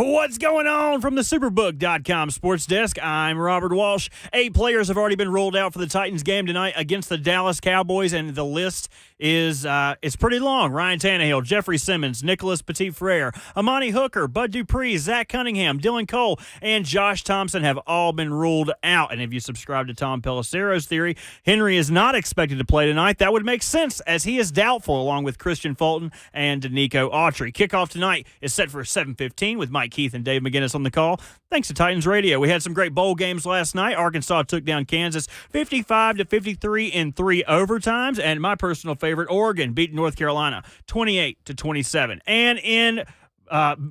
What's going on from the Superbook.com sports desk? I'm Robert Walsh. 8 players have already been rolled out for the Titans game tonight against the Dallas Cowboys, and the list is it's pretty long. Ryan Tannehill, Jeffrey Simmons, Nicholas Petit-Frere, Amani Hooker, Bud Dupree, Zach Cunningham, Dylan Cole, and Josh Thompson have all been ruled out. And if you subscribe to Tom Pelissero's theory, Henry is not expected to play tonight. That would make sense, as he is doubtful, along with Christian Fulton and Danico Autry. Kickoff tonight is set for 7:15 with Mike Keith and Dave McGinnis on the call. Thanks to Titans Radio. We had some great bowl games last night. Arkansas took down Kansas 55-53 in 3 overtimes, and my personal favorite, Oregon beat North Carolina 28-27. And in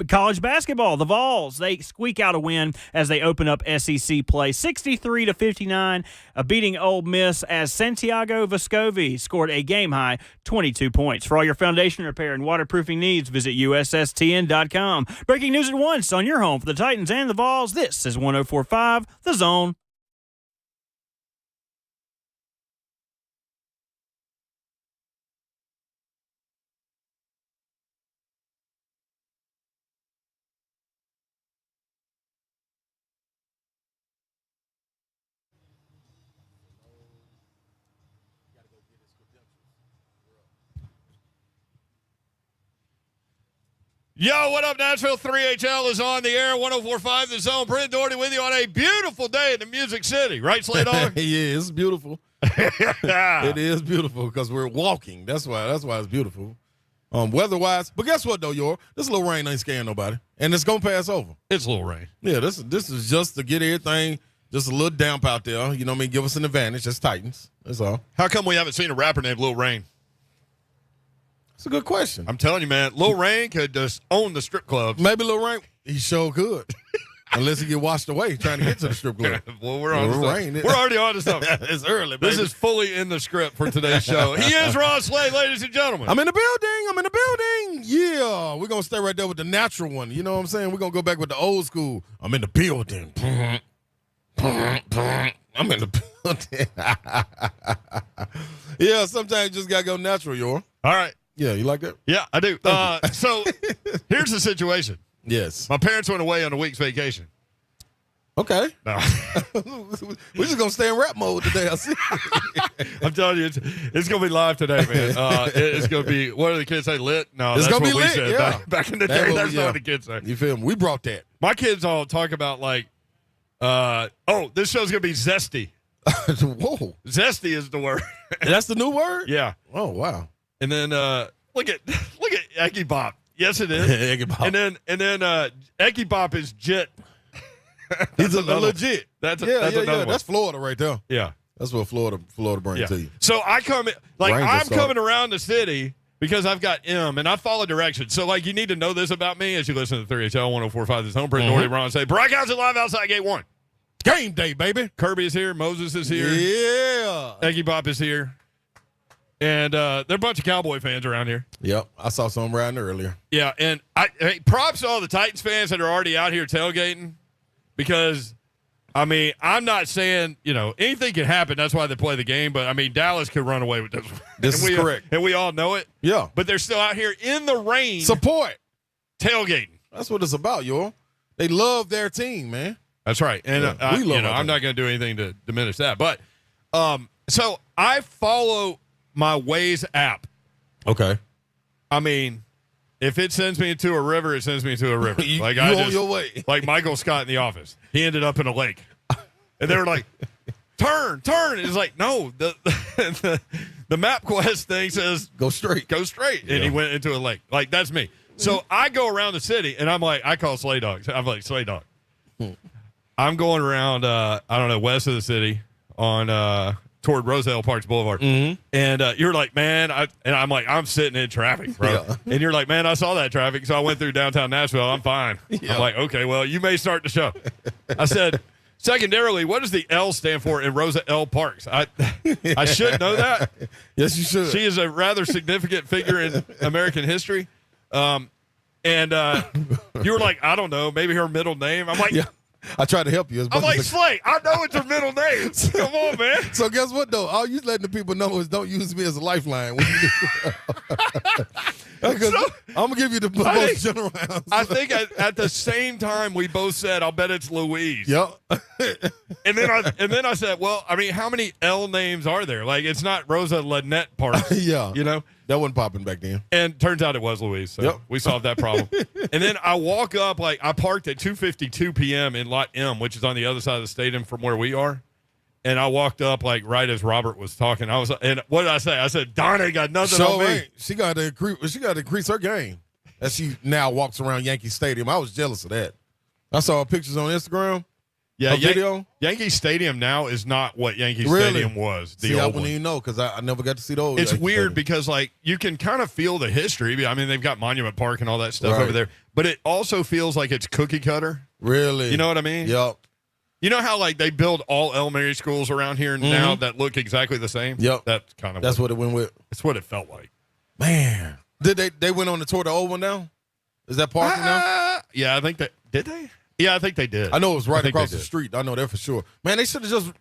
college basketball, the Vols, they squeak out a win as they open up SEC play 63-59, beating Ole Miss as Santiago Vescovi scored a game-high 22 points. For all your foundation repair and waterproofing needs, visit USSTN.com. Breaking news at once on your home for the Titans and the Vols. This is 104.5 The Zone. Yo, what up, Nashville? 3HL is on the air, 104.5 The Zone. Brent Doherty with you on a beautiful day in the Music City. Right, Slay Dog? Yeah, it's beautiful. It is beautiful because we're walking. That's why it's beautiful. Weather-wise. But guess what, though, this little rain ain't scaring nobody. And it's going to pass over. It's a little rain. Yeah, this is just to get everything just a little damp out there. You know what I mean? Give us an advantage. That's Titans. That's all. How come we haven't seen a rapper named Lil Rain? That's a good question. I'm telling you, man, Lil Rain could just own the strip clubs. Maybe Lil Rain, he sure could. Unless he get washed away trying to get to the strip club. Well, we're on to something. We're already on to something. It's early, baby. This is fully in the script for today's show. He is Ron Slay, ladies and gentlemen. I'm in the building. Yeah. We're going to stay right there with the natural one. You know what I'm saying? We're going to go back with the old school. I'm in the building. I'm in the building. Yeah, sometimes you just got to go natural, yo. All right. Yeah, you like that? Yeah, I do. So here's the situation. Yes. My parents went away on a week's vacation. Okay. No. We're just going to stay in rap mode today, I see. I'm telling you, it's going to be live today, man. It's going to be, what do the kids say, lit? No, it's that's going to what be we lit, said. yeah. Back in the day, that's not what the kids say. You feel me? We brought that. My kids all talk about, like, this show's going to be zesty. Whoa. Zesty is the word. That's the new word? Yeah. Oh, wow. And then look at Eggy Bop. Yes, it is. Eggy Bop. And then Eggy Bop is Jit. He's a legit. That's another one. That's Florida right there. Yeah. That's what Florida brings to you. So I'm coming around the city because I've got M and I follow directions. So you need to know this about me as you listen to 3HL 104.5 This Home. Brent Doherty, Ron say Brockhouse is live outside gate 1. Game day, baby. Kirby is here. Moses is here. Yeah. Eggy Bop is here. And there are a bunch of Cowboy fans around here. Yep. I saw some riding earlier. Yeah, and props to all the Titans fans that are already out here tailgating because, I'm not saying, anything can happen. That's why they play the game. But, Dallas could run away with this. This is correct. And we all know it. Yeah. But they're still out here in the rain. Support. Tailgating. That's what it's about, yo. They love their team, man. That's right. And, I'm not going to do anything to diminish that. But, so I follow my Waze app. Okay. If it sends me into a river, it sends me into a river. you on your way. Like Michael Scott in The Office. He ended up in a lake. And they were like, turn. It's like, no, the MapQuest thing says go straight. And he went into a lake. Like, that's me. So I go around the city, and I'm like, I call Slay Dogs. I'm like, Slay Dog. I'm going around, west of the city on toward Roselle Parks Boulevard. Mm-hmm. And you're like, man, I'm like, I'm sitting in traffic, bro. Yeah. And you're like, man, I saw that traffic, so I went through downtown Nashville. I'm fine. Yeah. I'm like, okay, well, you may start the show. I said, secondarily, what does the L stand for in Rosa L. Parks? I should know that. Yes, you should. She is a rather significant figure in American history. And you were like, I don't know, maybe her middle name. I'm like, yeah. I tried to help you. I'm like, Slay, I know it's her middle name. Come on, man. So guess what, though? All you letting the people know is don't use me as a lifeline. I'm gonna give you the most general answer. I think at the same time we both said, "I'll bet it's Louise." Yep. And then I said, "Well, I mean, how many L names are there? Like, it's not Rosa Lynette Parks." Yeah. You know, that wasn't popping back then. and turns out it was Louise. So we solved that problem. And then I walk up, like I parked at 2:52 p.m. in Lot M, which is on the other side of the stadium from where we are. And I walked up like right as Robert was talking. And what did I say? I said, "Donna ain't got nothing on me." She got to increase her game as she now walks around Yankee Stadium. I was jealous of that. I saw her pictures on Instagram. Yeah, video. Yankee Stadium now is not what Yankee Stadium was. I wouldn't even know because I never got to see those. It's weird because like you can kind of feel the history. I mean, they've got Monument Park and all that stuff over there, but it also feels like it's cookie cutter. Really? You know what I mean? Yep. You know how like they build all elementary schools around here now that look exactly the same? Yep. That's what it went with. It's what it felt like. Man. Did they went on the tour the old one now? Is that parking now? Yeah, I think that did they? Yeah, I think they did. I know it was right across the street. I know that for sure. Man, they should have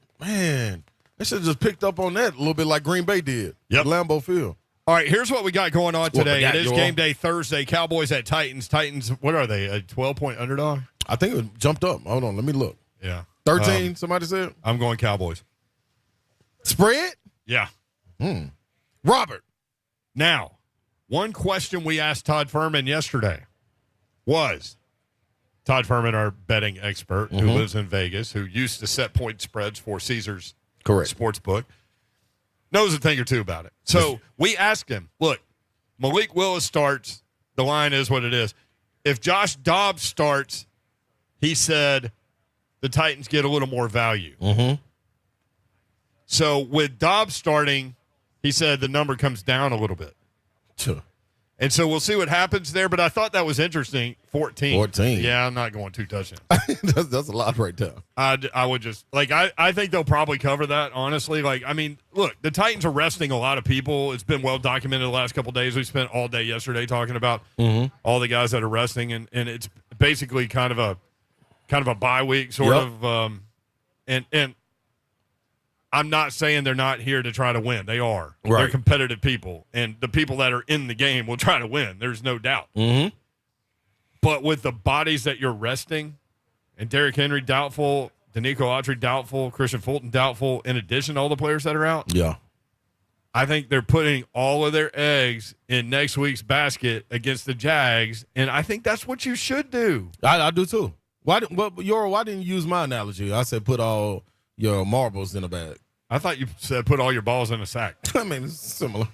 just picked up on that a little bit like Green Bay did. Yep. Lambeau Field. All right, here's what we got going on today. It is game day Thursday. Cowboys at Titans. Titans, what are they? A 12-point underdog? I think it jumped up. Hold on, let me look. Yeah. 13, somebody said? I'm going Cowboys. Spread? Yeah. Robert. Now, one question we asked Todd Furman yesterday was, Todd Furman, our betting expert who lives in Vegas, who used to set point spreads for Caesars Sportsbook, knows a thing or two about it. So we asked him, look, Malik Willis starts, the line is what it is. If Josh Dobbs starts, he said the Titans get a little more value. So with Dobbs starting, he said the number comes down a little bit. Sure. And so we'll see what happens there, but I thought that was interesting. 14. Yeah, I'm not going 2 touchdowns. that's a lot right there. I would just, like, I think they'll probably cover that, honestly. Like, I mean, look, the Titans are resting a lot of people. It's been well documented the last couple of days. We spent all day yesterday talking about all the guys that are resting, and it's basically kind of a bye week sort of. And I'm not saying they're not here to try to win. They are. Right. They're competitive people, and the people that are in the game will try to win. There's no doubt. But with the bodies that you're resting, and Derrick Henry doubtful, Danico Autry doubtful, Christian Fulton doubtful, in addition to all the players that are out, I think they're putting all of their eggs in next week's basket against the Jags, and I think that's what you should do. I do too. Why didn't you use my analogy? I said put all your marbles in a bag. I thought you said put all your balls in a sack. I mean, it's similar.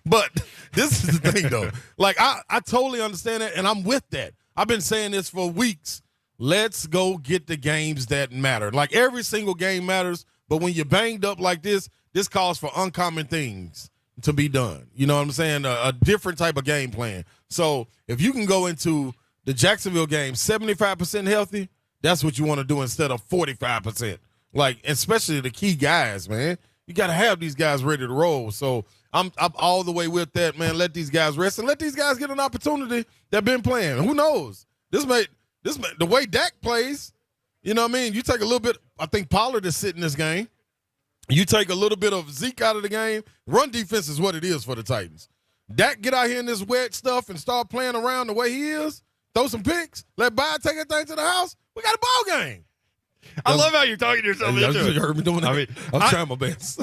But this is the thing, though. Like, I totally understand that, and I'm with that. I've been saying this for weeks. Let's go get the games that matter. Like, every single game matters, but when you're banged up like this calls for uncommon things to be done. You know what I'm saying? A different type of game plan. So if you can go into the Jacksonville game 75% healthy, that's what you want to do instead of 45%. Like, especially the key guys, man. You got to have these guys ready to roll. So I'm all the way with that, man. Let these guys rest and let these guys get an opportunity that been playing. Who knows? This may the way Dak plays, you know what I mean? You take a little bit, I think Pollard is sitting this game. You take a little bit of Zeke out of the game. Run defense is what it is for the Titans. Dak get out here in this wet stuff and start playing around the way he is. Throw some picks. Let Bud take everything to the house. We got a ball game. I love how you're talking to yourself into it. You heard me doing that? I mean, I'm trying my best.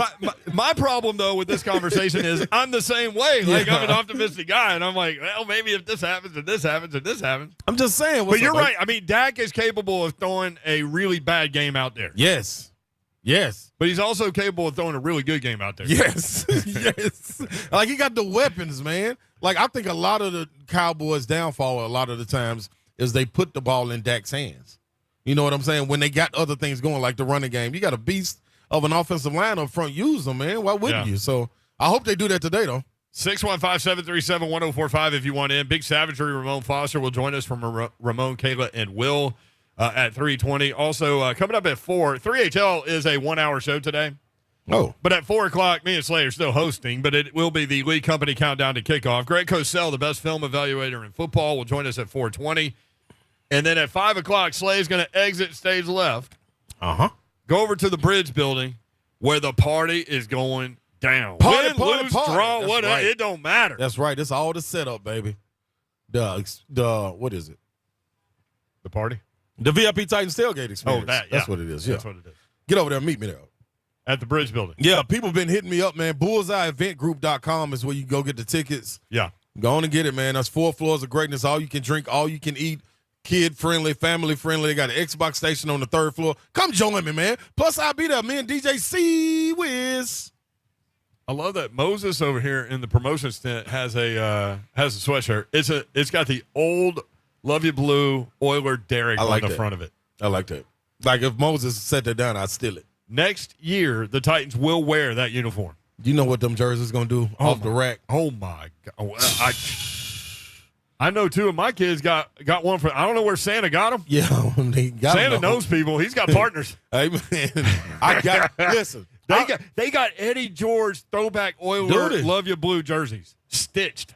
My problem, though, with this conversation is I'm the same way. Like, I'm an optimistic guy, and I'm like, well, maybe if this happens and this happens and this happens. I'm just saying. But you're right. I mean, Dak is capable of throwing a really bad game out there. Yes. But he's also capable of throwing a really good game out there. Yes. Like, he got the weapons, man. Like, I think a lot of the Cowboys' downfall a lot of the times is they put the ball in Dak's hands. You know what I'm saying? When they got other things going, like the running game, you got a beast of an offensive line up front. Use them, man. Why wouldn't you? So I hope they do that today, though. 615-737-1045 if you want in. Big Savagery, Ramon Foster will join us from Ramon, Kayla, and Will at 3:20. Also, coming up at 4, 3HL is a 1-hour show today. Oh. But at 4 o'clock, me and Slay are still hosting, but it will be the Lee Company countdown to kickoff. Greg Cosell, the best film evaluator in football, will join us at 4:20. And then at 5 o'clock, Slay's going to exit stage left. Go over to the Bridge building where the party is going down. Party, Win, party, lose, party. draw, That's whatever. right. It don't matter. That's right. It's all the setup, baby. The what is it? The party? The VIP Titans tailgate experience. Oh, that, That's yeah. what it is. Yeah. That's what it is. Get over there and meet me there. At the Bridge Building. Yeah, people been hitting me up, man. BullseyeEventGroup.com is where you go get the tickets. Yeah. Go on and get it, man. That's 4 floors of greatness. All you can drink, all you can eat. Kid-friendly, family-friendly. They got an Xbox station on the 3rd floor. Come join me, man. Plus, I'll be there. Me and DJ C-Wiz. I love that Moses over here in the promotions tent has a sweatshirt. It's got the old Love You Blue Oiler Derrick on the front of it. I like that. Like if Moses set that down, I'd steal it. Next year, the Titans will wear that uniform. You know what them jerseys gonna do off the rack? Oh my God! I know 2 of my kids got one for. I don't know where Santa got them. Yeah, they got Santa them. knows people. He's got partners. Hey man, I got listen. They got Eddie George throwback Oiler Dude. Love You Blue jerseys stitched.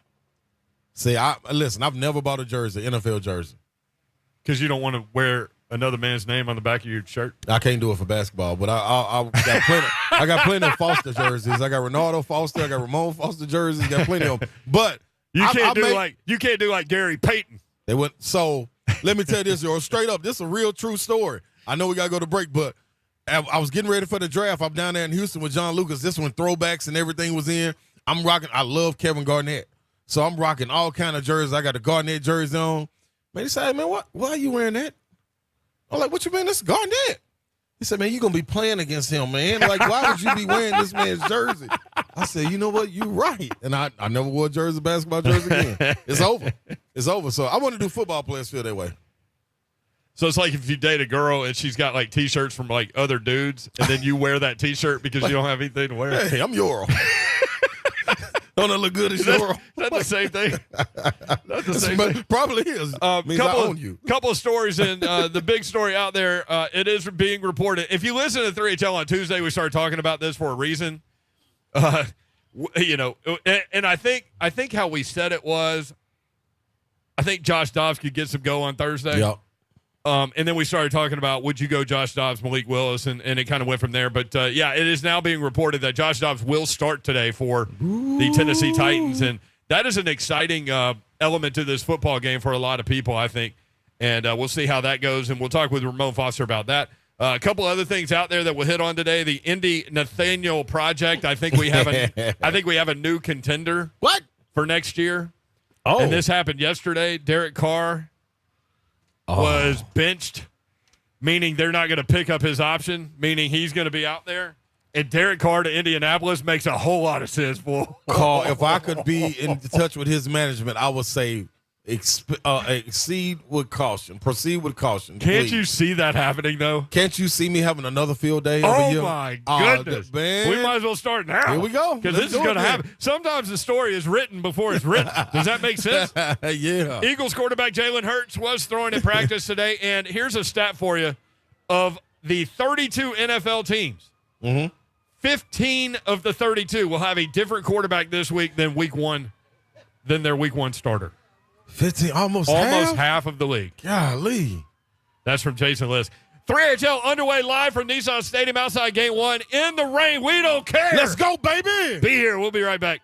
See, listen. I've never bought a jersey, NFL jersey. Because you don't want to wear another man's name on the back of your shirt. I can't do it for basketball, but I got plenty. I got plenty of Foster jerseys. I got Ronaldo Foster. I got Ramon Foster jerseys. Got plenty of them. But you can't do like Gary Payton. They went. So let me tell you this, yo, straight up. This is a real true story. I know we gotta go to break, but I was getting ready for the draft. I'm down there in Houston with John Lucas. This one throwbacks and everything was in. I'm rocking. I love Kevin Garnett, so I'm rocking all kind of jerseys. I got the Garnett jersey on. Man, he said, "Hey, man, why are you wearing that?" I'm like, "What you mean? This is Garnett." He said, "Man, you're going to be playing against him, man. Like, why would you be wearing this man's jersey?" I said, "You know what? You're right." And I never wore a basketball jersey again. It's over. It's over. So I want to do football players feel that way. So it's like if you date a girl and she's got like T-shirts from like other dudes, and then you wear that T-shirt because you don't have anything to wear. Hey, I'm Euro. Don't it look good as Euro? Is that the same thing? That's the same thing. Probably is. Means I own you. Couple of stories, and the big story out there, it is being reported. If you listen to 3HL on Tuesday, we started talking about this for a reason. You know, and I think how we said it was, I think Josh Dobbs could get some go on Thursday. Yep. And then we started talking about would you go Josh Dobbs, Malik Willis, and it kind of went from there. But, yeah, it is now being reported that Josh Dobbs will start today for the Tennessee Titans. And that is an exciting element to this football game for a lot of people, I think. And we'll see how that goes. And we'll talk with Ramon Foster about that. A couple other things out there that we'll hit on today. The Indy Nathaniel Project. I think we have a new contender. What? For next year. Oh. And this happened yesterday. Derek Carr was benched, meaning they're not going to pick up his option, meaning he's going to be out there. And Derek Carr to Indianapolis makes a whole lot of sense, boy. Carl, if I could be in touch with his management, I would say proceed with caution. Can't please. you see that happening, though? Can't you see me having another field day every Oh, year? my goodness. Man. We might as well start now. Here we go. Because Let's this is do it going to then. happen. Sometimes the story is written before it's written. Does that make sense? Yeah. Eagles quarterback Jalen Hurts was throwing in practice today, and here's a stat for you. Of the 32 NFL teams, 15 of the 32 will have a different quarterback this week than their week one starter. 15, almost half of the league. Golly. That's from Jason List. 3HL underway live from Nissan Stadium outside Gate 1 in the rain. We don't care. Let's go, baby. Be here. We'll be right back.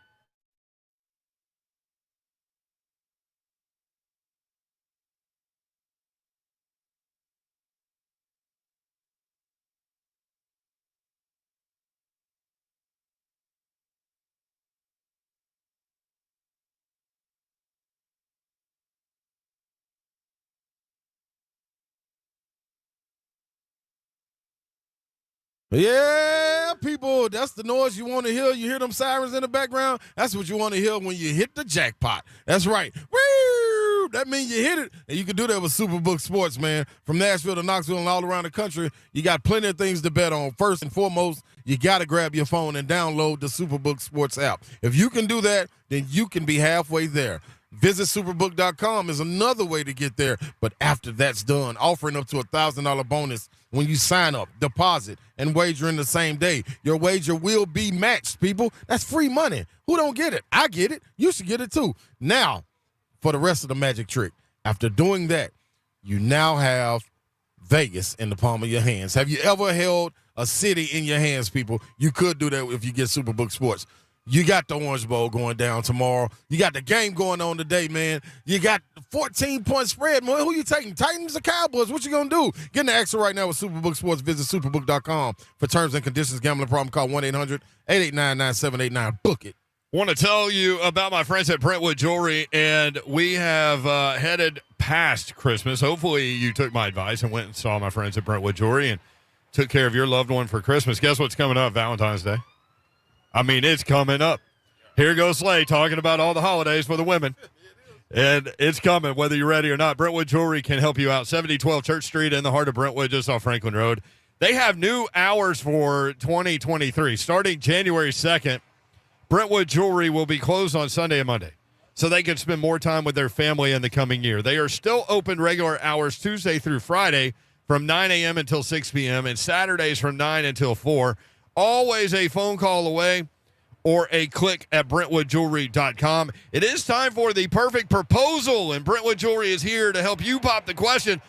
Yeah, people, that's the noise you want to hear. You hear them sirens in the background? That's what you want to hear when you hit the jackpot. That's right. Woo! That means you hit it, and you can do that with Superbook Sports, man. From Nashville to Knoxville and all around the country, you got plenty of things to bet on. First and foremost, you got to grab your phone and download the Superbook Sports app. If you can do that, then you can be halfway there. Visit Superbook.com is another way to get there. But after that's done, offering up to $1,000 bonus when you sign up, deposit, and wager in the same day. Your wager will be matched, people. That's free money. Who don't get it? I get it. You should get it too. Now, for the rest of the magic trick. After doing that, you now have Vegas in the palm of your hands. Have you ever held a city in your hands, people. You could do that if you get Superbook Sports. You got the Orange Bowl going down tomorrow. You got the game going on today, man. You got 14-point spread, man. Who you taking, Titans or Cowboys? What you going to do? Get in the extra right now with Superbook Sports. Visit superbook.com for terms and conditions. Gambling problem, call 1-800-889-9789. Book it. Want to tell you about my friends at Brentwood Jewelry, and we have headed past Christmas. Hopefully you took my advice and went and saw my friends at Brentwood Jewelry and took care of your loved one for Christmas. Guess what's coming up? Valentine's Day. I mean, it's coming up. Here goes Slay talking about all the holidays for the women. And it's coming, whether you're ready or not. Brentwood Jewelry can help you out. 7012 Church Street in the heart of Brentwood, just off Franklin Road. They have new hours for 2023. Starting January 2nd, Brentwood Jewelry will be closed on Sunday and Monday, so they can spend more time with their family in the coming year. They are still open regular hours Tuesday through Friday from 9 a.m. until 6 p.m. and Saturdays from 9 until 4. Always a phone call away or a click at BrentwoodJewelry.com. It is time for the perfect proposal, and Brentwood Jewelry is here to help you pop the question.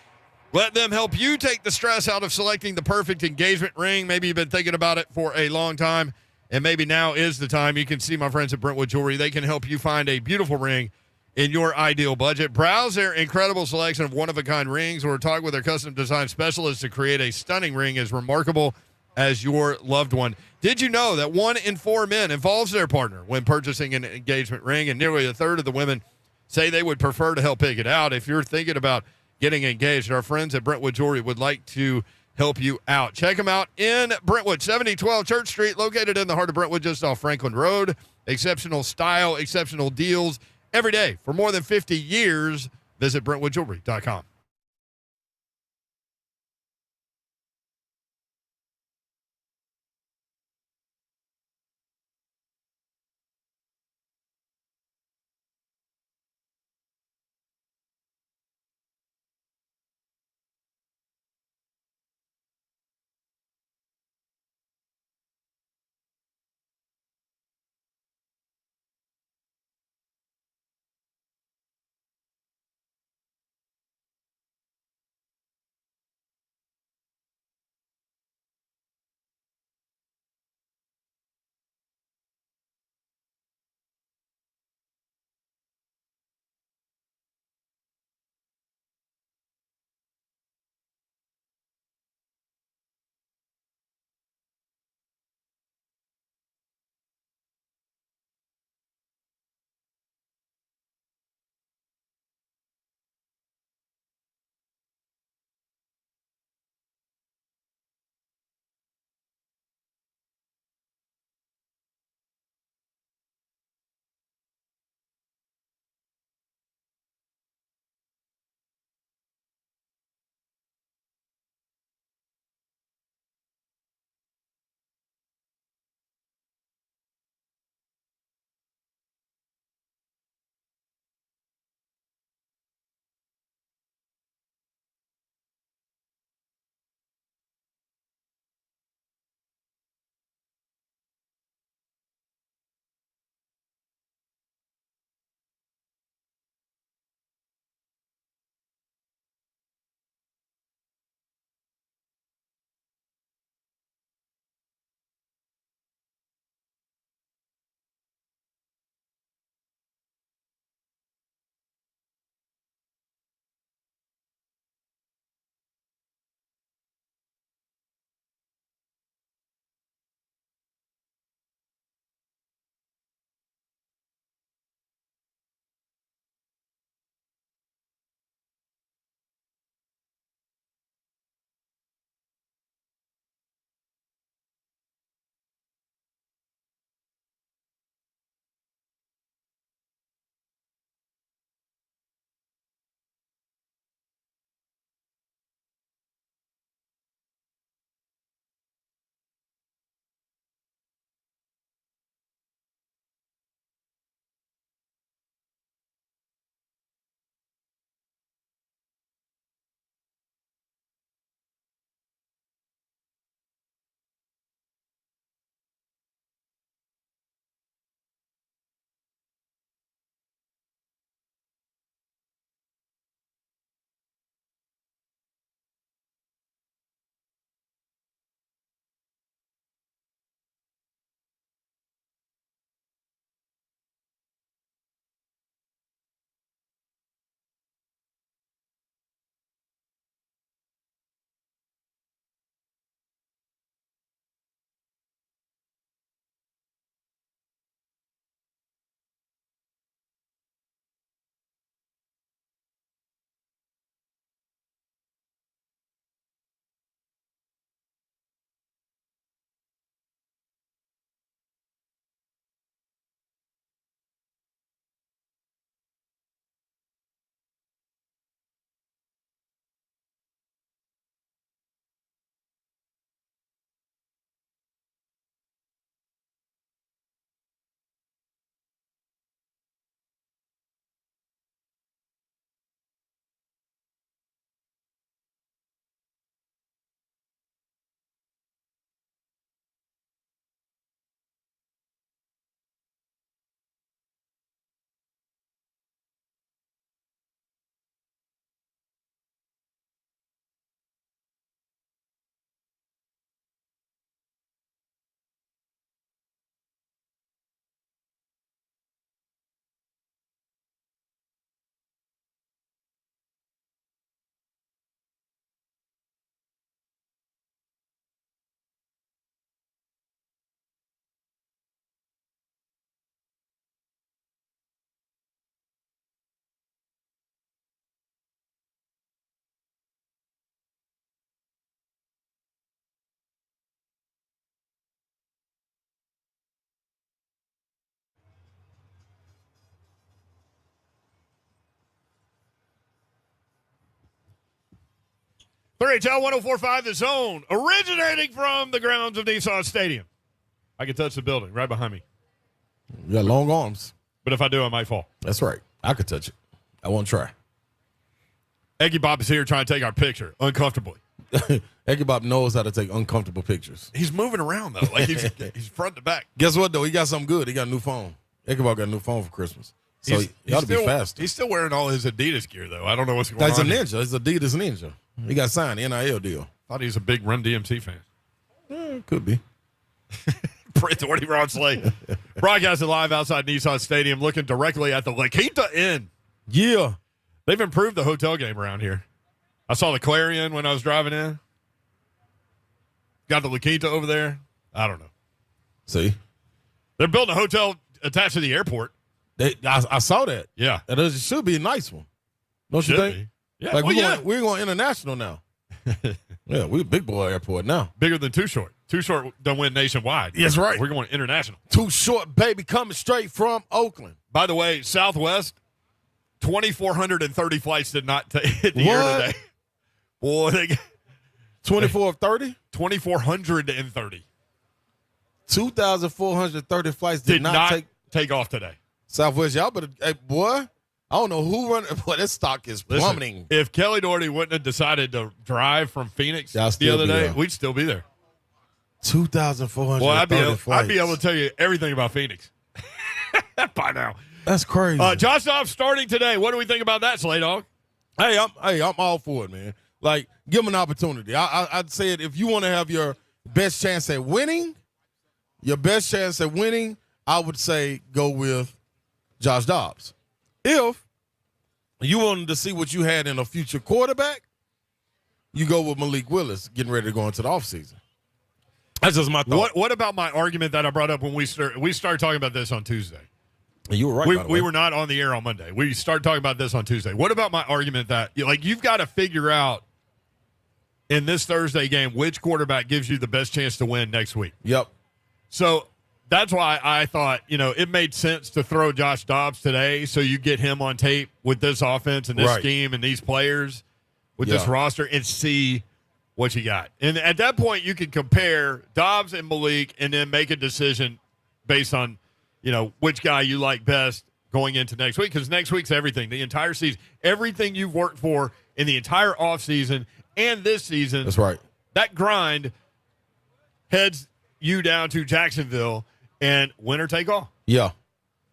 Let them help you take the stress out of selecting the perfect engagement ring. Maybe you've been thinking about it for a long time, and maybe now is the time. You can see my friends at Brentwood Jewelry. They can help you find a beautiful ring in your ideal budget. Browse their incredible selection of one-of-a-kind rings or talk with their custom design specialists to create a stunning ring as remarkable as your loved one. Did you know that 1 in 4 men involves their partner when purchasing an engagement ring, and nearly a third of the women say they would prefer to help pick it out? If you're thinking about getting engaged, our friends at Brentwood Jewelry would like to help you out. Check them out in Brentwood, 7012 Church Street, located in the heart of Brentwood, just off Franklin Road. Exceptional style, exceptional deals every day. For more than 50 years, visit BrentwoodJewelry.com. 3HL 104.5 The Zone, originating from the grounds of Nissan Stadium. I can touch the building right behind me. You got long arms. But if I do, I might fall. That's right. I could touch it. I won't try. Eggy Bob is here trying to take our picture uncomfortably. Eggy Bob knows how to take uncomfortable pictures. He's moving around, though. Like he's front to back. Guess what, though? He got something good. He got a new phone. Eggy Bob got a new phone for Christmas. So he ought to be fast. He's still wearing all his Adidas gear, though. I don't know what's going on. He's a ninja. He's Adidas ninja. He got signed, NIL deal. Thought he was a big Run DMC fan. Could be. Prince Orty Ron Slade. Broadcasting live outside Nissan Stadium, looking directly at the La Quinta Inn. Yeah. They've improved the hotel game around here. I saw the Clarion when I was driving in. Got the La Quinta over there. I don't know. See? They're building a hotel attached to the airport. I saw that. Yeah. And it should be a nice one. Don't you think? Be. Yeah. Like well, we're going international now. Yeah, we're big boy airport now. Bigger than Too Short. Too Short don't win nationwide. That's right. We're going international. Too Short, baby, coming straight from Oakland. By the way, Southwest, 2,430 flights did not hit the air today. Boy, they 24 of 30? 2,430. 2,430 flights did not take off today. Southwest, y'all better, hey, boy, I don't know who run, but this stock is plummeting. Listen, if Kelly Doherty wouldn't have decided to drive from Phoenix the other day, we'd still be there. 2,430 well, flights. I'd be able to tell you everything about Phoenix by now. That's crazy. Josh Dobbs starting today. What do we think about that, Slay Dog? Hey, I'm all for it, man. Like, give him an opportunity. I'd say it, if you want to have your best chance at winning, I would say go with Josh Dobbs. If you wanted to see what you had in a future quarterback, you go with Malik Willis, getting ready to go into the offseason. That's just my thought. What about my argument that I brought up when we started talking about this on Tuesday? You were right. We were not on the air on Monday. We started talking about this on Tuesday. What about my argument that you've got to figure out in this Thursday game which quarterback gives you the best chance to win next week? Yep. So that's why I thought, it made sense to throw Josh Dobbs today so you get him on tape with this offense and this scheme and these players with this roster and see what you got. And at that point, you can compare Dobbs and Malik and then make a decision based on, which guy you like best going into next week, because next week's everything, the entire season, everything you've worked for in the entire offseason and this season. That's right. That grind heads you down to Jacksonville and winner take all. Yeah.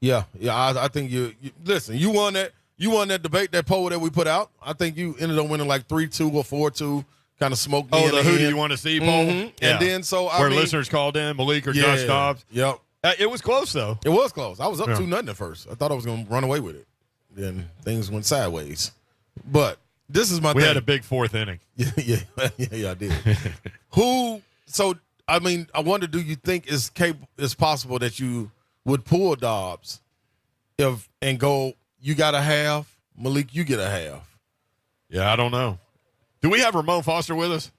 I think you listen. You won that debate, that poll that we put out. I think you ended up winning like 3-2 or 4-2. Kind of smoked me. Oh, the who do you want to see poll? Mm-hmm. Yeah. And then where listeners called in Malik or Josh Dobbs. Yep. It was close though. It was close. I was up 2-0 at first. I thought I was going to run away with it. Then things went sideways. But this is my thing. We had a big fourth inning. Yeah, I did. I wonder, do you think it's possible that you would pull Dobbs and go, you got a half, Malik, you get a half? Yeah, I don't know. Do we have Ramon Foster with us?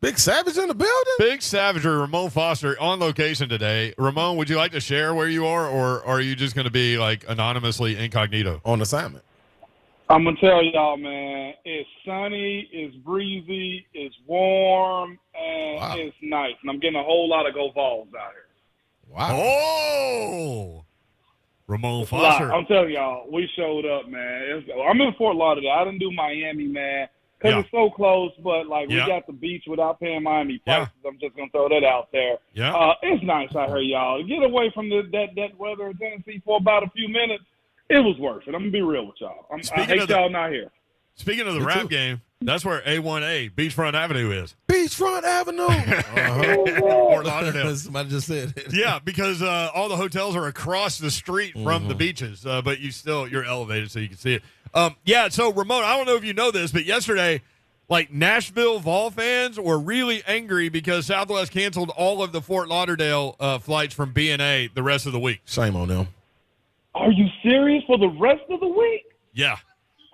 Big Savage in the building? Big Savagery, Ramon Foster on location today. Ramon, would you like to share where you are, or are you just going to be like anonymously incognito? On assignment. I'm going to tell y'all, man, it's sunny, it's breezy, it's warm, and it's nice. And I'm getting a whole lot of go Vols out here. Wow. Oh! Ramon Foster. I'm telling y'all, we showed up, man. I'm in Fort Lauderdale. I didn't do Miami, man, because it's so close. But, we got the beach without paying Miami prices. Yeah. I'm just going to throw that out there. Yeah. It's nice out here, y'all. Get away from that weather in Tennessee for about a few minutes. It was worth it. I'm going to be real with y'all. I hate y'all not here. Speaking of the rap game, that's where A1A, Beachfront Avenue is. Beachfront Avenue. Fort Lauderdale. Somebody just said it. Yeah, because all the hotels are across the street from the beaches, but you're elevated so you can see it. So Ramon, I don't know if you know this, but yesterday, Nashville Vol fans were really angry because Southwest canceled all of the Fort Lauderdale flights from B&A the rest of the week. Shame on them. Are you serious for the rest of the week? Yeah.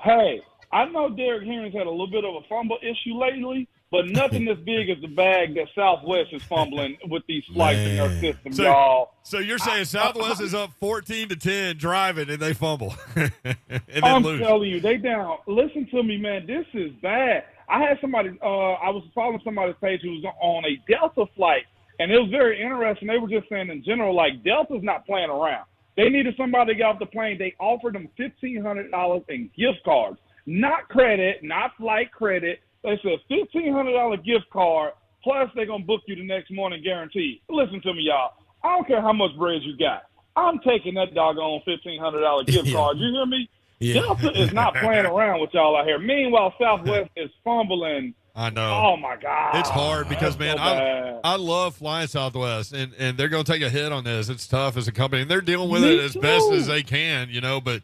Hey, I know Derek Henry's had a little bit of a fumble issue lately, but nothing as big as the bag that Southwest is fumbling with these flights in their system, y'all. So you're saying Southwest is up 14-10 driving and they fumble and then I'm lose. telling you, they down. Listen to me, man. This is bad. I had somebody, I was following somebody's page who was on a Delta flight, and it was very interesting. They were just saying in general, like, Delta's not playing around. They needed somebody to get off the plane. They offered them $1,500 in gift cards, not credit, not flight credit. They said $1,500 gift card, plus they're going to book you the next morning guaranteed. Listen to me, y'all. I don't care how much bread you got. I'm taking that doggone $1,500 gift card. You hear me? Yeah. Delta is not playing around with y'all out here. Meanwhile, Southwest is fumbling. I know. Oh, my God. It's hard because, man, so I love flying Southwest, and they're going to take a hit on this. It's tough as a company, and they're dealing with it as best as they can, you know. But,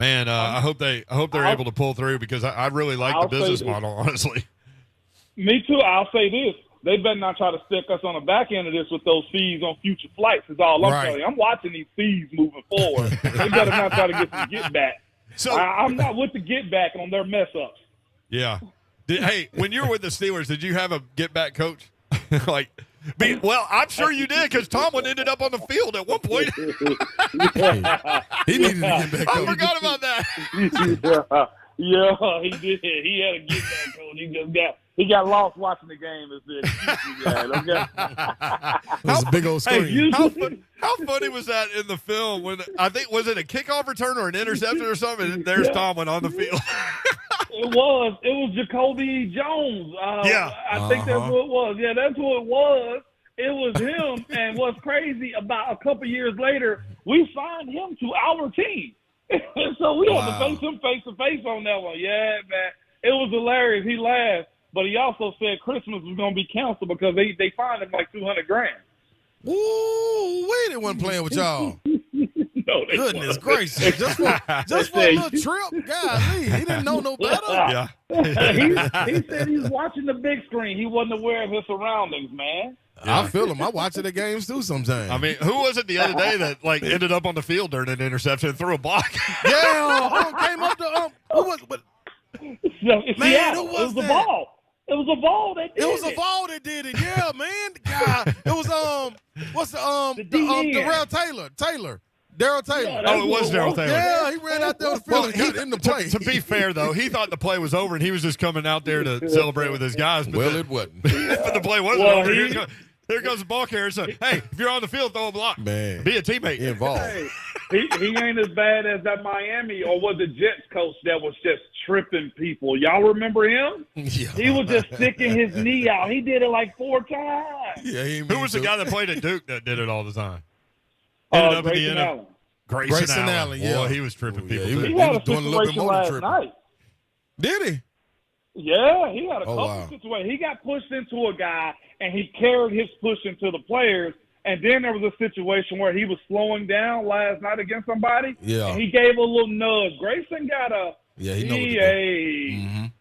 man, I hope they're able to pull through because I really like the business model, honestly. Me too. I'll say this. They better not try to stick us on the back end of this with those fees on future flights is all I'm telling you. I'm watching these fees moving forward. They better not try to get some get back. So I'm not with the get back on their mess ups. Yeah. Hey, when you were with the Steelers, did you have a get back coach? Well, I'm sure you did because Tomlin ended up on the field at one point. He needed to get back coach. I forgot about that. Yeah, he did. He had a get back coach. He got lost watching the game. That was a big old screen. How funny was that in the film when I think was it a kickoff return or an interception or something? And there's Tomlin on the field. It was Jacoby Jones. I think that's what it was. Yeah, that's what it was. It was him. And what's crazy about a couple years later, we signed him to our team. So we had to face him face to face on that one. Yeah, man. It was hilarious. He laughed. But he also said Christmas was going to be canceled because they fined him like $200,000. Ooh, wait, they wasn't playing with y'all. No, goodness gracious! Just for a little trip, golly, he didn't know no better. Yeah, he said he was watching the big screen. He wasn't aware of his surroundings, man. Yeah. I feel him. I watch the games too sometimes. I mean, who was it the other day that ended up on the field during an interception and threw a block? Yeah, came up to who was? But man, who was the ball? It was a ball that did it. It was a ball that did it. Yeah, man. God, it was what's Darrell Taylor. Darrell Taylor. Yeah, it was Darrell Taylor. Yeah, he ran out there on the field and got in the play. To be fair, though, he thought the play was over and he was just coming out there to celebrate with his guys. But it wasn't. But the play wasn't over. Here goes the ball carrier. So, hey, if you're on the field, throw a block. Man, be a teammate. Involved. Hey, he ain't as bad as that Miami or was the Jets coach that was just tripping people. Y'all remember him? Yeah. He was just sticking his knee out. He did it like 4 times. Yeah, who was the guy that played at Duke that did it all the time? Grayson Allen. Grayson Allen, yeah. Boy, he was tripping people. Yeah, he had a doing a little bit situation more than last tripping. night. Did he? Yeah, he had a couple situations. He got pushed into a guy, and he carried his push into the players. And then there was a situation where he was slowing down last night against somebody. Yeah. And he gave a little nudge. Grayson got a he know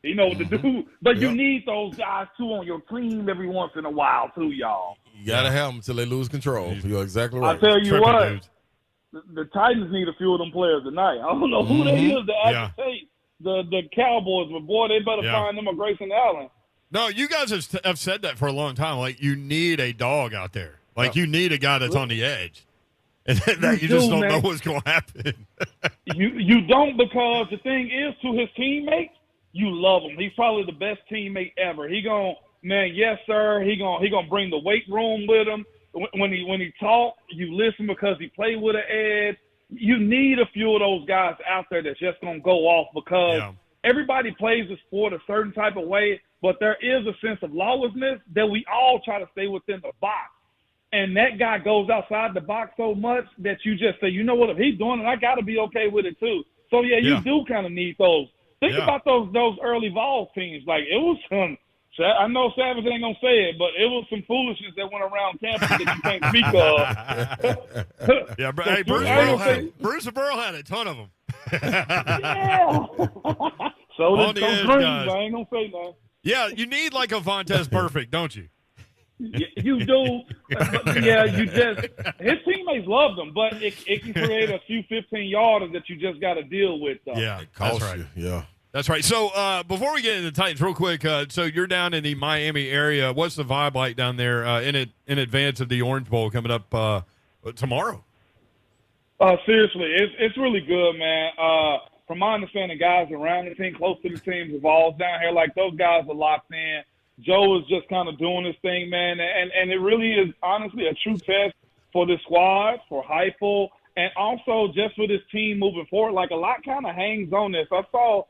he know what to do. But you need those guys, too, on your team every once in a while, too, y'all. You got to have them until they lose control. You're exactly right. I tell you Tripping what, dudes. the Titans need a few of them players tonight. I don't know who they is to agitate the Cowboys, but, boy, they better find them a Grayson Allen. No, you guys have said that for a long time. Like, you need a dog out there. Like, you need a guy that's on the edge. And that you just don't know what's going to happen. you don't, because the thing is, to his teammates, you love him. He's probably the best teammate ever. He going, man, yes, sir. He gonna bring the weight room with him. When he talk, you listen because he play with an edge. You need a few of those guys out there that's just going to go off because everybody plays the sport a certain type of way, but there is a sense of lawlessness that we all try to stay within the box. And that guy goes outside the box so much that you just say, you know what, if he's doing it, I got to be okay with it too. So, you do kind of need those. Think about those early Vols teams. Like, it was some – I know Savage ain't going to say it, but it was some foolishness that went around campus that you can't speak of. Yeah, hey, Bruce Burrow had a ton of them. Yeah. So did Coach Green. I ain't going to say nothing. Yeah, you need like a Vontaze Perfect, don't you? You do. You just – his teammates love them, but it can create a few 15-yarders that you just got to deal with, though. Yeah, that's right. Yeah. That's right. So before we get into the Titans, real quick, so you're down in the Miami area. What's the vibe like down there in advance of the Orange Bowl coming up tomorrow? Seriously, it's really good, man. from my understanding, guys around the team, close to the team, Duvall's down here, like those guys are locked in. Joe is just kind of doing his thing, man, and it really is honestly a true test for the squad, for Heupel, and also just for this team moving forward. Like a lot kind of hangs on this. I saw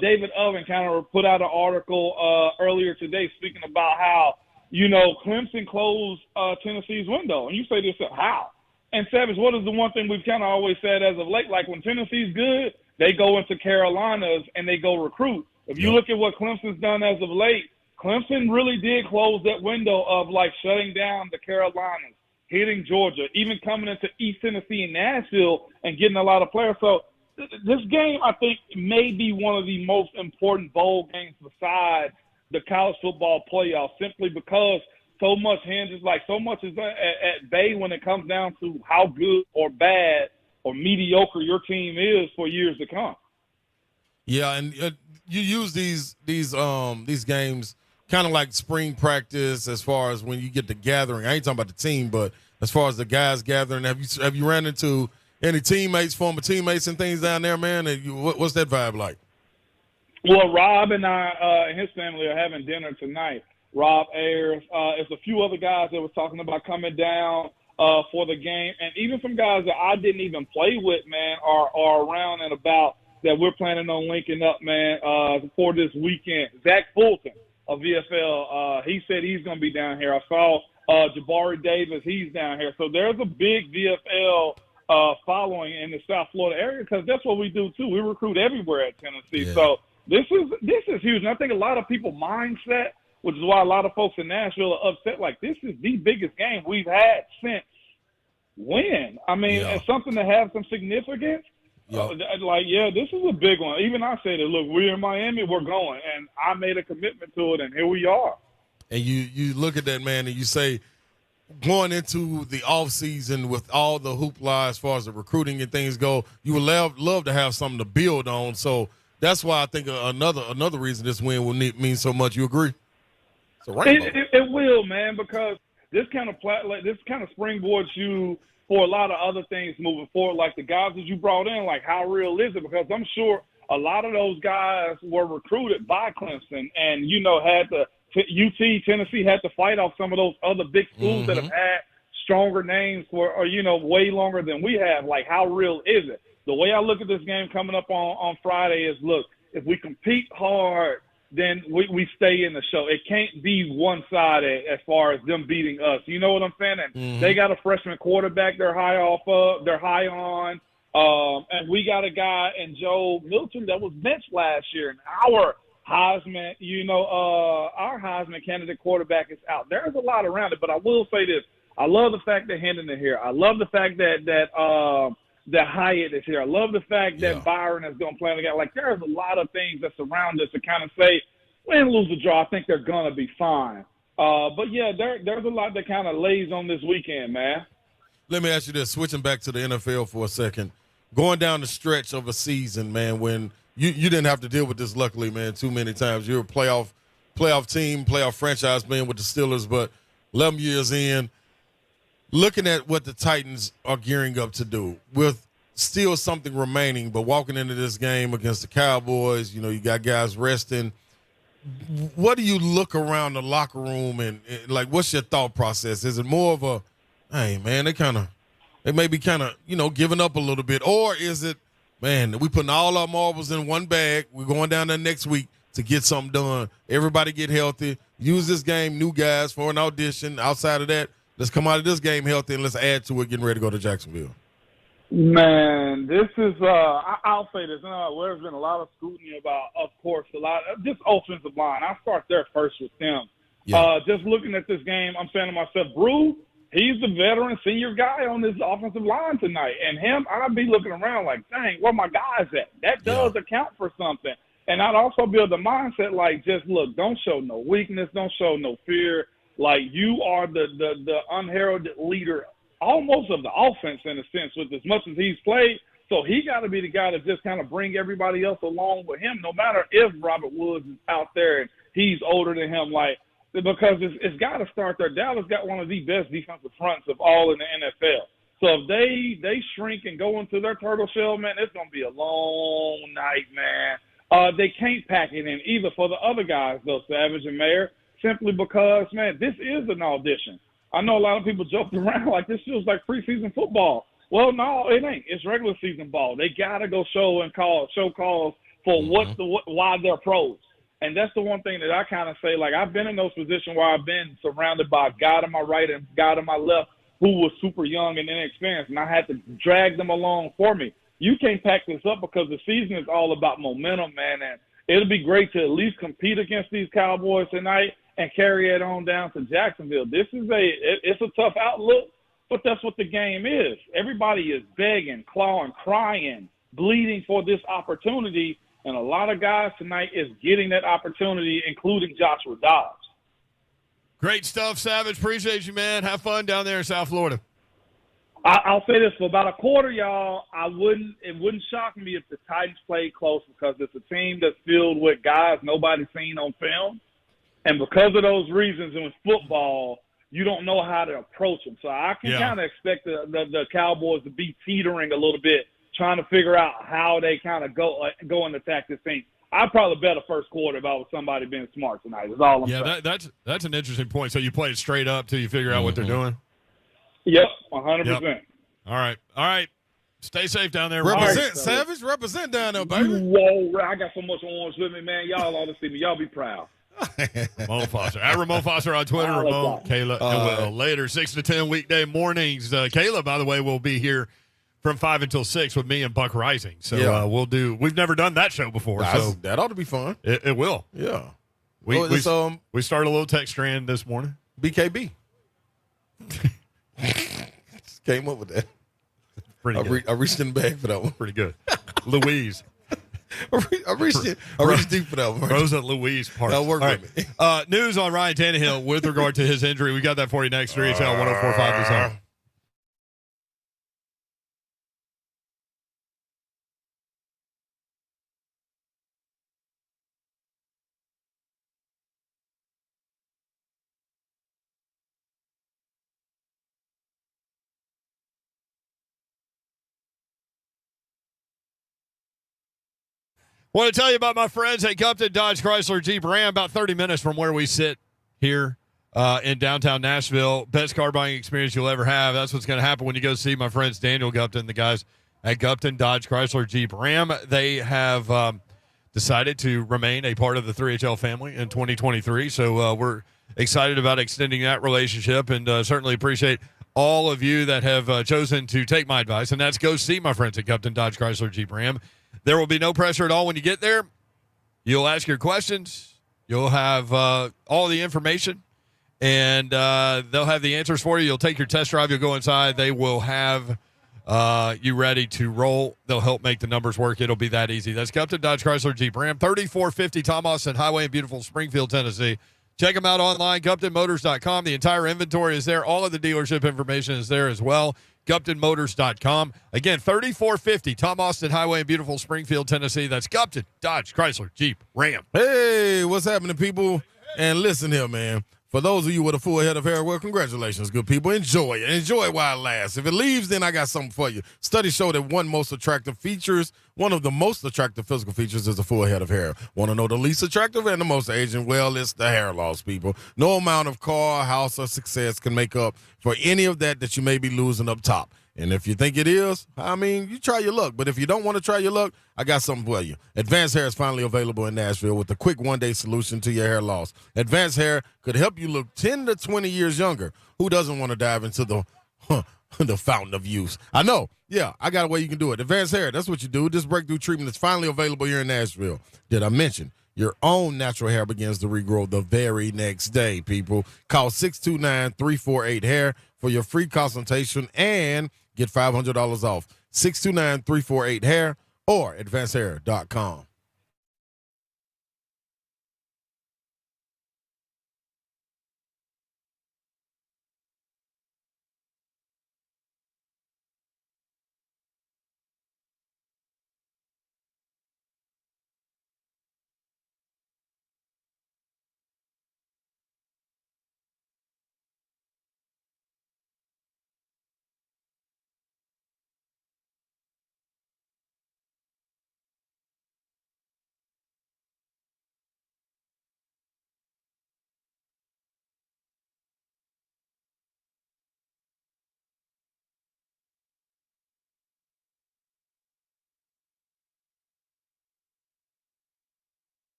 David Oven kind of put out an article earlier today speaking about how, you know, Clemson closed Tennessee's window. And you say to yourself, how? And Savage, what is the one thing we've kind of always said as of late? Like when Tennessee's good, they go into Carolinas and they go recruit. If you look at what Clemson's done as of late, Clemson really did close that window of like shutting down the Carolinas, hitting Georgia, even coming into East Tennessee and Nashville and getting a lot of players. So this game, I think, may be one of the most important bowl games besides the college football playoffs, simply because so much hinges, like so much is at bay when it comes down to how good or bad or mediocre your team is for years to come. Yeah, and you use these games kind of like spring practice as far as when you get the gathering. I ain't talking about the team, but as far as the guys gathering, have you ran into any teammates, former teammates and things down there, man? What's that vibe like? Well, Rob and I and his family are having dinner tonight. Rob Ayers. There's a few other guys that was talking about coming down for the game. And even some guys that I didn't even play with, man, are around and about that we're planning on linking up, man, for this weekend. Zach Fulton of VFL, he said he's going to be down here. I saw Jabari Davis, he's down here. So there's a big VFL following in the South Florida area because that's what we do, too. We recruit everywhere at Tennessee. Yeah. So this is huge. And I think a lot of people mindset, which is why a lot of folks in Nashville are upset, like this is the biggest game we've had since when? I mean, it's something to have some significance. This is a big one. Even I said it, look, we're in Miami, we're going. And I made a commitment to it, and here we are. And you look at that, man, and you say, going into the offseason with all the hoopla as far as the recruiting and things go, you would love to have something to build on. So that's why I think another reason this win will mean so much. You agree? It will, man, because this kind of springboards you for a lot of other things moving forward, like the guys that you brought in, like how real is it? Because I'm sure a lot of those guys were recruited by Clemson and, you know, UT, Tennessee had to fight off some of those other big schools that have had stronger names for, you know, way longer than we have. Like, how real is it? The way I look at this game coming up on Friday is, look, if we compete hard, then we stay in the show. It can't be one-sided as far as them beating us. You know what I'm saying? And they got a freshman quarterback they're high on. And we got a guy in Joe Milton that was benched last year. And our Heisman, our Heisman candidate quarterback is out. There's a lot around it, but I will say this. I love the fact that Hendon is here. I love the fact that Hyatt is here. I love the fact that Byron is going to play again. Like, there's a lot of things that surround us to kind of say, win, lose, or draw, I think they're going to be fine. But, yeah, there's a lot that kind of lays on this weekend, man. Let me ask you this, switching back to the NFL for a second. Going down the stretch of a season, man, when you didn't have to deal with this, luckily, man, too many times. You're a playoff team, playoff franchise man with the Steelers, but 11 years in, looking at what the Titans are gearing up to do with still something remaining, but walking into this game against the Cowboys, you know, you got guys resting. What do you look around the locker room and like, what's your thought process? Is it more of a, hey, man, they may be kind of, you know, giving up a little bit, or is it, man, we putting all our marbles in one bag. We're going down there next week to get something done. Everybody get healthy. Use this game, new guys, for an audition. Outside of that, let's come out of this game healthy and let's add to it, getting ready to go to Jacksonville. Man, this is I'll say this. There's been a lot of scrutiny about, of course, a lot of just offensive line. I'll start there first with them. Yeah. Just looking at this game, I'm saying to myself, Brew, he's the veteran senior guy on this offensive line tonight. And him, I'd be looking around like, dang, where my guys at? That does account for something. And I'd also build the mindset like, just look, don't show no weakness, don't show no fear. Like, you are the unheralded leader almost of the offense in a sense with as much as he's played. So he got to be the guy to just kind of bring everybody else along with him, no matter if Robert Woods is out there and he's older than him, like, because it's got to start there. Dallas got one of the best defensive fronts of all in the NFL. So if they shrink and go into their turtle shell, man, it's gonna be a long night, man. They can't pack it in either for the other guys, though, Savage and Mayer, simply because, man, this is an audition. I know a lot of people joke around like this feels like preseason football. Well, no, it ain't. It's regular season ball. They gotta go show calls for why they're pros. And that's the one thing that I kind of say, like, I've been in those positions where I've been surrounded by a guy to my right and a guy to my left who was super young and inexperienced, and I had to drag them along for me. You can't pack this up because the season is all about momentum, man, and it'll be great to at least compete against these Cowboys tonight and carry it on down to Jacksonville. This is it's a tough outlook, but that's what the game is. Everybody is begging, clawing, crying, bleeding for this opportunity, and a lot of guys tonight is getting that opportunity, including Joshua Dobbs. Great stuff, Savage. Appreciate you, man. Have fun down there in South Florida. I'll say this, for about a quarter, y'all, it wouldn't shock me if the Titans played close, because it's a team that's filled with guys nobody's seen on film. And because of those reasons in football, you don't know how to approach them. So I can kind of expect the Cowboys to be teetering a little bit, trying to figure out how they kind of go and attack this team. I'd probably bet a first quarter if I was somebody being smart tonight. Is all I'm saying. Yeah, that's an interesting point. So you play it straight up till you figure out what they're doing? Yep, 100%. Yep. All right. Stay safe down there. Represent, Savage. Represent down there, baby. Whoa, I got so much orange with me, man. Y'all ought to see me. Y'all be proud. Ramon Foster. At Ramon Foster on Twitter. Ramon, Kayla, and Will. Later, 6 to 10 weekday mornings. Kayla, by the way, will be here from 5 until 6 with me and Buck Rising. So we've never done that show before. So that ought to be fun. It will. Yeah. We started a little text strand this morning. BKB. Just came up with that. Pretty good. I reached in the bag for that one. Pretty good. Louise. I reached deep for that one. Rosa Louise Parks. That'll work with me. News on Ryan Tannehill with regard to his injury. We got that for you next. 3HL 1045 this hour. Want to tell you about my friends at Gupton Dodge Chrysler Jeep Ram, about 30 minutes from where we sit here in downtown Nashville. Best car buying experience you'll ever have. That's what's going to happen when you go see my friends Daniel Gupton, the guys at Gupton Dodge Chrysler Jeep Ram. They have decided to remain a part of the 3HL family in 2023, so we're excited about extending that relationship, and certainly appreciate all of you that have chosen to take my advice, and that's go see my friends at Gupton Dodge Chrysler Jeep Ram. There will be no pressure at all when you get there. You'll ask your questions. You'll have all the information, and they'll have the answers for you. You'll take your test drive. You'll go inside. They will have you ready to roll. They'll help make the numbers work. It'll be that easy. That's Gupton Dodge Chrysler Jeep Ram, 3450 Tom Austin Highway in beautiful Springfield, Tennessee. Check them out online, GuptonMotors.com. The entire inventory is there. All of the dealership information is there as well. GuptonMotors.com. Again, 3450 Tom Austin Highway in beautiful Springfield, Tennessee. That's Gupton Dodge Chrysler Jeep Ram. Hey, what's happening, people? And listen here, man. For those of you with a full head of hair, well, congratulations, good people. Enjoy it. Enjoy it while it lasts. If it leaves, then I got something for you. Studies show that one of the most attractive physical features is a full head of hair. Want to know the least attractive and the most aging? Well, it's the hair loss, people. No amount of car, house, or success can make up for any of that you may be losing up top. And if you think it is, I mean, you try your luck. But if you don't want to try your luck, I got something for you. Advanced Hair is finally available in Nashville with a quick one-day solution to your hair loss. Advanced Hair could help you look 10 to 20 years younger. Who doesn't want to dive into the fountain of youth? I know. Yeah, I got a way you can do it. Advanced Hair, that's what you do. This breakthrough treatment is finally available here in Nashville. Did I mention? Your own natural hair begins to regrow the very next day, people. Call 629-348-HAIR for your free consultation and get $500 off. 629-348-HAIR or advancedhair.com.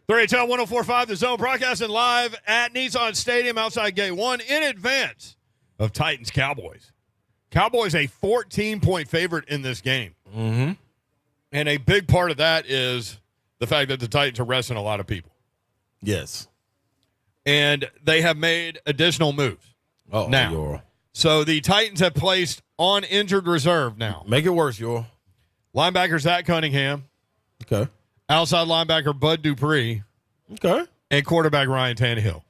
3HL 104.5 The Zone, broadcasting live at Nissan Stadium outside Gate 1 in advance of Titans-Cowboys. Cowboys a 14-point favorite in this game. Mm-hmm. And a big part of that is the fact that the Titans are resting a lot of people. Yes. And they have made additional moves. Now. So the Titans have placed on injured reserve now. Make it worse, y'all. Linebacker Zach Cunningham. Okay. Outside linebacker Bud Dupree. Okay. And quarterback Ryan Tannehill.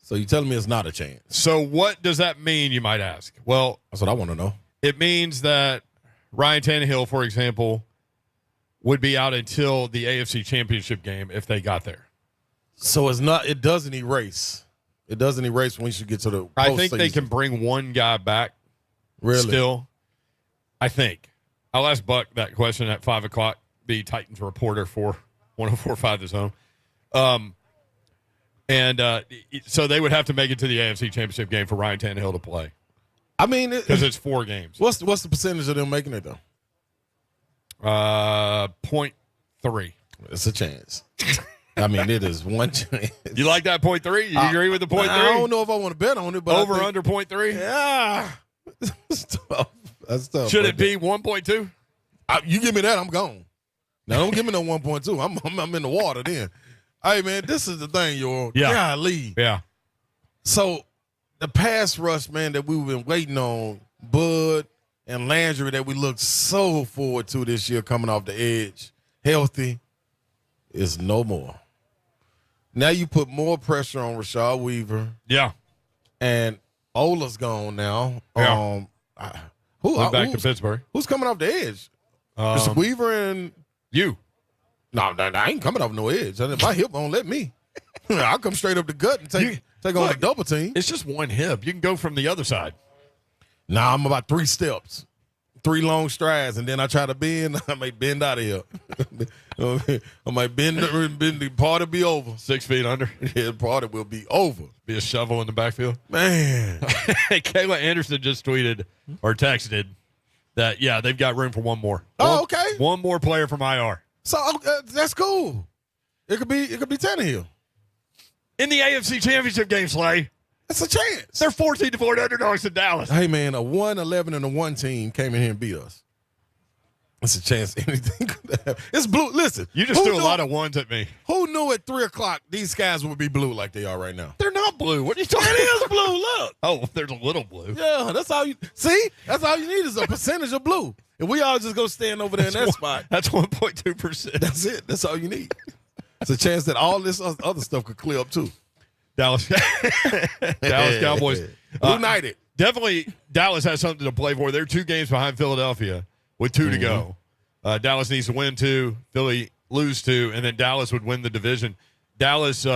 So you're telling me it's not a chance? So what does that mean, you might ask? Well, that's what I want to know. It means that Ryan Tannehill, for example, would be out until the AFC Championship game if they got there. So it's not. It doesn't erase. It doesn't erase once you get to the I think they can bring one guy back. Really? Still, I think. I'll ask Buck that question at 5 o'clock, the Titans reporter for 104.5 The Zone. So they would have to make it to the AFC Championship game for Ryan Tannehill to play. I mean, because it's 4 games. What's the percentage of them making it, though? 0.3. It's a chance. I mean, it is one chance. You like that 0.3? You agree with the 0.3? I don't know if I want to bet on it, but under 0.3? Yeah. That's tough. That's tough. Should it be 1.2? You give me that, I'm gone. Now, don't give me no 1.2. I'm in the water then. Hey, man, this is the thing, y'all. Yeah. Golly. Yeah. So, the pass rush, man, that we've been waiting on, Bud and Landry, that we look so forward to this year coming off the edge, healthy, is no more. Now you put more pressure on Rashad Weaver. Yeah. And Ola's gone now. Yeah. Went back to Pittsburgh. Who's coming off the edge? It's Weaver and you. No, I ain't coming off no edge. My hip won't let me. I'll come straight up the gut and take on a double team. It's just one hip. You can go from the other side. Nah, I'm about 3 steps. 3 long strides, and then I try to bend. I might bend out of here. I might bend. The party be over. 6 feet under. Yeah, the party will be over. Be a shovel in the backfield. Man. Kayla Anderson just tweeted or texted that, yeah, they've got room for one more. Okay. One more player from IR. So that's cool. It could be Tannehill. In the AFC Championship game, Slay. It's a chance. They're 14-4 underdogs in Dallas. Hey, man, a 1-11-1 team came in here and beat us. It's a chance anything could happen. It's blue. Listen. You just threw a lot of ones at me. Who knew at 3 o'clock these guys would be blue like they are right now? They're not blue. What are you talking about? It is blue. Look. Oh, there's a little blue. Yeah, that's all you see. That's all you need is a percentage of blue. And we all just go stand over there in that spot. That's 1.2%. That's it. That's all you need. It's a chance that all this other stuff could clear up too. Dallas Cowboys. United. Definitely Dallas has something to play for. They're 2 games behind Philadelphia with 2 to go. Dallas needs to win 2, Philly lose 2, and then Dallas would win the division. Dallas,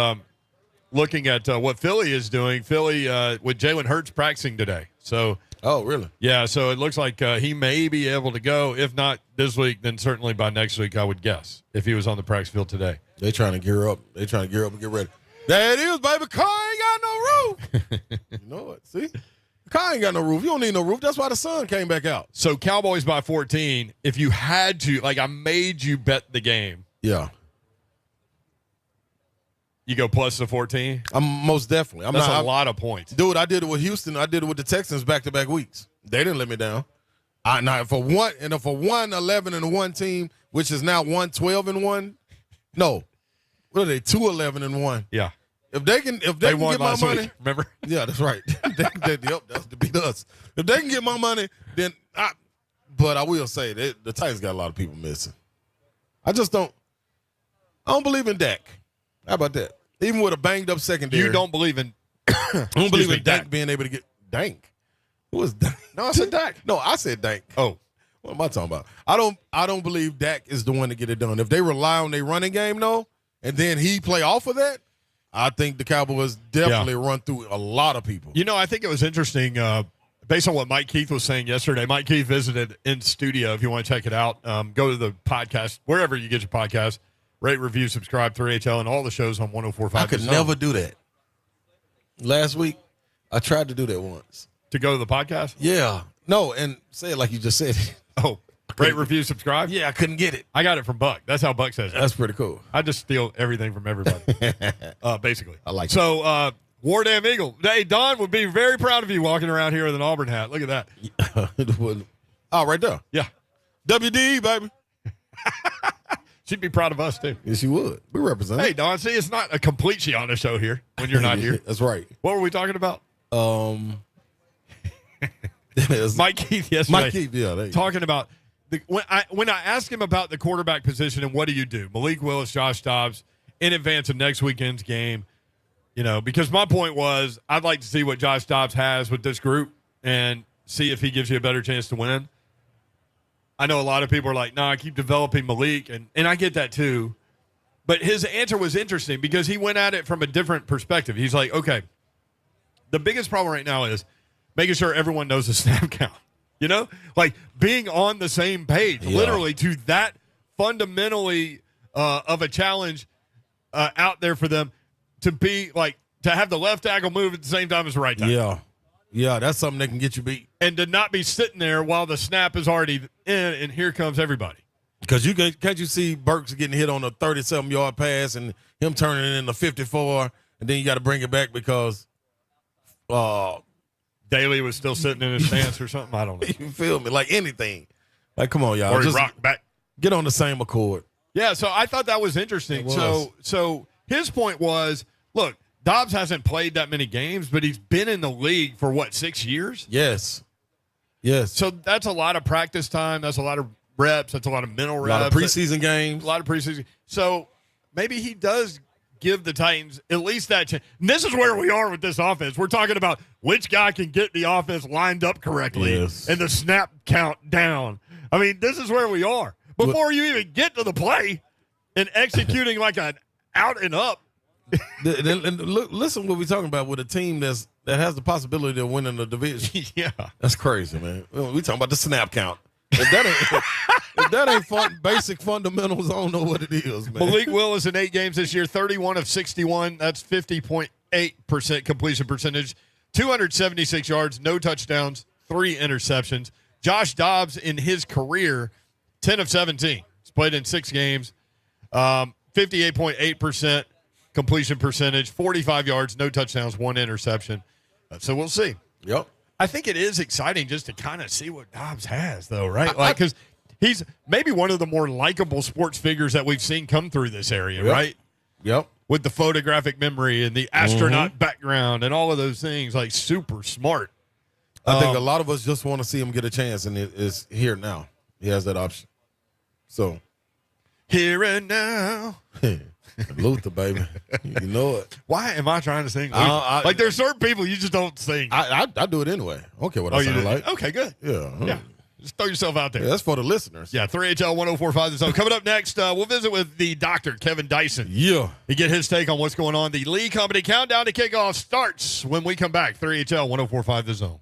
looking at what Philly is doing, Philly with Jalen Hurts practicing today. So, oh, really? Yeah, so it looks like he may be able to go. If not this week, then certainly by next week, I would guess, if he was on the practice field today. They're trying to gear up. They're trying to gear up and get ready. There it is, baby. Car ain't got no roof. You know what? See? The car ain't got no roof. You don't need no roof. That's why the sun came back out. So Cowboys by 14, if you had to, like I made you bet the game. Yeah. You go plus the 14? I'm most definitely. That's a lot of points. Dude, I did it with Houston. I did it with the Texans back-to-back weeks. They didn't let me down. For 1-11-1 team, which is now 1-12-1. No. What are they? 2-11-1. Yeah. If they can get my money, week, remember? Yeah, that's right. Yep, that's to beat us. If they can get my money, then but I will say that the Titans got a lot of people missing. I don't believe in Dak. How about that? Even with a banged up secondary. You don't believe in I don't believe in Dak being able to get Dank. Who is Dank? No, I said Dak. No, I said Dank. Oh. What am I talking about? I don't believe Dak is the one to get it done. If they rely on their running game, though, and then he play off of that, I think the Cowboys definitely run through a lot of people. You know, I think it was interesting, based on what Mike Keith was saying yesterday. Mike Keith visited in studio. If you want to check it out, go to the podcast, wherever you get your podcast. Rate, review, subscribe, 3HL, and all the shows on 104.5. I could never do that. Last week, I tried to do that once. To go to the podcast? Yeah. No, and say it like you just said it. Oh. Rate, review, subscribe. Yeah, I couldn't get it. I got it from Buck. That's how Buck says it. That's pretty cool. I just steal everything from everybody, basically. I like it. So, War Damn Eagle. Hey, Don would be very proud of you walking around here with an Auburn hat. Look at that. Oh, right there. Yeah. WD, baby. She'd be proud of us, too. Yes, you would. We represent. Hey, Don, see, it's not a complete Shiana show here when you're not here. That's right. What were we talking about? Mike Keith yesterday. Mike Keith, yeah. Talking about when I asked him about the quarterback position and what do you do, Malik Willis, Josh Dobbs, in advance of next weekend's game, because my point was I'd like to see what Josh Dobbs has with this group and see if he gives you a better chance to win. I know a lot of people are like, I keep developing Malik, and I get that too. But his answer was interesting because he went at it from a different perspective. He's like, okay, the biggest problem right now is making sure everyone knows the snap count. Like being on the same page, literally to that fundamentally of a challenge out there for them to be like, to have the left tackle move at the same time as the right tackle. Yeah, that's something that can get you beat. And to not be sitting there while the snap is already in and here comes everybody. Because can't you see Burks getting hit on a 37-yard pass and him turning it into 54, and then you got to bring it back because Daly was still sitting in his stance or something. I don't know. You feel me? Like anything. Like, come on, y'all. Or he just rocked back. Get on the same accord. Yeah, so I thought that was interesting. So his point was, look, Dobbs hasn't played that many games, but he's been in the league for, 6 years? Yes. So that's a lot of practice time. That's a lot of reps. That's a lot of mental reps. A lot of preseason games. A lot of preseason. So maybe he does give the Titans at least that chance. And this is where we are with this offense. We're talking about which guy can get the offense lined up correctly and the snap count down. I mean, this is where we are. Before you even get to the play and executing like an out and up. Listen what we're talking about with a team that has the possibility of winning the division. Yeah. That's crazy, man. We talking about the snap count. If that ain't basic fundamentals, I don't know what it is, man. Malik Willis in 8 games this year, 31 of 61. That's 50.8% completion percentage, 276 yards, no touchdowns, 3 interceptions. Josh Dobbs in his career, 10 of 17. He's played in 6 games, 58.8% completion percentage, 45 yards, no touchdowns, 1 interception. So we'll see. Yep. I think it is exciting just to kind of see what Dobbs has, though, right? Like, because he's maybe one of the more likable sports figures that we've seen come through this area, right? Yep. With the photographic memory and the astronaut background and all of those things, like super smart. I think a lot of us just want to see him get a chance, and it is here now. He has that option. So. Here and now. Luther, baby. You know it. Why am I trying to sing? Like, there's certain people you just don't sing. I do it anyway. I don't care what I sound like. Okay, good. Yeah. Just throw yourself out there. Yeah, that's for the listeners. Yeah, 3HL 1045 The Zone. Coming up next, we'll visit with the doctor, Kevin Dyson. Yeah. To get his take on what's going on. The Lee Company countdown to kickoff starts when we come back. 3HL 1045 The Zone.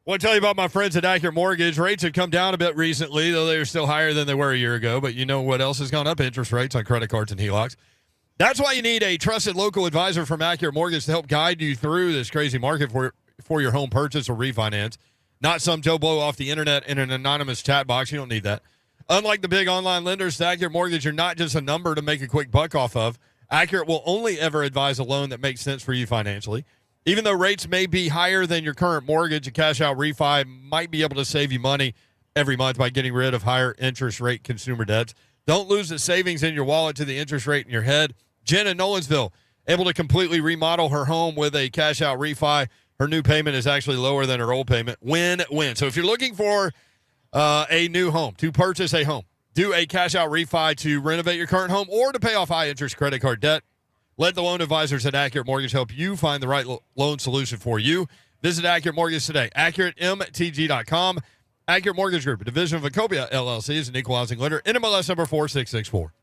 I want to tell you about my friends at Accurate Mortgage. Rates have come down a bit recently, though they are still higher than they were a year ago. But you know what else has gone up? Interest rates on credit cards and HELOCs. That's why you need a trusted local advisor from Accurate Mortgage to help guide you through this crazy market for your home purchase or refinance. Not some Joe Blow off the internet in an anonymous chat box. You don't need that. Unlike the big online lenders, at Accurate Mortgage, you're not just a number to make a quick buck off of. Accurate will only ever advise a loan that makes sense for you financially. Even though rates may be higher than your current mortgage, a cash-out refi might be able to save you money every month by getting rid of higher interest rate consumer debts. Don't lose the savings in your wallet to the interest rate in your head. Jen in Nolensville, able to completely remodel her home with a cash-out refi. Her new payment is actually lower than her old payment. Win-win. So if you're looking for a new home, to purchase a home, do a cash-out refi to renovate your current home or to pay off high-interest credit card debt, let the loan advisors at Accurate Mortgage help you find the right loan solution for you. Visit Accurate Mortgage today. AccurateMTG.com. Accurate Mortgage Group, a division of Ecobia LLC, is an equal housing lender. NMLS number 4664.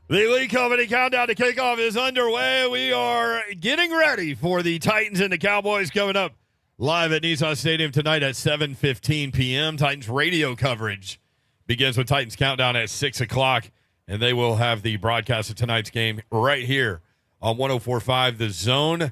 The Lee Company countdown to kickoff is underway. We are getting ready for the Titans and the Cowboys coming up live at Nissan Stadium tonight at 7:15 p.m. Titans radio coverage begins with Titans countdown at 6 o'clock, and they will have the broadcast of tonight's game right here on 104.5 The Zone.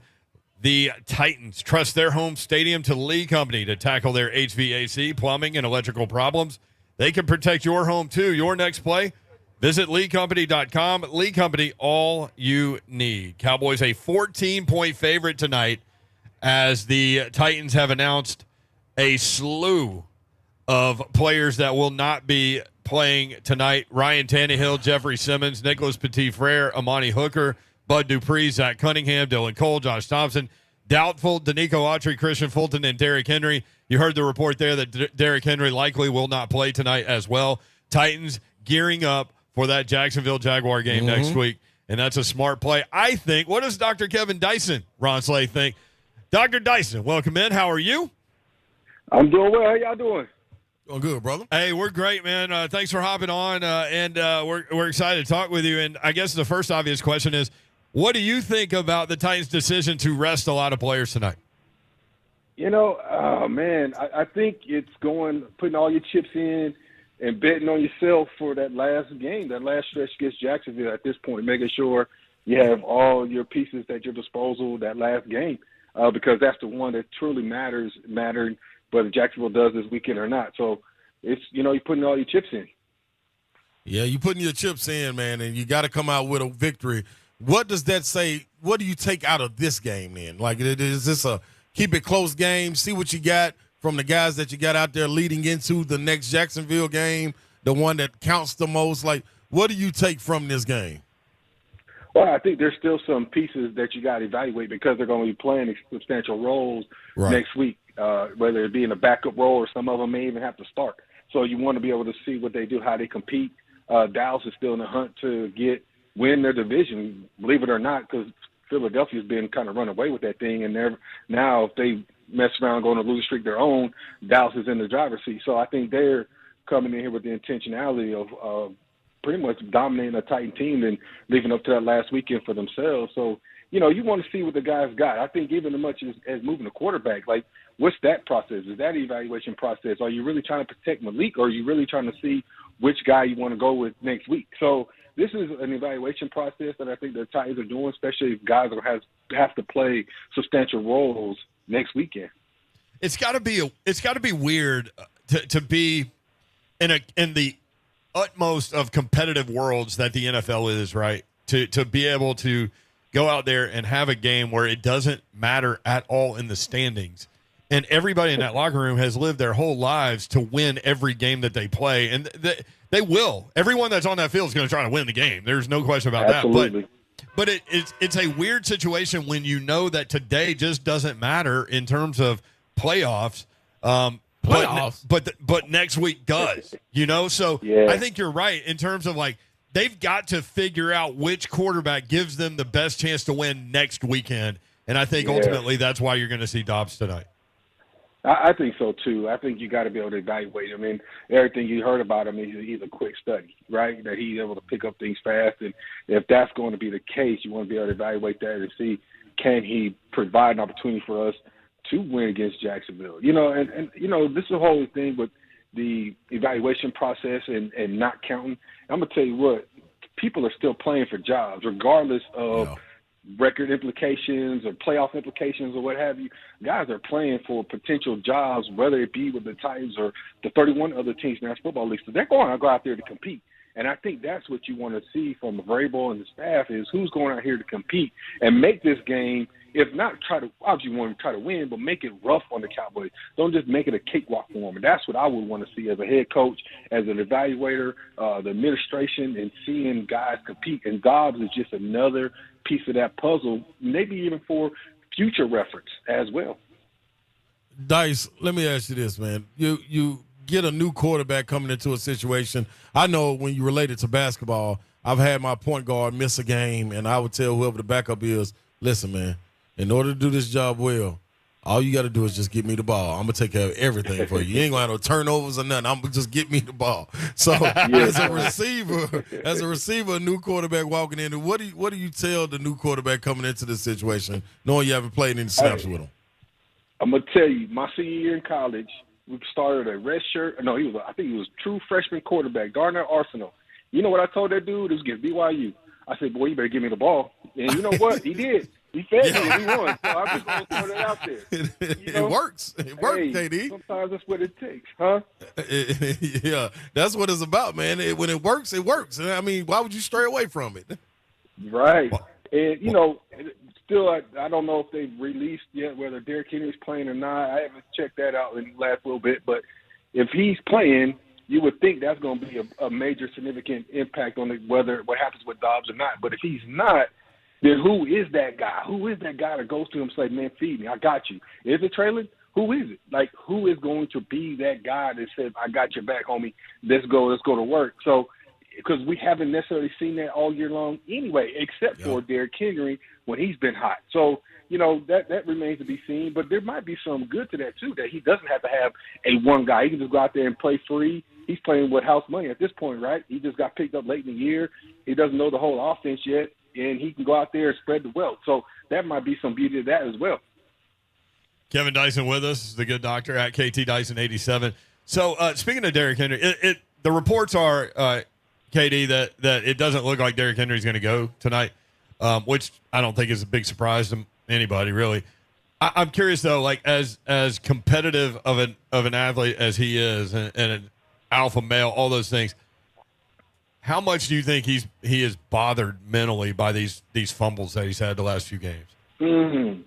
The Titans trust their home stadium to Lee Company to tackle their HVAC, plumbing, and electrical problems. They can protect your home, too. Your next play, visit LeeCompany.com. Lee Company, all you need. Cowboys a 14-point favorite tonight as the Titans have announced a slew of players that will not be playing tonight. Ryan Tannehill, Jeffrey Simmons, Nicholas Petit-Frere, Amani Hooker, Bud Dupree, Zach Cunningham, Dylan Cole, Josh Thompson. Doubtful, Danico Autry, Christian Fulton, and Derrick Henry. You heard the report there that Derrick Henry likely will not play tonight as well. Titans gearing up for that Jacksonville Jaguar game next week, and that's a smart play. I think, what does Dr. Kevin Dyson, Ron Slay, think? Dr. Dyson, welcome in. How are you? I'm doing well. How y'all doing? Doing good, brother. Hey, we're great, man. Thanks for hopping on, and we're excited to talk with you. And I guess the first obvious question is, what do you think about the Titans' decision to rest a lot of players tonight? You know, man, I think it's putting all your chips in and betting on yourself for that last game, that last stretch against Jacksonville at this point, making sure you have all your pieces at your disposal that last game, because that's the one that truly mattered whether Jacksonville does this weekend or not. So it's, you're putting all your chips in. Yeah, you're putting your chips in, man, and you got to come out with a victory. What does that say? What do you take out of this game then? Like, is this a keep it close game, see what you got from the guys that you got out there leading into the next Jacksonville game, the one that counts the most? Like, what do you take from this game? Well, I think there's still some pieces that you got to evaluate because they're going to be playing substantial roles next week, whether it be in a backup role or some of them may even have to start. So you want to be able to see what they do, how they compete. Dallas is still in the hunt to win their division, believe it or not, because Philadelphia's been kind of run away with that thing, and now if they mess around going to lose streak their own, Dallas is in the driver's seat. So I think they're coming in here with the intentionality of pretty much dominating a Titan team and leaving up to that last weekend for themselves. So, you want to see what the guys got. I think even as much as moving the quarterback, like, what's that process? Is that evaluation process? Are you really trying to protect Malik, or are you really trying to see which guy you want to go with next week? So this is an evaluation process that I think the Titans are doing, especially if guys have to play substantial roles next weekend. It's got to be weird to be in the utmost of competitive worlds that the NFL is, right? To be able to go out there and have a game where it doesn't matter at all in the standings. And everybody in that locker room has lived their whole lives to win every game that they play. And they will. Everyone that's on that field is going to try to win the game. There's no question about Absolutely. that. But it's a weird situation when you know that today just doesn't matter in terms of playoffs. But next week does. So yeah. I think you're right in terms of, like, they've got to figure out which quarterback gives them the best chance to win next weekend. And I think ultimately that's why you're going to see Dobbs tonight. I think so, too. I think you got to be able to evaluate him. And everything you heard about him, he's a quick study, right, that he's able to pick up things fast. And if that's going to be the case, you want to be able to evaluate that and see, can he provide an opportunity for us to win against Jacksonville? And this is the whole thing with the evaluation process and not counting. I'm going to tell you what, people are still playing for jobs, regardless of record implications or playoff implications or what have you. Guys are playing for potential jobs, whether it be with the Titans or the 31 other teams in the National Football League. So they're going to go out there to compete. And I think that's what you want to see from Vrabel and the staff is who's going out here to compete and make this game, if not obviously you want to try to win, but make it rough on the Cowboys. Don't just make it a cakewalk for them. And that's what I would want to see as a head coach, as an evaluator, the administration, and seeing guys compete. And Dobbs is just another piece of that puzzle, maybe even for future reference as well. Dice, let me ask you this, man. You get a new quarterback coming into a situation. I know when you relate it to basketball, I've had my point guard miss a game, and I would tell whoever the backup is, listen, man, in order to do this job well, all you got to do is just get me the ball. I'm going to take care of everything for you. You ain't going to have no turnovers or nothing. I'm going to just get me the ball. So as a receiver, a new quarterback walking in, what do you tell the new quarterback coming into this situation, knowing you haven't played any snaps with him? I'm going to tell you, my senior year in college, we started a red shirt. No, I think he was a true freshman quarterback, Darnell Arsenal. You know what I told that dude? It was against BYU. I said, boy, you better give me the ball. And you know what? He did. He fed me and we won. So I'm just going to throw that out there. It works. It works, KD. Sometimes that's what it takes, huh? Yeah, that's what it's about, man. When it works, it works. I mean, why would you stray away from it? Right. And, still, I don't know if they've released yet whether Derrick Henry's playing or not. I haven't checked that out in the last little bit. But if he's playing, you would think that's going to be a major significant impact on what happens with Dobbs or not. But if he's not, then who is that guy? Who is that guy that goes to him and says, man, feed me, I got you? Is it Traylon? Who is it? Like, who is going to be that guy that says, I got your back, homie, let's go to work? So, because we haven't necessarily seen that all year long anyway, except for Derrick Henry when he's been hot. So, that remains to be seen. But there might be some good to that, too, that he doesn't have to have a one guy. He can just go out there and play free. He's playing with house money at this point, right? He just got picked up late in the year. He doesn't know the whole offense yet, and he can go out there and spread the wealth. So that might be some beauty to that as well. Kevin Dyson with us, the good doctor at KT Dyson 87. So speaking of Derrick Henry, the reports are, KD, that it doesn't look like Derrick Henry's going to go tonight, which I don't think is a big surprise to anybody, really. I'm curious though, like as competitive of an athlete as he is, and an alpha male, all those things. How much do you think he is bothered mentally by these fumbles that he's had the last few games? Mm-hmm.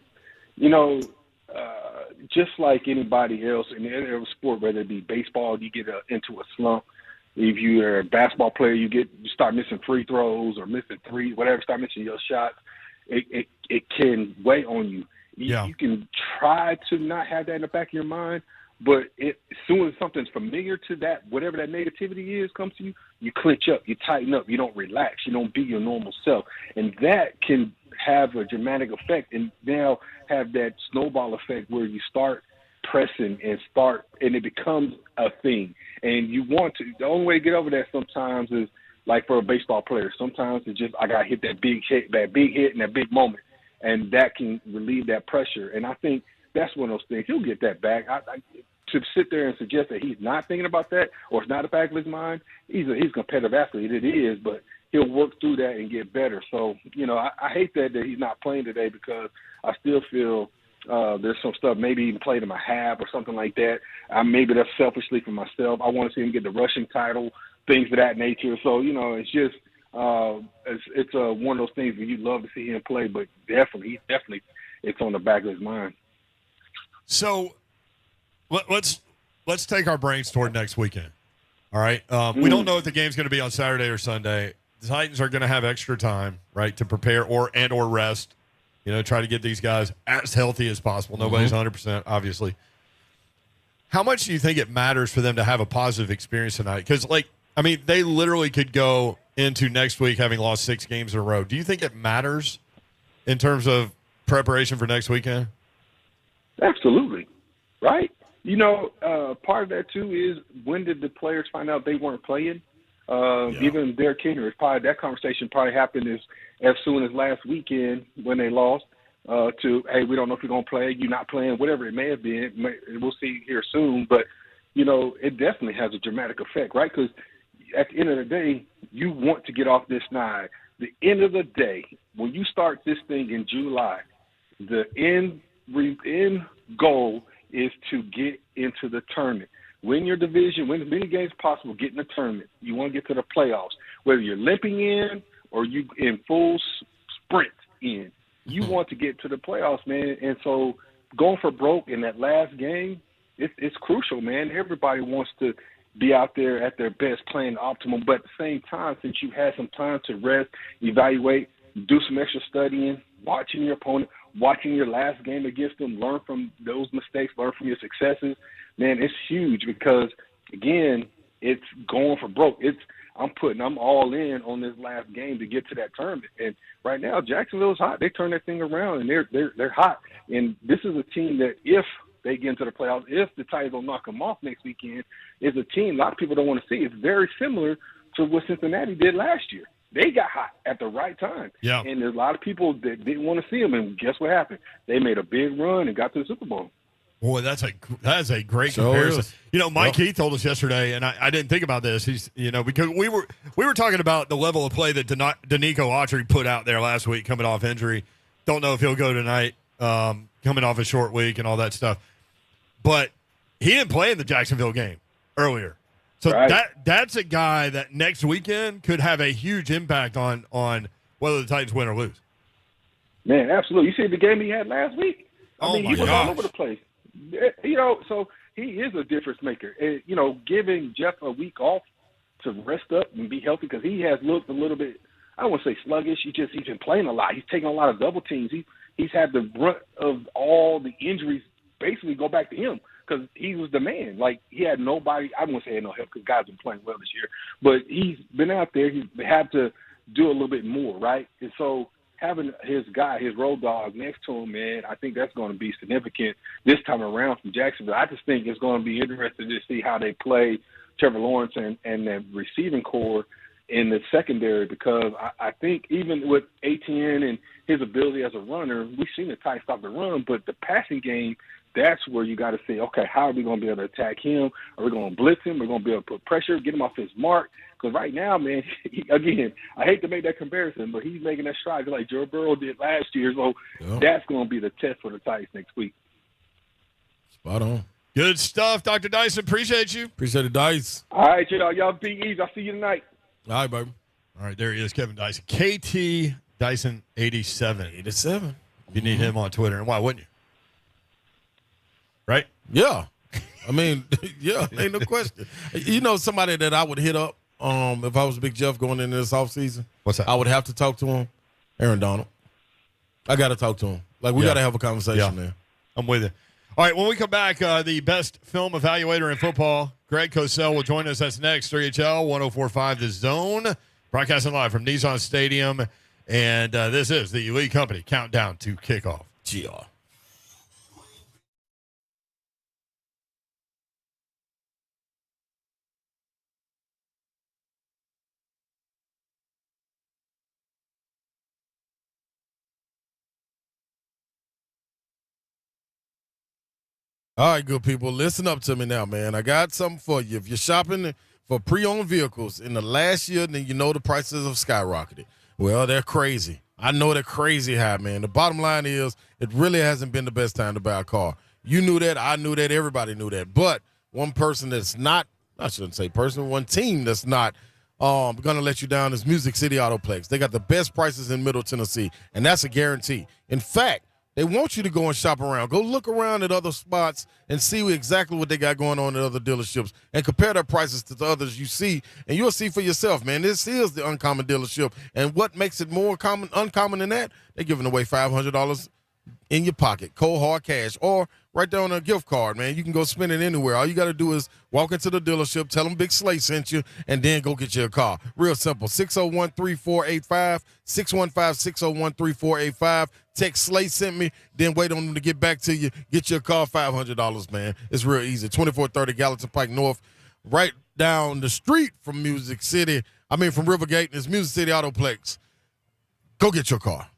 Just like anybody else in every sport, whether it be baseball, you get into a slump. If you're a basketball player, you start missing free throws or missing threes, whatever. Start missing your shots. It can weigh on you. You can try to not have that in the back of your mind, but as soon as something's familiar to that, whatever that negativity is comes to you, you clench up, you tighten up, you don't relax, you don't be your normal self. And that can have a dramatic effect and now have that snowball effect where you start pressing and it becomes a thing. And the only way to get over that sometimes is like for a baseball player. Sometimes it's just, I got to hit that big hit in that big moment. And that can relieve that pressure. And I think that's one of those things. He'll get that back. To sit there and suggest that he's not thinking about that or it's not a back of his mind, he's a competitive athlete. It is, but he'll work through that and get better. So, I hate that he's not playing today because I still feel there's some stuff, maybe even played him a half or something like that. Maybe that's selfishly for myself. I want to see him get the rushing title, things of that nature. So, it's just it's one of those things where you'd love to see him play, but definitely it's on the back of his mind. So let's take our brains toward next weekend. All right. We don't know if the game's going to be on Saturday or Sunday. The Titans are going to have extra time, right, to prepare or rest. Try to get these guys as healthy as possible. Nobody's 100%, obviously. How much do you think it matters for them to have a positive experience tonight? Because, they literally could go into next week having lost 6 games in a row. Do you think it matters in terms of preparation for next weekend? Absolutely. Right? Part of that, too, is when did the players find out they weren't playing? Even Derrick Henry, that conversation probably happened as soon as last weekend when they lost to, hey, we don't know if you're going to play, you're not playing, whatever it may have been. We'll see here soon. But, it definitely has a dramatic effect, right? Because at the end of the day, you want to get off this snide. The end of the day, when you start this thing in July, the end goal is to get into the tournament. Win your division, win as many games as possible, get in the tournament. You want to get to the playoffs. Whether you're limping in or you in full sprint in, you want to get to the playoffs, man. And so going for broke in that last game, it's crucial, man. Everybody wants to be out there at their best, playing the optimum. But at the same time, since you've had some time to rest, evaluate, do some extra studying, watching your opponent, watching your last game against them, learn from those mistakes, learn from your successes, man, it's huge because, again, it's going for broke. I'm all in on this last game to get to that tournament. And right now, Jacksonville's hot. They turn that thing around, and they're hot. And this is a team that if they get into the playoffs, if the Titans don't knock them off next weekend, is a team a lot of people don't want to see. It's very similar to what Cincinnati did last year. They got hot at the right time. Yeah. And there's a lot of people that didn't want to see them, and guess what happened? They made a big run and got to the Super Bowl. Boy, that is a great Sure comparison. is. You know, Mike Heath told us yesterday, and I didn't think about this. He's, because we were talking about the level of play that Danico Autry put out there last week, coming off injury. Don't know if he'll go tonight, coming off a short week and all that stuff. But he didn't play in the Jacksonville game earlier, so that's a guy that next weekend could have a huge impact on whether the Titans win or lose. Man, absolutely. You see the game he had last week? Oh, my he was gosh. all over the place. So he is a difference maker. And, giving Jeff a week off to rest up and be healthy, because he has looked a little bit, I don't want to say sluggish. He's been playing a lot. He's taking a lot of double teams. He's had the brunt of all the injuries basically go back to him, because he was the man. Like, he had nobody. I won't say he had no help, because guys been playing well this year. But he's been out there. He's had to do a little bit more, right? And so having his guy, his road dog next to him, man, I think that's going to be significant this time around from Jacksonville. I just think it's going to be interesting to see how they play Trevor Lawrence and the receiving core in the secondary, because I think even with Etienne and his ability as a runner, we've seen the Titans stop the run, but the passing game, that's where you got to say, okay, how are we going to be able to attack him? Are we going to blitz him? We're going to be able to put pressure, get him off his mark. Because right now, man, again, I hate to make that comparison, but he's making that stride just like Joe Burrow did last year. So that's going to be the test for the Titans next week. Spot on. Good stuff, Dr. Dyson. Appreciate you. Appreciate it, Dice. All right, y'all be easy. I'll see you tonight. All right, baby. All right, there he is, Kevin Dyson. KT Dyson 87. 87. You need him on Twitter, and why wouldn't you? Right? Yeah. I mean, yeah, ain't no question. You know somebody that I would hit up if I was Big Jeff going into this offseason? What's that? I would have to talk to him. Aaron Donald. I got to talk to him. Like, we got to have a conversation there. I'm with you. All right, when we come back, the best film evaluator in football, Greg Cosell, will join us. That's next. 3HL 104.5 The Zone, broadcasting live from Nissan Stadium. And this is the Elite Company countdown to kickoff. GR. All right, good people, listen up to me now, man. I got something for you. If you're shopping for pre-owned vehicles in the last year, then you know the prices have skyrocketed. Well, they're crazy. I know they're crazy high, man. The bottom line is it really hasn't been the best time to buy a car. You knew that. I knew that. Everybody knew that. But one person that's not, I shouldn't say person, one team that's not going to let you down is Music City Autoplex. They got the best prices in Middle Tennessee, and that's a guarantee. In fact, they want you to go and shop around. Go look around at other spots and see exactly what they got going on at other dealerships and compare their prices to the others you see, and you'll see for yourself, man. This is the Uncommon dealership, and what makes it more uncommon than that, they're giving away $500 in your pocket, cold hard cash, or right there on a gift card, man. You can go spend it anywhere. All you got to do is walk into the dealership, tell them Big Slay sent you, and then go get you a car. Real simple. 601-3485, 615-601-3485. Text Slay sent me, then wait on them to get back to you. Get your car, $500, man. It's real easy. 2430 Gallatin Pike North, right down the street from from Rivergate, and it's Music City Autoplex. Go get your car.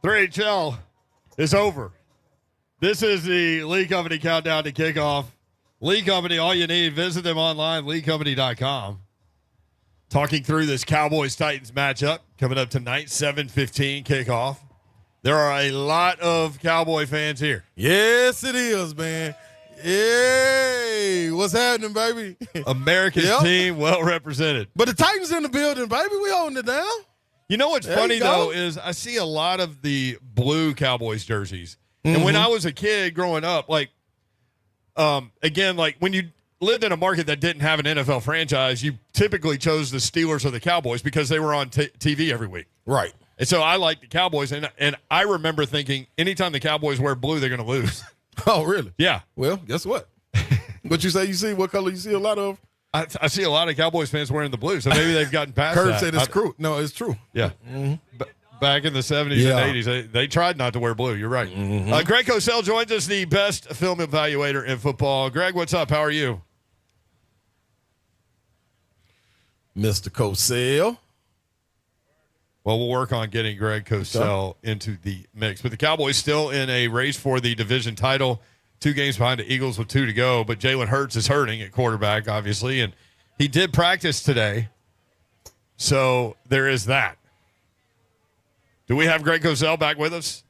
3HL is over. This is the Lee Company countdown to kickoff. Lee Company, all you need, visit them online, leecompany.com. Talking through this Cowboys-Titans matchup coming up tonight, 7:15 kickoff. There are a lot of Cowboy fans here. Yes, it is, man. Hey, what's happening, baby? America's team well represented. But the Titans in the building, baby. We holding it down. You know what's funny, though, is I see a lot of the blue Cowboys jerseys. And when I was a kid growing up, like, again, like when you lived in a market that didn't have an NFL franchise, you typically chose the Steelers or the Cowboys because they were on TV every week. Right. And so I like the Cowboys, and I remember thinking anytime the Cowboys wear blue, they're going to lose. Oh, really? Yeah. Well, guess what? What you say you see? What color you see a lot of? I see a lot of Cowboys fans wearing the blue, so maybe they've gotten past Kurt that. said it's true. No, it's true. Yeah. Back in the 70s and 80s, they tried not to wear blue. You're right. Greg Cosell joins us, the best film evaluator in football. Greg, what's up? How are you? Mr. Cosell. Well, we'll work on getting Greg Cosell into the mix. But the Cowboys still in a race for the division title. 2 games behind the Eagles with 2 to go. But Jalen Hurts is hurting at quarterback, obviously. And he did practice today. So there is that. Do we have Greg Cosell back with us?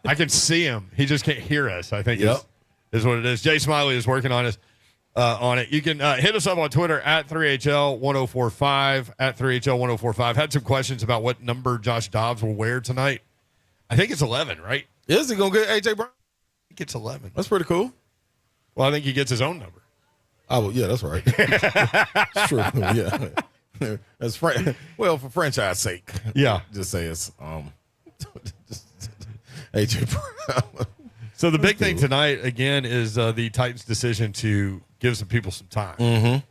I can see him. He just can't hear us, I think is what it is. Jay Smiley is working on us. On it. You can hit us up on Twitter at 3HL1045, at 3HL1045. Had some questions about what number Josh Dobbs will wear tonight. I think it's 11, right? Is he going to get A.J. Brown? I think it's 11. That's pretty cool. Well, I think he gets his own number. Oh, well, yeah, that's right. It's true. Yeah. That's well, for franchise sake. Yeah. Just say it's A.J. Brown. So the big thing tonight, again, is the Titans' decision to give some people some time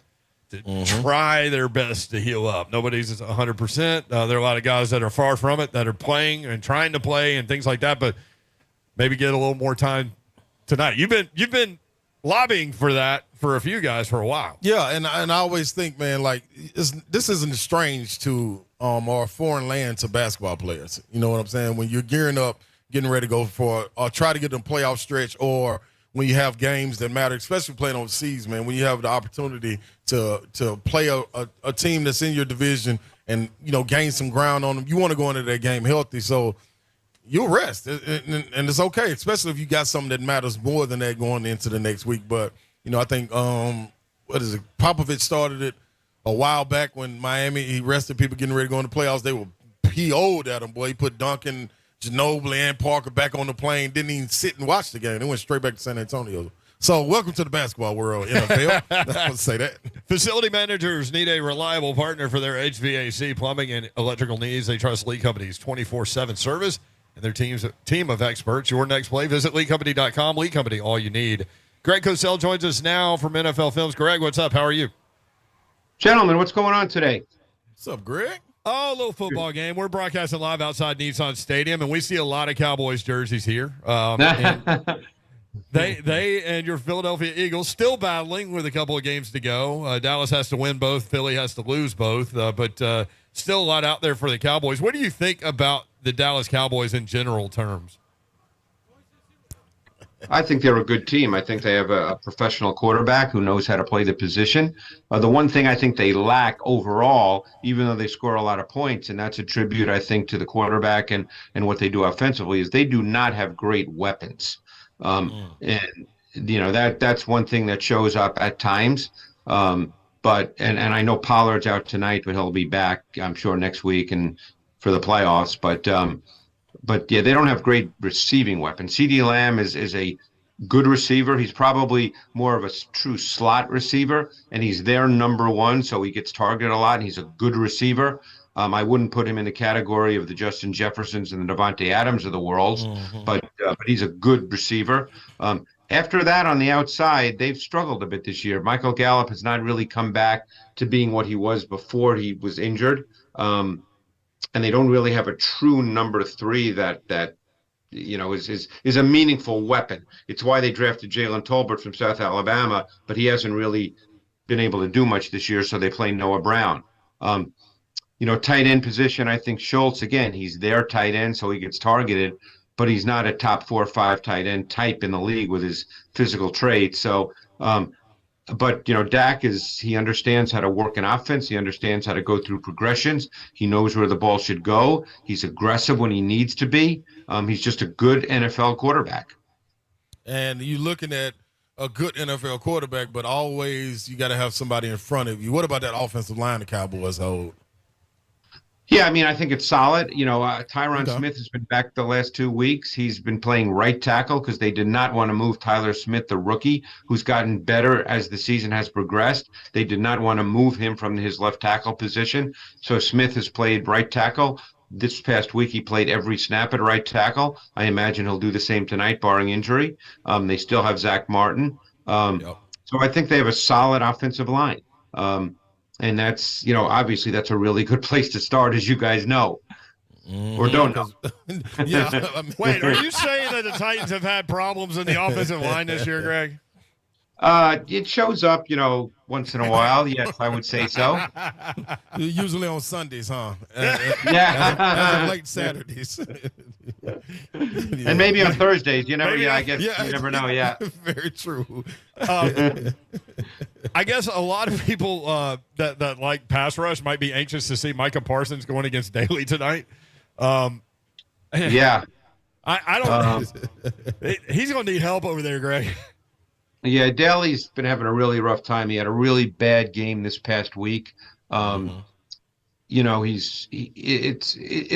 to try their best to heal up. Nobody's 100%. There are a lot of guys that are far from it, that are playing and trying to play and things like that, but maybe get a little more time tonight. You've been lobbying for that for a few guys for a while. Yeah, and I always think, man, like this isn't strange to our foreign land to basketball players. You know what I'm saying? When you're gearing up, getting ready to go for or try to get them playoff stretch, or when you have games that matter, especially playing overseas, man, when you have the opportunity to play a team that's in your division and, you know, gain some ground on them, you want to go into that game healthy. So you'll rest, and it's okay, especially if you got something that matters more than that going into the next week. But, you know, I think, Popovich started it a while back when Miami, he rested people getting ready to go into the playoffs. They were PO'd at him, boy. He put Duncan, Ginobili, and Parker back on the plane, didn't even sit and watch the game. They went straight back to San Antonio. So welcome to the basketball world, NFL. I would say that. Facility managers need a reliable partner for their HVAC, plumbing, and electrical needs. They trust Lee Company's 24/7 service and their team of experts. Your next play, visit leecompany.com. Lee Company, all you need. Greg Cosell joins us now from NFL Films. Greg, what's up? How are you? Gentlemen, what's going on today? What's up, Greg? Oh, a little football game. We're broadcasting live outside Nissan Stadium, and we see a lot of Cowboys jerseys here. And they and your Philadelphia Eagles still battling with a couple of games to go. Dallas has to win both. Philly has to lose both. But still a lot out there for the Cowboys. What do you think about the Dallas Cowboys in general terms? I think they're a good team. I think they have a professional quarterback who knows how to play the position. The one thing I think they lack overall, even though they score a lot of points, and that's a tribute, I think, to the quarterback and what they do offensively, is they do not have great weapons. And, you know, that's one thing that shows up at times. But I know Pollard's out tonight, but he'll be back, I'm sure, next week and for the playoffs. But yeah, they don't have great receiving weapons. CeeDee Lamb is a good receiver. He's probably more of a true slot receiver, and he's their number one, so he gets targeted a lot, and he's a good receiver. I wouldn't put him in the category of the Justin Jeffersons and the Devontae Adams of the world, but he's a good receiver. After that, on the outside, they've struggled a bit this year. Michael Gallup has not really come back to being what he was before he was injured. And they don't really have a true number three that you know is a meaningful weapon. It's why they drafted Jalen Tolbert from South Alabama, but he hasn't really been able to do much this year, so they play Noah Brown. Tight end position, I think Schultz, again, he's their tight end, so he gets targeted, but he's not a top 4 or 5 tight end type in the league with his physical traits. So, but Dak he understands how to work an offense. He understands how to go through progressions. He knows where the ball should go. He's aggressive when he needs to be. He's just a good NFL quarterback. And you're looking at a good NFL quarterback, but always you got to have somebody in front of you. What about that offensive line the Cowboys hold? Yeah, I think it's solid. Tyron Smith has been back the last 2 weeks. He's been playing right tackle because they did not want to move Tyler Smith, the rookie, who's gotten better as the season has progressed. They did not want to move him from his left tackle position. So Smith has played right tackle. This past week, he played every snap at right tackle. I imagine he'll do the same tonight, barring injury. They still have Zach Martin. So I think they have a solid offensive line. And that's, obviously that's a really good place to start, as you guys know. Or don't know. Yeah. Wait, are you saying that the Titans have had problems in the offensive line this year, Greg? It shows up, once in a while. Yes, I would say so. Usually on Sundays, huh? Yeah. As of late Saturdays. And maybe on Thursdays. You never, I guess you never know. Yeah. Very true. I guess a lot of people that like pass rush might be anxious to see Micah Parsons going against Daly tonight. Yeah. I don't. He's going to need help over there, Greg. Yeah, Daly's been having a really rough time. He had a really bad game this past week. It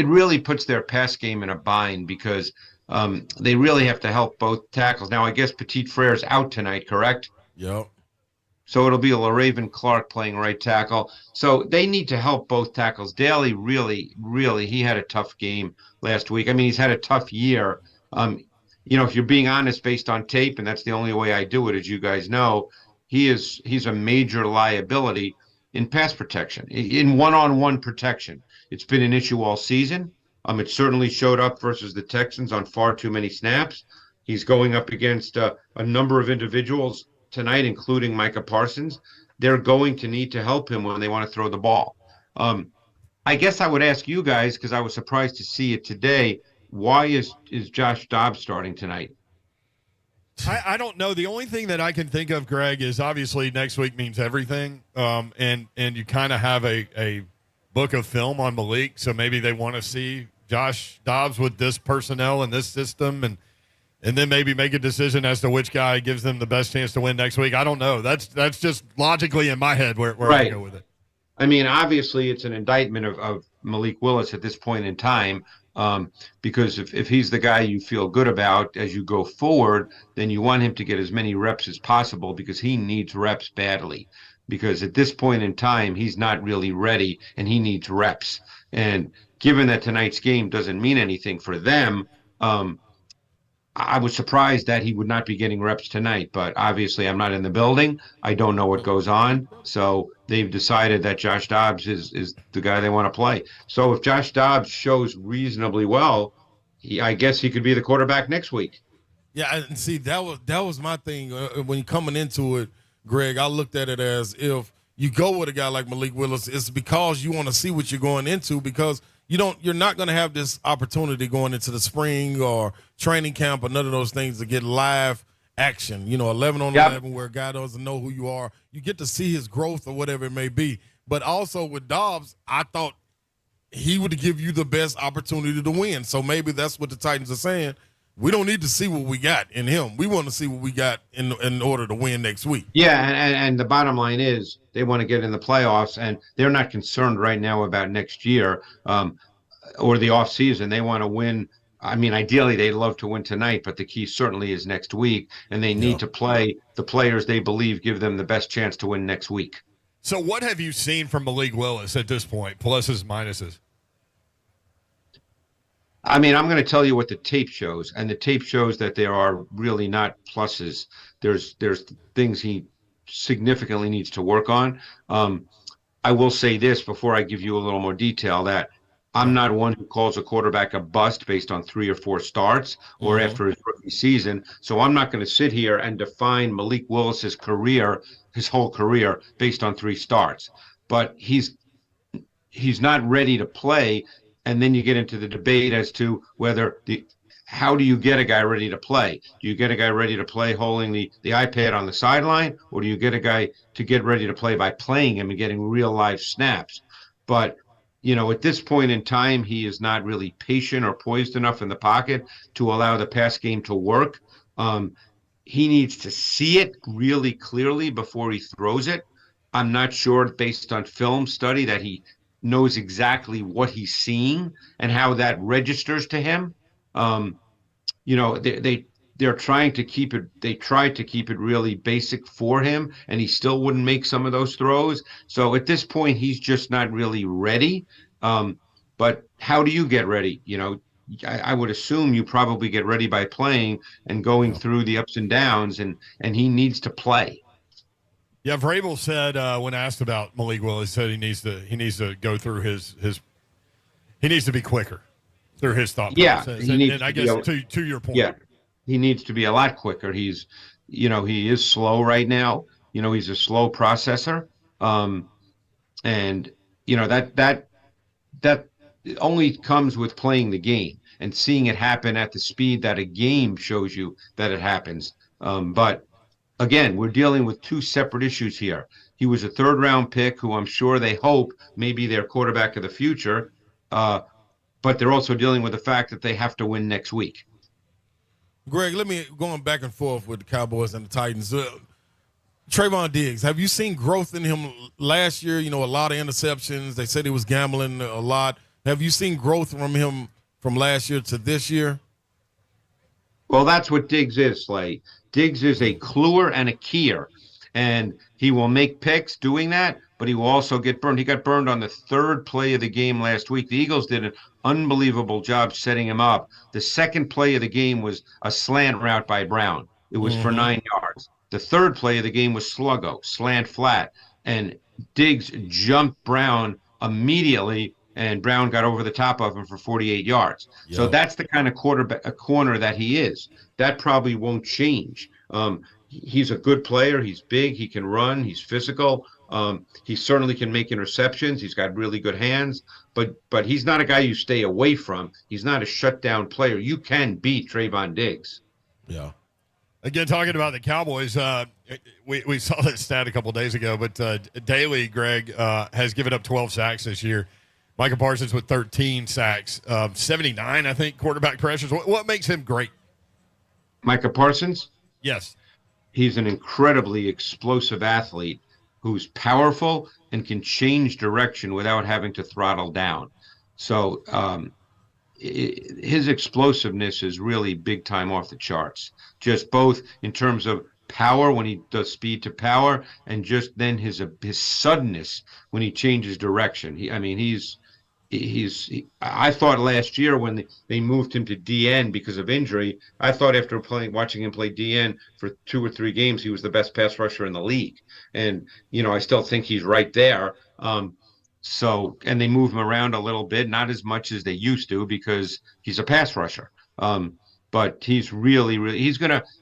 really puts their pass game in a bind because they really have to help both tackles. Now, I guess Petit Frere's out tonight, correct? Yep. So it'll be LaRaven Clark playing right tackle. So they need to help both tackles. Daly really, he had a tough game last week. He's had a tough year. If you're being honest based on tape, and that's the only way I do it, as you guys know, he's a major liability in pass protection, in one-on-one protection. It's been an issue all season. It certainly showed up versus the Texans on far too many snaps. He's going up against a number of individuals tonight, including Micah Parsons. They're going to need to help him when they want to throw the ball. I guess I would ask you guys, because I was surprised to see it today, why is Josh Dobbs starting tonight? I don't know. The only thing that I can think of, Greg, is obviously next week means everything. And you kind of have a book of film on Malik, so maybe they want to see Josh Dobbs with this personnel and this system, and then maybe make a decision as to which guy gives them the best chance to win next week. I don't know. That's just logically in my head where I go with it. Obviously it's an indictment of Malik Willis at this point in time. Because if he's the guy you feel good about as you go forward, then you want him to get as many reps as possible because he needs reps badly. Because at this point in time, he's not really ready and he needs reps. And given that tonight's game doesn't mean anything for them, I was surprised that he would not be getting reps tonight. But obviously, I'm not in the building. I don't know what goes on. So they've decided that Josh Dobbs is the guy they want to play. So if Josh Dobbs shows reasonably well, I guess he could be the quarterback next week. Yeah, and see, that was my thing when coming into it, Greg. I looked at it as if you go with a guy like Malik Willis, it's because you want to see what you're going into because you're not going to have this opportunity going into the spring or training camp or none of those things to get live action, 11 on 11 where a guy doesn't know who you are. You get to see his growth or whatever it may be. But also with Dobbs, I thought he would give you the best opportunity to win. So maybe that's what the Titans are saying. We don't need to see what we got in him. We want to see what we got in order to win next week. Yeah, and the bottom line is they want to get in the playoffs, and they're not concerned right now about next year or the offseason. They want to win. Ideally, they'd love to win tonight, but the key certainly is next week, and they need to play the players they believe give them the best chance to win next week. So what have you seen from Malik Willis at this point, pluses, minuses? I'm going to tell you what the tape shows, and the tape shows that there are really not pluses. There's things he significantly needs to work on. I will say this before I give you a little more detail, that I'm not one who calls a quarterback a bust based on 3 or 4 starts or after his rookie season. So I'm not going to sit here and define Malik Willis's career, his whole career, based on 3 starts. But he's he's not ready to play. And then you get into the debate as to how do you get a guy ready to play? Do you get a guy ready to play holding the iPad on the sideline, or do you get a guy to get ready to play by playing him and getting real live snaps? But, at this point in time, he is not really patient or poised enough in the pocket to allow the pass game to work. He needs to see it really clearly before he throws it. I'm not sure, based on film study, that he knows exactly what he's seeing and how that registers to him. They're trying to keep it. They tried to keep it really basic for him, and he still wouldn't make some of those throws. So at this point, he's just not really ready. But how do you get ready? I would assume you probably get ready by playing and going through the ups and downs, and he needs to play. Yeah, Vrabel said when asked about Malik Willis, said he needs to go through his he needs to be quicker through his thought process. And I guess to your point. Yeah, he needs to be a lot quicker. He is slow right now. He's a slow processor. And that only comes with playing the game and seeing it happen at the speed that a game shows you that it happens. But again, we're dealing with two separate issues here. He was a third-round pick who I'm sure they hope may be their quarterback of the future, but they're also dealing with the fact that they have to win next week. Greg, going back and forth with the Cowboys and the Titans. Trayvon Diggs, have you seen growth in him last year? A lot of interceptions. They said he was gambling a lot. Have you seen growth from him from last year to this year? Well, that's what Diggs is, Slay. Diggs is a cluer and a keyer, and he will make picks doing that, but he will also get burned. He got burned on the third play of the game last week. The Eagles did an unbelievable job setting him up. The second play of the game was a slant route by Brown. It was for 9 yards. The third play of the game was sluggo, slant flat, and Diggs jumped Brown immediately, and Brown got over the top of him for 48 yards. Yep. So that's the kind of corner that he is. That probably won't change. He's a good player. He's big. He can run. He's physical. He certainly can make interceptions. He's got really good hands. But he's not a guy you stay away from. He's not a shutdown player. You can beat Trayvon Diggs. Yeah. Again, talking about the Cowboys, we saw that stat a couple days ago, but Daly, Greg, has given up 12 sacks this year. Micah Parsons with 13 sacks, 79, I think, quarterback pressures. What makes him great? Micah Parsons? Yes. He's an incredibly explosive athlete who's powerful and can change direction without having to throttle down. So his explosiveness is really big time off the charts, just both in terms of power when he does speed to power and just then his suddenness when he changes direction. I thought last year when they moved him to DN because of injury, I thought after watching him play DN for 2 or 3 games, he was the best pass rusher in the league. And, I still think he's right there. And they move him around a little bit, not as much as they used to because he's a pass rusher. But he's really,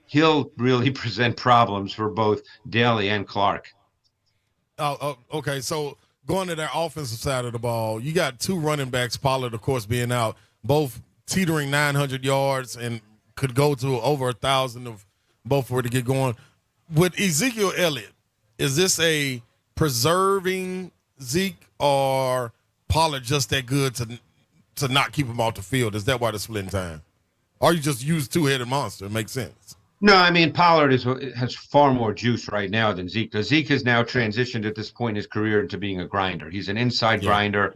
he'll really present problems for both Daly and Clark. Oh, okay. So going to their offensive side of the ball, you got 2 running backs, Pollard, of course, being out, both teetering 900 yards and could go to over 1,000 if both were to get going. With Ezekiel Elliott, is this a preserving Zeke or Pollard just that good to not keep him off the field? Is that why they're splitting time? Or you just use two-headed monster? It makes sense. No, Pollard has far more juice right now than Zeke does. Zeke has now transitioned at this point in his career into being a grinder. He's an inside grinder.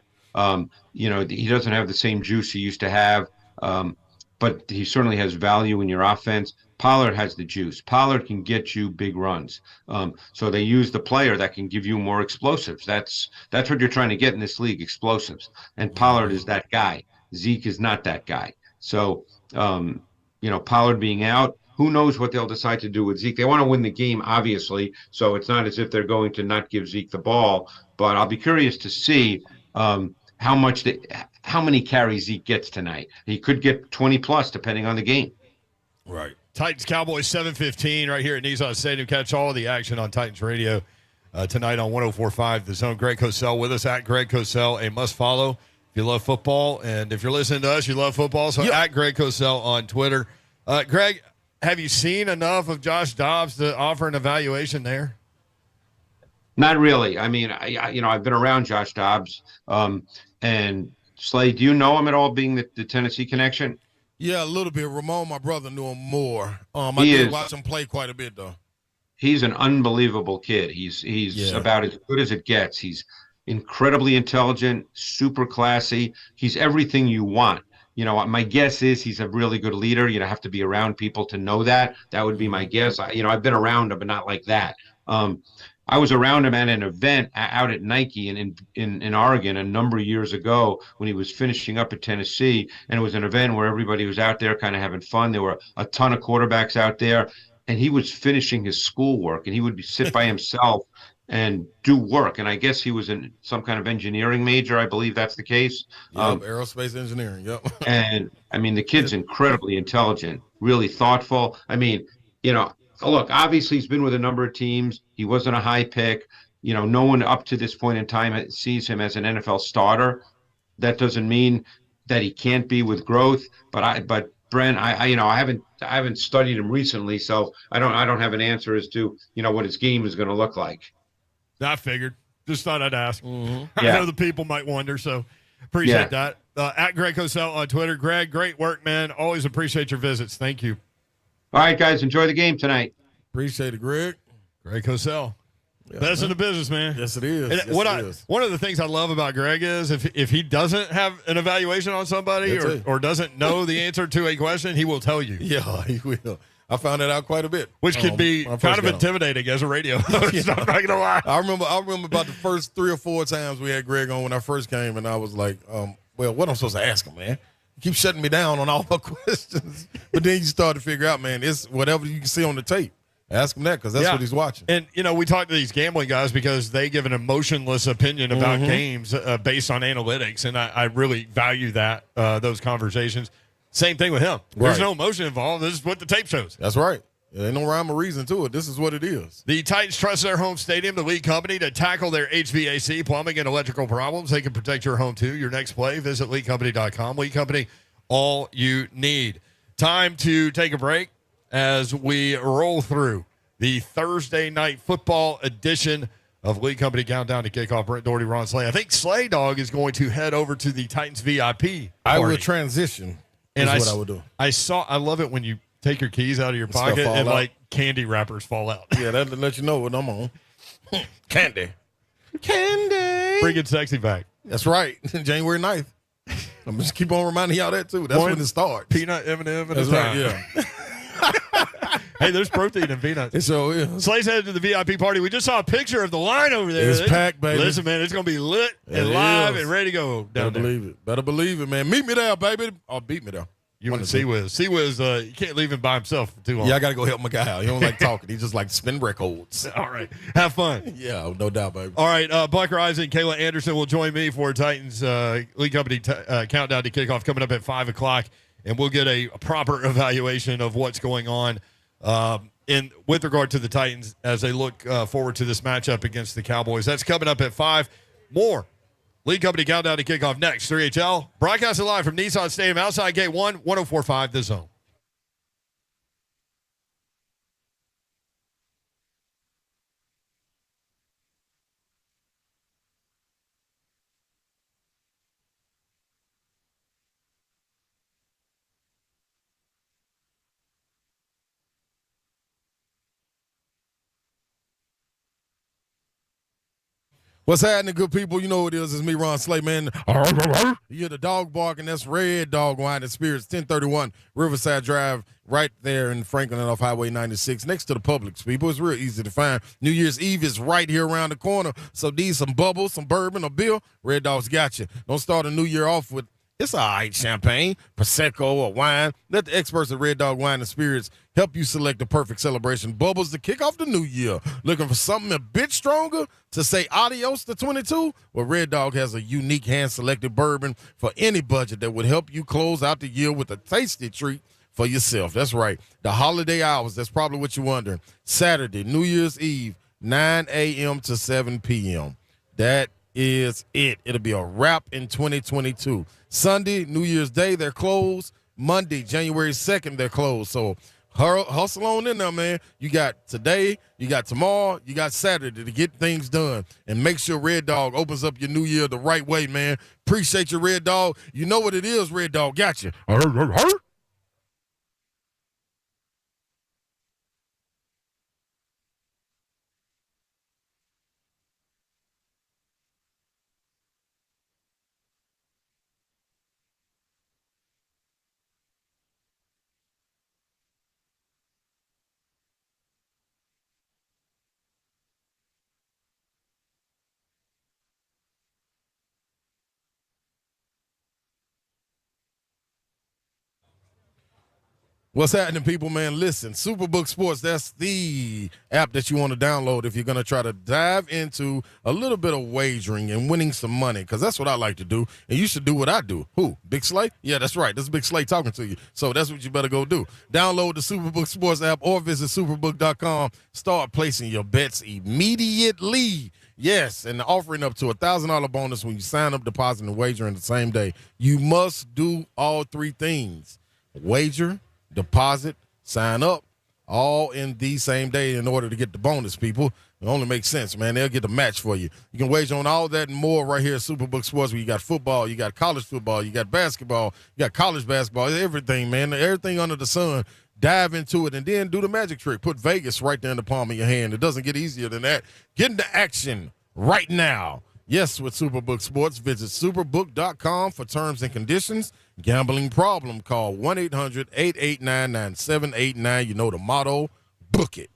He doesn't have the same juice he used to have, but he certainly has value in your offense. Pollard has the juice. Pollard can get you big runs. So they use the player that can give you more explosives. That's what you're trying to get in this league, explosives. And Pollard is that guy. Zeke is not that guy. So, Pollard being out, who knows what they'll decide to do with Zeke. They want to win the game, obviously, so it's not as if they're going to not give Zeke the ball. But I'll be curious to see how many carries Zeke gets tonight. He could get 20-plus, depending on the game. Right. Titans-Cowboys 7:15 right here at Nissan Stadium. Catch all of the action on Titans Radio tonight on 104.5 The Zone. Greg Cosell with us at Greg Cosell, a must follow if you love football. And if you're listening to us, you love football. So at Greg Cosell on Twitter. Greg, have you seen enough of Josh Dobbs to offer an evaluation there? Not really. I mean, I've been around Josh Dobbs. And Slade, do you know him at all, being the Tennessee connection? Yeah, a little bit. Ramon, my brother, knew him more. I did watch him play quite a bit, though. He's an unbelievable kid. He's about as good as it gets. He's incredibly intelligent, super classy. He's everything you want. My guess is he's a really good leader. You have to be around people to know that. That would be my guess. I've been around him, but not like that. I was around him at an event out at Nike in Oregon a number of years ago when he was finishing up at Tennessee. And it was an event where everybody was out there kind of having fun. There were a ton of quarterbacks out there. And he was finishing his schoolwork, and he would sit by himself and do work. And I guess he was in some kind of engineering major. I believe that's the case. Aerospace engineering. Yep. And I mean, the kid's incredibly intelligent, really thoughtful. I mean, look, obviously he's been with a number of teams. He wasn't a high pick. No one up to this point in time sees him as an NFL starter. That doesn't mean that he can't be with growth. But Brent, I haven't studied him recently, so I don't have an answer as to what his game is going to look like. I figured. Just thought I'd ask. Yeah. I know the people might wonder, so appreciate that. At Greg Cosell on Twitter. Greg, great work, man. Always appreciate your visits. Thank you. All right, guys, enjoy the game tonight. Appreciate it, Greg. Greg Cosell. Yeah, Best in the business, man. Yes, it is. And one of the things I love about Greg is if he doesn't have an evaluation on somebody or doesn't know the answer to a question, he will tell you. Yeah, he will. I found that out quite a bit. Which can be kind of intimidating as a radio host. I'm not going to lie. I remember about the first 3 or 4 times we had Greg on when I first came, and I was like, well, what am I supposed to ask him, man? He keeps shutting me down on all my questions. But then you start to figure out, man, it's whatever you can see on the tape. Ask him that because that's what he's watching. And, we talk to these gambling guys because they give an emotionless opinion about games based on analytics, and I really value that, those conversations. Same thing with him. There's no emotion involved. This is what the tape shows. That's right. There ain't no rhyme or reason to it. This is what it is. The Titans trust their home stadium, the league company, to tackle their HVAC, plumbing, and electrical problems. They can protect your home, too. Your next play, visit leaguecompany.com. League Company, all you need. Time to take a break as we roll through the Thursday night football edition of League Company Countdown to Kickoff. Brent Doherty, Ron Slay. I think Slay Dog is going to head over to the Titans VIP party. I will transition. And what I would do. I love it when you take your keys out of your pocket and like candy wrappers fall out. Yeah, that let you know what I'm on. Candy. Bring it sexy back. That's right. January 9th. I'm just keep on reminding y'all that too. That's when it starts. Peanut M&M. That's right. Yeah. Hey, there's protein in peanuts. It sure is. Slay's headed to the VIP party. We just saw a picture of the line over there. It's packed, baby. Listen, man, it's going to be lit and live and ready to go down there. Better believe it, man. Meet me there, baby. Or beat me there. You want to see Wiz. See Wiz, you can't leave him by himself for too long. Yeah, I got to go help my guy out. He don't like talking. He just like spin records. All right. Have fun. Yeah, no doubt, baby. All right. Buck Rising, Kayla Anderson will join me for Titans League Company Countdown to Kickoff coming up at 5 o'clock, and we'll get a proper evaluation of what's going on with regard to the Titans as they look forward to this matchup against the Cowboys. That's coming up at 5. More League Company Countdown to Kickoff next. 3HL broadcasting live from Nissan Stadium outside Gate 1, 104.5 The Zone. What's happening, good people? You know what it is. It's me, Ron Slay, man. You hear the dog barking. That's Red Dog Wine and Spirits, 1031 Riverside Drive, right there in Franklin off Highway 96, next to the Publix, people. It's real easy to find. New Year's Eve is right here around the corner. So these some bubbles, some bourbon, or beer, Red Dog's got you. Don't start a new year off with it's all right, champagne, Prosecco, or wine. Let the experts at Red Dog Wine and Spirits help you select the perfect celebration bubbles to kick off the new year. Looking for something a bit stronger to say adios to 22? Well, Red Dog has a unique hand-selected bourbon for any budget that would help you close out the year with a tasty treat for yourself. That's right. The holiday hours, that's probably what you're wondering. Saturday, New Year's Eve, 9 a.m. to 7 p.m. That is it. It'll be a wrap in 2022. Sunday, New Year's Day, they're closed. Monday, January 2nd, they're closed. So hustle on in there, man. You got today, you got tomorrow, you got Saturday to get things done. And make sure Red Dog opens up your new year the right way, man. Appreciate you, Red Dog. You know what it is, Red Dog. Got you. What's happening, people, man? Listen, Superbook Sports, that's the app that you want to download if you're going to try to dive into a little bit of wagering and winning some money, because that's what I like to do, and you should do what I do. Who? Big Slay? Yeah, that's right. This is Big Slay talking to you, so that's what you better go do. Download the Superbook Sports app or visit superbook.com. Start placing your bets immediately. Yes, and the offering up to $1,000 bonus when you sign up, deposit, and wager in the same day. You must do all three things: wager, deposit, sign up, all in the same day in order to get the bonus, people. It only makes sense, man. They'll get the match for you. You can wager on all that and more right here at Superbook Sports, where you got football, you got college football, you got basketball, you got college basketball, everything, man. Everything under the sun. Dive into it and then do the magic trick. Put Vegas right there in the palm of your hand. It doesn't get easier than that. Get into action right now. Yes, with Superbook Sports, visit superbook.com for terms and conditions. Gambling problem, call 1-800-889-9789. You know the motto, book it.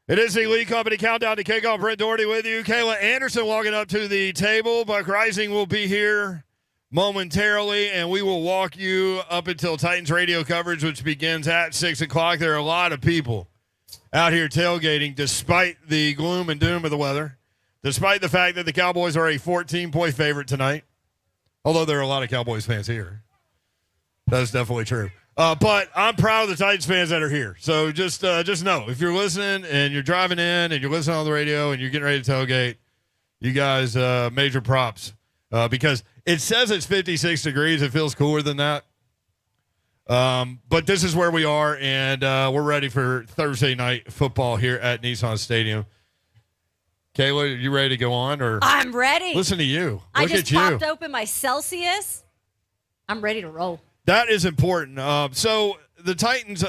It is the Lee Company Countdown to Kickoff. Brent Doherty with you. Kayla Anderson walking up to the table. Buck Rising will be here momentarily, and we will walk you up until Titans radio coverage, which begins at 6 o'clock. There are a lot of people out here tailgating despite the gloom and doom of the weather, despite the fact that the Cowboys are a 14-point favorite tonight, although there are a lot of Cowboys fans here. That's definitely true. But I'm proud of the Titans fans that are here. So just know, if you're listening and you're driving in and you're listening on the radio and you're getting ready to tailgate, you guys, major props. Because it says it's 56 degrees. It feels cooler than that. But this is where we are, and we're ready for Thursday night football here at Nissan Stadium. Kayla, are you ready to go on? Or I'm ready. Listen to you. I Look just at you. popped open my Celsius. I'm ready to roll. That is important. So the Titans,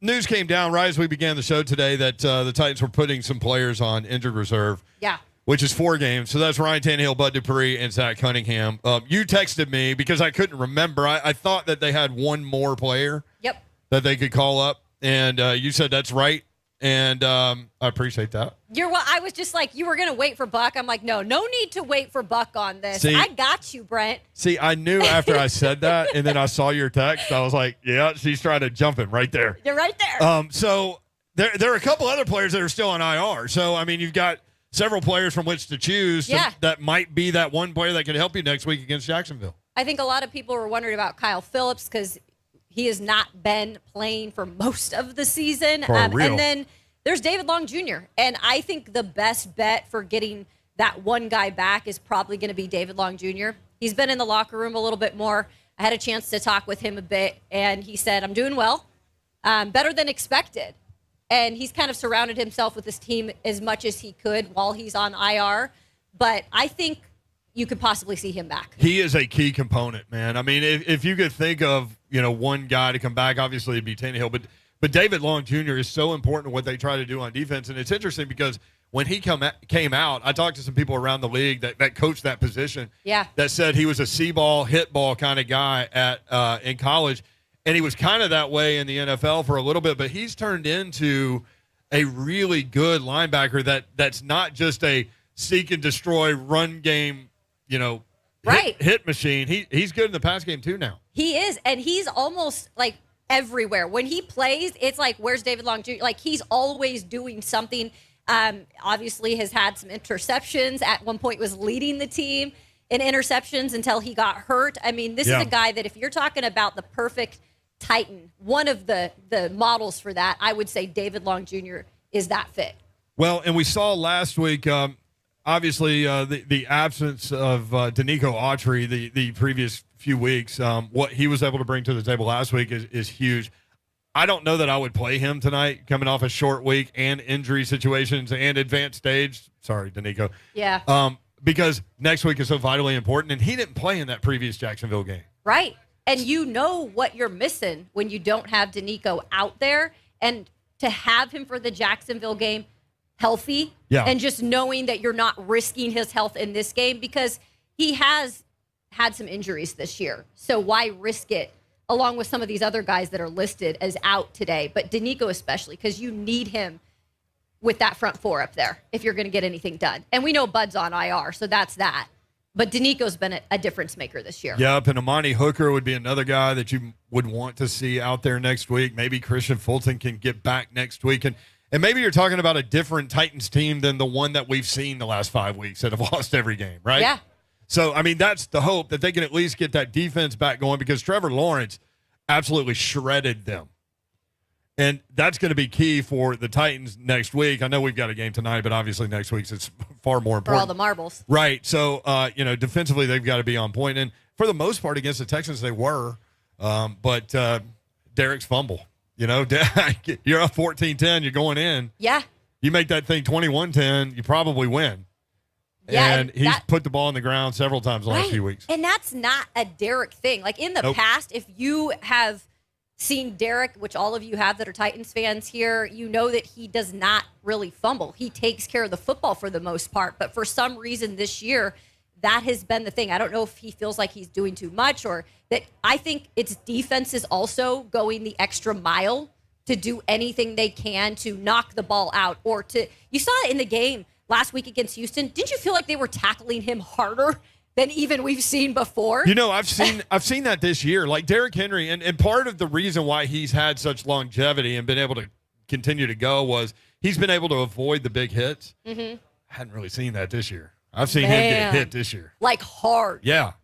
news came down right as we began the show today that the Titans were putting some players on injured reserve. Yeah. Which is 4 games. So that's Ryan Tannehill, Bud Dupree, and Zach Cunningham. You texted me because I couldn't remember. I thought that they had one more player that they could call up. And you said that's right. And I appreciate that. I was just like, you were going to wait for Buck. I'm like, no need to wait for Buck on this. See, I got you, Brent. See, I knew after I said that, and then I saw your text, I was like, yeah, she's trying to jump him right there. You're right there. So there are a couple other players that are still on IR. So, I mean, you've got several players from which to choose. Yeah. That might be that one player that can help you next week against Jacksonville. I think a lot of people were wondering about Kyle Phillips because he has not been playing for most of the season. For real. And then there's David Long Jr. And I think the best bet for getting that one guy back is probably going to be David Long Jr. He's been in the locker room a little bit more. I had a chance to talk with him a bit, and he said, I'm doing well, better than expected. And he's kind of surrounded himself with his team as much as he could while he's on IR. But I think you could possibly see him back. He is a key component, man. I mean, if you could think of, one guy to come back, obviously it'd be Tannehill, but David Long Jr. is so important to what they try to do on defense. And it's interesting because when he came out, I talked to some people around the league that coached that position. Yeah. That said he was a see-ball, hit-ball kind of guy in college. And he was kind of that way in the NFL for a little bit. But he's turned into a really good linebacker that's not just a seek and destroy run game, hit machine. He's good in the pass game too now. He is. And he's almost like everywhere. When he plays, it's like, where's David Long Jr.? Like, he's always doing something. Obviously has had some interceptions. At one point was leading the team in interceptions until he got hurt. I mean, this is a guy that if you're talking about the perfect Titan, one of the models for that, I would say David Long Jr. is that fit. Well, and we saw last week, obviously, the absence of Danico Autry the previous few weeks, what he was able to bring to the table last week is huge. I don't know that I would play him tonight, coming off a short week and injury situations and advanced stage. Sorry, Danico. Yeah. Because next week is so vitally important, and he didn't play in that previous Jacksonville game. Right. And you know what you're missing when you don't have Danico out there. And to have him for the Jacksonville game healthy and just knowing that you're not risking his health in this game because he has had some injuries this year. So why risk it along with some of these other guys that are listed as out today? But Danico especially, because you need him with that front four up there if you're going to get anything done. And we know Bud's on IR, so that's that. But Danico's been a difference maker this year. Yep, and Amani Hooker would be another guy that you would want to see out there next week. Maybe Christian Fulton can get back next week. And maybe you're talking about a different Titans team than the one that we've seen the last 5 weeks that have lost every game, right? Yeah. So, I mean, that's the hope that they can at least get that defense back going because Trevor Lawrence absolutely shredded them. And that's going to be key for the Titans next week. I know we've got a game tonight, but obviously next week's it's far more important. For all the marbles. Right. So, defensively, they've got to be on point. And for the most part, against the Texans, they were. But Derek's fumble. You're up 14-10, you're going in. Yeah. You make that thing 21-10, you probably win. Yeah, and he's put the ball on the ground several times the last few weeks. And that's not a Derek thing. Like in the past, if you have seen Derek, which all of you have that are Titans fans here, you know that he does not really fumble. He takes care of the football for the most part. But for some reason this year, that has been the thing. I don't know if he feels like he's doing too much or that I think it's defenses also going the extra mile to do anything they can to knock the ball out or to – you saw it in the game last week against Houston. Didn't you feel like they were tackling him harder than even we've seen before? You know, I've seen that this year. Like Derrick Henry, and part of the reason why he's had such longevity and been able to continue to go was he's been able to avoid the big hits. Mm-hmm. I hadn't really seen that this year. I've seen him get hit this year. Like hard. Yeah.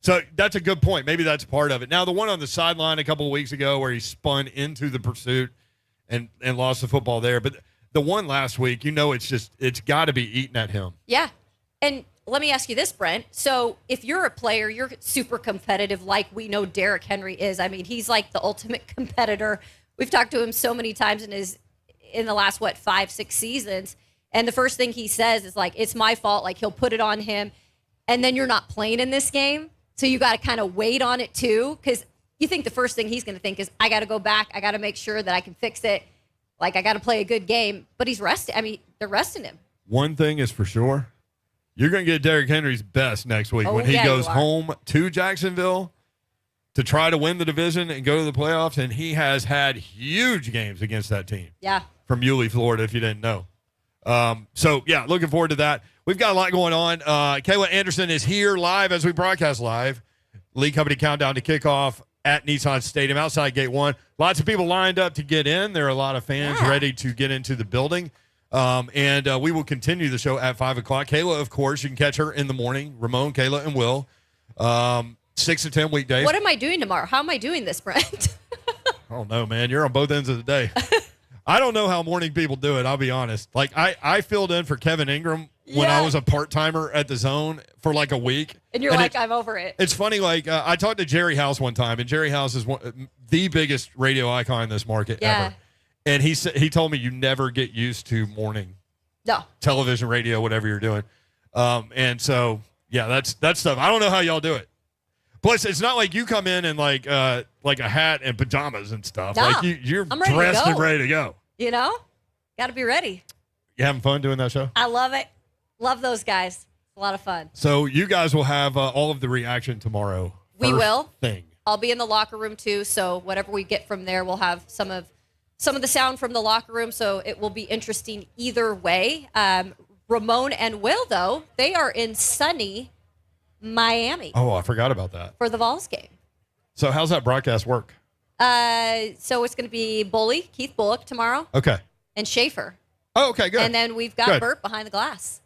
So that's a good point. Maybe that's part of it. Now, the one on the sideline a couple of weeks ago where he spun into the pursuit and lost the football there. But the one last week, it's got to be eating at him. Yeah. And let me ask you this, Brent. So if you're a player, you're super competitive like we know Derrick Henry is. I mean, he's like the ultimate competitor. We've talked to him so many times in the last, 5-6 seasons. And the first thing he says is like, it's my fault. Like he'll put it on him. And then you're not playing in this game. So you got to kind of wait on it too, because you think the first thing he's going to think is, I got to go back. I got to make sure that I can fix it. Like I got to play a good game. But he's resting. I mean, they're resting him. One thing is for sure, you're going to get Derrick Henry's best next week when he goes home to Jacksonville to try to win the division and go to the playoffs. And he has had huge games against that team. Yeah. From Yulee, Florida, if you didn't know. Looking forward to that. We've got a lot going on. Kayla Anderson is here live as we broadcast live. Lee Company countdown to kickoff at Nissan Stadium outside Gate 1. Lots of people lined up to get in. There are a lot of fans ready to get into the building. We will continue the show at 5 o'clock. Kayla, of course, you can catch her in the morning. Ramon, Kayla, and Will. 6 to 10 weekdays. What am I doing tomorrow? How am I doing this, Brent? I don't know, man. You're on both ends of the day. I don't know how morning people do it, I'll be honest. Like, I filled in for Kevin Ingram when I was a part-timer at the Zone for like a week. And you're like, I'm over it. It's funny, like, I talked to Jerry House one time, and Jerry House is the biggest radio icon in this market ever. And he told me you never get used to morning television, radio, whatever you're doing. That's stuff. I don't know how y'all do it. Plus, it's not like you come in like a hat and pajamas and stuff. No, like you're dressed and ready to go. You know, got to be ready. You having fun doing that show? I love it. Love those guys. It's a lot of fun. So you guys will have all of the reaction tomorrow. We will. Thing. I'll be in the locker room too. So whatever we get from there, we'll have some of the sound from the locker room. So it will be interesting either way. Ramon and Will, though, they are in sunny Miami. Oh, I forgot about that. For the Vols game. So how's that broadcast work? So it's going to be Keith Bullock tomorrow. Okay. And Schaefer. Oh, okay, good. And then we've got Bert behind the glass.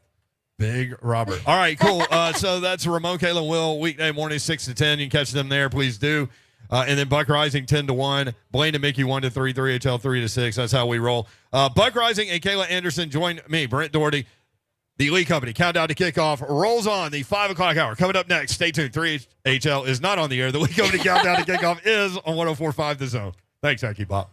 Big Robert. All right, cool. So that's Ramon, Kayla, and Will, weekday morning, 6 to 10. You can catch them there. Please do. And then Buck Rising, 10 to 1. Blaine and Mickey, 1 to 3. 3HL, 3 to 6. That's how we roll. Buck Rising and Kayla Anderson join me, Brent Doherty. The Lee Company countdown to kickoff rolls on the 5 o'clock hour. Coming up next, stay tuned. 3HL is not on the air. The Lee Company countdown to kickoff is on 104.5 The Zone. Thanks, Aki Bob.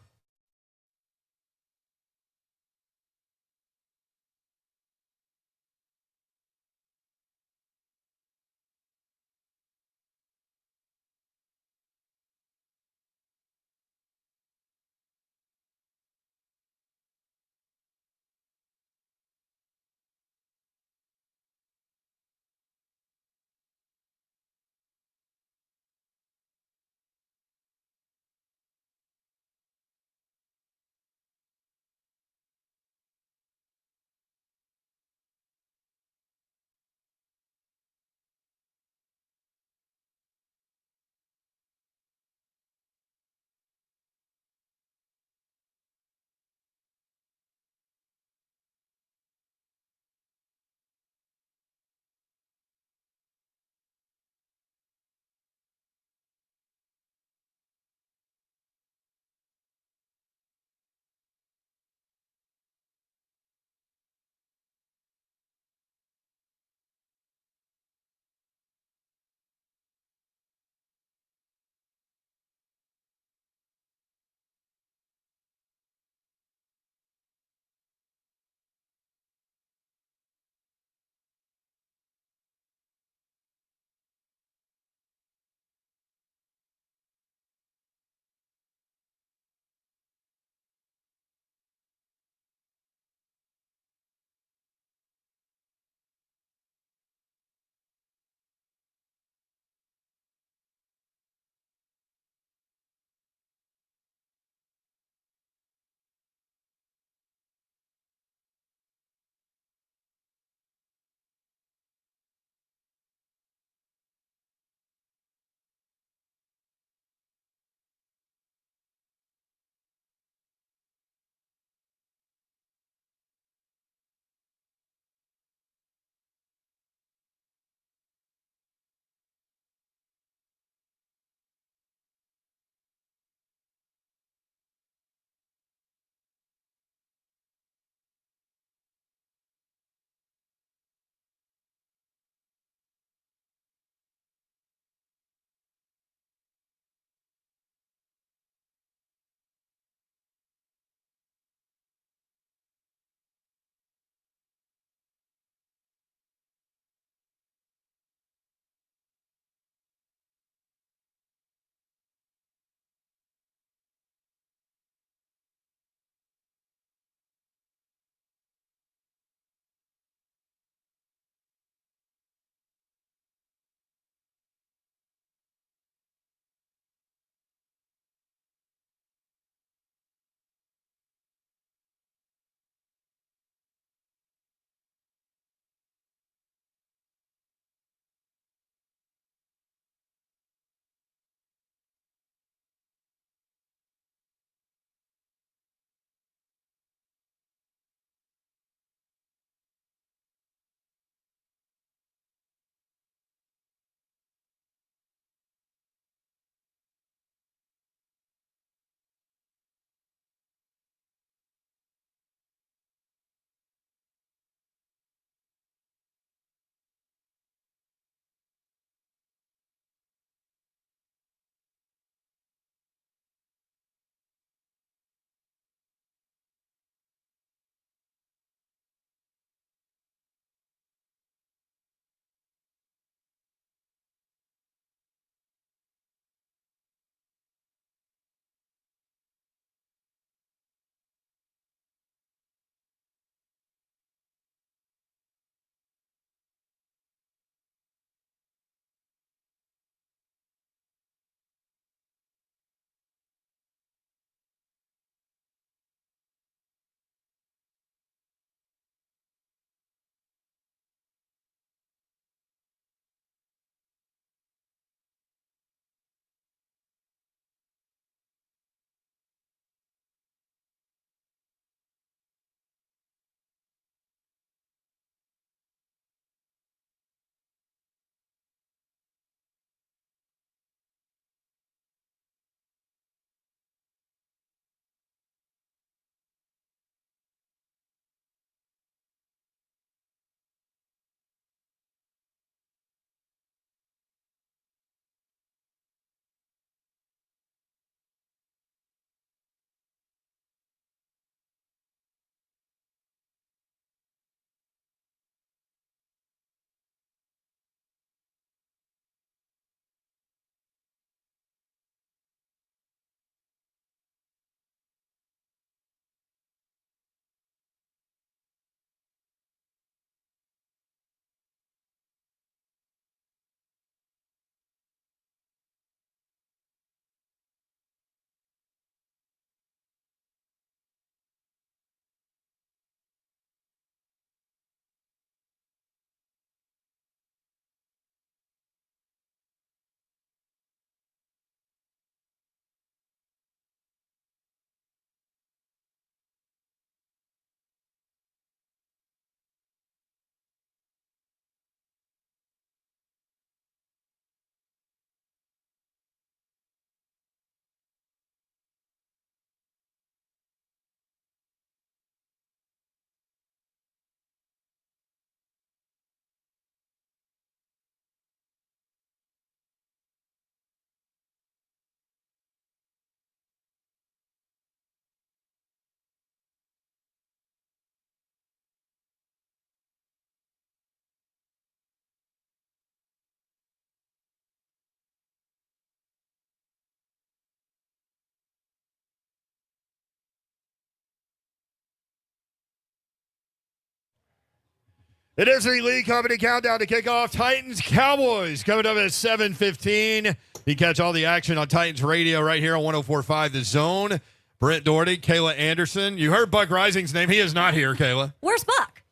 It is the Lee Company Countdown to Kickoff. Titans-Cowboys coming up at 7:15. You catch all the action on Titans Radio right here on 104.5 The Zone. Brent Doherty, Kayla Anderson. You heard Buck Rising's name. He is not here, Kayla. Where's Buck?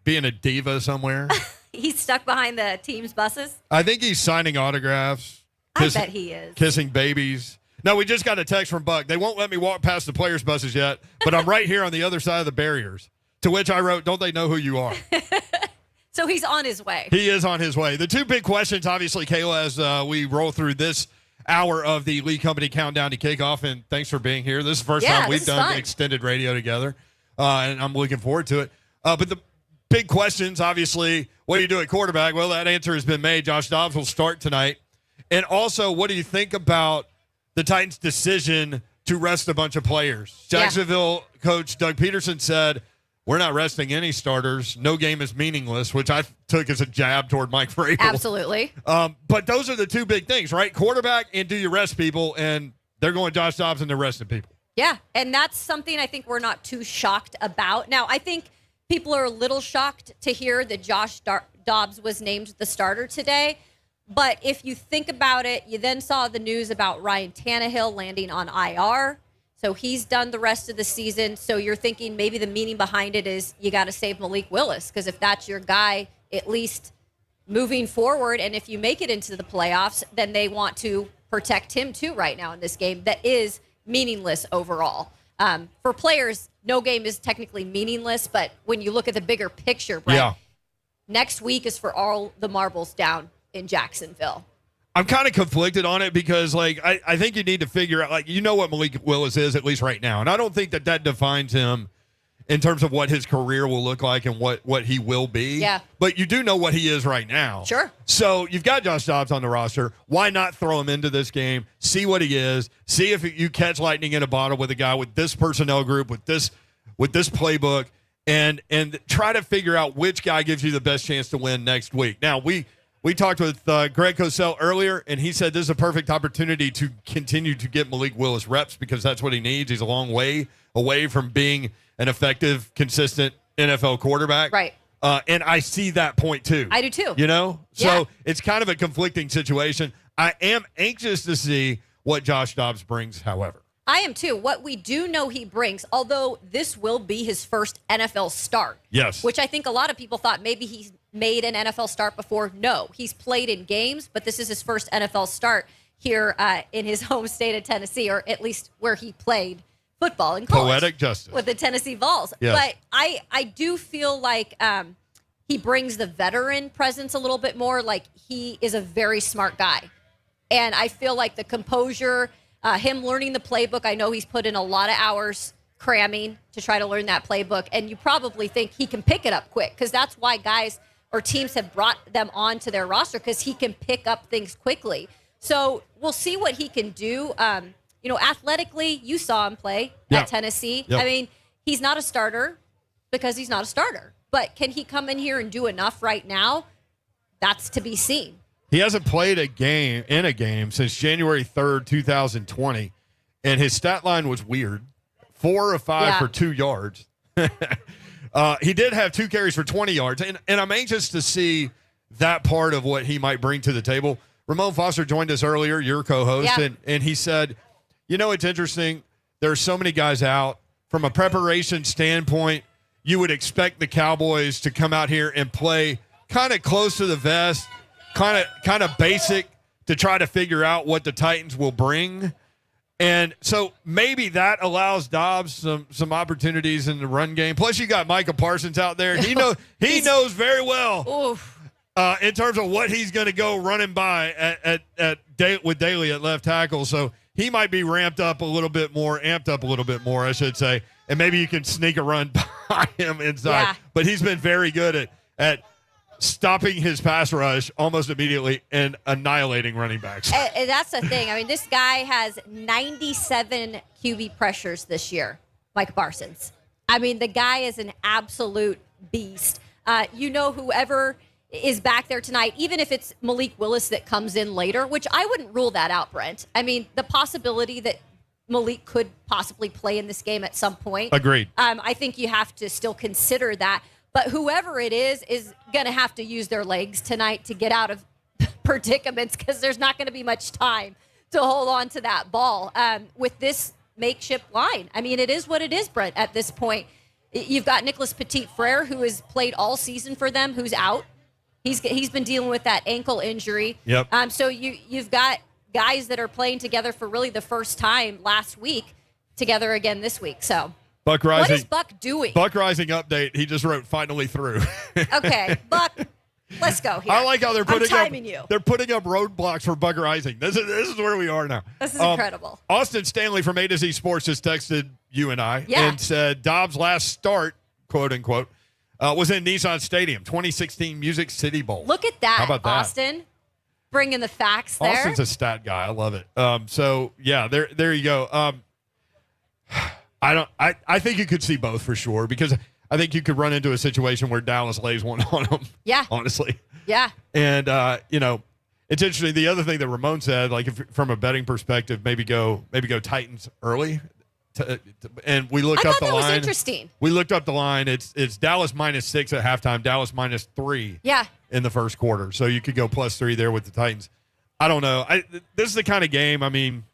Being a diva somewhere. He's stuck behind the team's buses? I think he's signing autographs. I bet he is. Kissing babies. No, we just got a text from Buck. They won't let me walk past the players' buses yet, but I'm right here on the other side of the barriers. To which I wrote, don't they know who you are? So he's on his way. He is on his way. The two big questions, obviously, Kayla, as we roll through this hour of the Lee Company Countdown to Kickoff, and thanks for being here. This is the first time we've done extended radio together, and I'm looking forward to it. But the big questions, obviously, what do you do at quarterback? Well, that answer has been made. Josh Dobbs will start tonight. And also, what do you think about the Titans' decision to rest a bunch of players? Jacksonville coach Doug Peterson said, we're not resting any starters. No game is meaningless, which I took as a jab toward Mike Vrabel. Absolutely. But those are the two big things, right? Quarterback and do you rest people, and they're going Josh Dobbs and they're resting people. Yeah, and that's something I think we're not too shocked about. Now, I think people are a little shocked to hear that Josh Dobbs was named the starter today. But if you think about it, you then saw the news about Ryan Tannehill landing on IR. So he's done the rest of the season. So you're thinking maybe the meaning behind it is you got to save Malik Willis, because if that's your guy, at least moving forward, and if you make it into the playoffs, then they want to protect him too right now in this game that is meaningless overall. For players, no game is technically meaningless, but when you look at the bigger picture, Brett, next week is for all the marbles down in Jacksonville. I'm kind of conflicted on it because, I think you need to figure out, what Malik Willis is, at least right now. And I don't think that defines him in terms of what his career will look like and what he will be. Yeah. But you do know what he is right now. Sure. So you've got Josh Dobbs on the roster. Why not throw him into this game, see what he is, see if you catch lightning in a bottle with a guy with this personnel group, with this playbook, and try to figure out which guy gives you the best chance to win next week. Now, we talked with Greg Cosell earlier, and he said this is a perfect opportunity to continue to get Malik Willis reps because that's what he needs. He's a long way away from being an effective, consistent NFL quarterback. Right. And I see that point, too. I do, too. So it's kind of a conflicting situation. I am anxious to see what Josh Dobbs brings, however. I am, too. What we do know he brings, although this will be his first NFL start. Yes. Which I think a lot of people thought maybe he's made an NFL start before. No, he's played in games, but this is his first NFL start here in his home state of Tennessee, or at least where he played football in college. Poetic justice. With the Tennessee Vols. Yes. But I do feel like he brings the veteran presence a little bit more. Like, he is a very smart guy. And I feel like the composure, him learning the playbook, I know he's put in a lot of hours cramming to try to learn that playbook. And you probably think he can pick it up quick, because that's why guys or teams have brought them onto their roster, because he can pick up things quickly. So we'll see what he can do. Athletically, you saw him play at Tennessee. Yep. I mean, he's not a starter because he's not a starter. But can he come in here and do enough right now? That's to be seen. He hasn't played a game since January 3rd, 2020, and his stat line was weird. 4 of 5 for 2 yards. He did have 2 carries for 20 yards, and I'm anxious to see that part of what he might bring to the table. Ramon Foster joined us earlier, your co-host, and he said, it's interesting. There are so many guys out. From a preparation standpoint, you would expect the Cowboys to come out here and play kind of close to the vest, kind of basic, to try to figure out what the Titans will bring. And so maybe that allows Dobbs some opportunities in the run game. Plus, you got Micah Parsons out there. He knows very well in terms of what he's going to go running by with Daly at left tackle. So he might be amped up a little bit more, I should say. And maybe you can sneak a run by him inside. Yeah. But he's been very good at stopping his pass rush almost immediately and annihilating running backs. And that's the thing. I mean, this guy has 97 QB pressures this year, Micah Parsons. I mean, the guy is an absolute beast. Whoever is back there tonight, even if it's Malik Willis that comes in later, which I wouldn't rule that out, Brent. I mean, the possibility that Malik could possibly play in this game at some point. Agreed. I think you have to still consider that. But whoever it is going to have to use their legs tonight to get out of predicaments because there's not going to be much time to hold on to that ball with this makeshift line. I mean, it is what it is, Brent, at this point. You've got Nicholas Petit-Frere, who has played all season for them, who's out. He's been dealing with that ankle injury. Yep. So you've got guys that are playing together for really the first time last week, together again this week. So Buck Rising. what is Buck doing? Buck Rising update. He just wrote finally through. Okay, Buck, let's go here. I like how they're putting they're putting up roadblocks for Buck Rising. This is where we are now. This is incredible. Austin Stanley from A to Z Sports just texted you and I Yeah. and said Dobbs' last start, quote unquote, was in Nissan Stadium, 2016 Music City Bowl. Look at that, How about that? Austin. Bringing the facts there. Austin's a stat guy. I love it. So yeah, there you go. I think you could see both for sure because I think you could run into a situation where Dallas lays one on them. Yeah. Honestly. Yeah. And it's interesting. The other thing that Ramon said, like if, from a betting perspective, maybe go Titans early. And we looked I up thought the that line. was interesting. We looked up the line. It's Dallas -6 at halftime. Dallas -3. Yeah. In the first quarter. So you could go +3 there with the Titans. I don't know. This is the kind of game, I mean,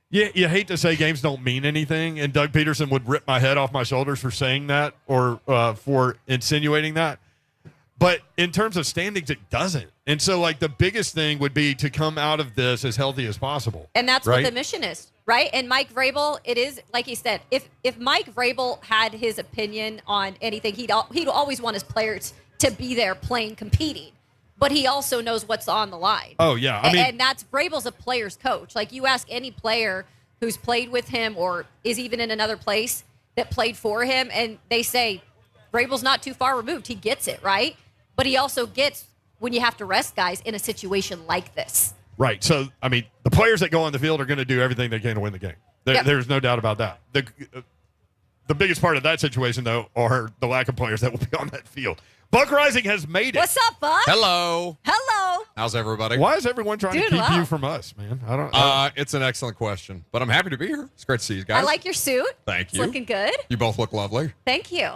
you hate to say games don't mean anything, and Doug Peterson would rip my head off my shoulders for saying that or for insinuating that. But in terms of standings, it doesn't. And so, like, the biggest thing would be to come out of this as healthy as possible. And that's right? what the mission is, right? And Mike Vrabel, it is, like he said, if Mike Vrabel had his opinion on anything, he'd always want his players to be there playing, competing. But he also knows what's on the line. Oh, yeah. I mean, and that's Vrabel's a player's coach. Like, you ask any player who's played with him or is even in another place that played for him, and they say Vrabel's not too far removed. He gets it, right? But he also gets when you have to rest guys in a situation like this. Right. So, I mean, the players that go on the field are going to do everything they can to win the game. There's no doubt about that. The biggest part of that situation, though, are the lack of players that will be on that field. Buck Rising has made it. What's up, Buck? Hello. Hello. How's everybody? Why is everyone trying to keep you from us, man? I don't. It's an excellent question, but I'm happy to be here. It's great to see you guys. I like your suit. Thank you. It's looking good. You both look lovely. Thank you.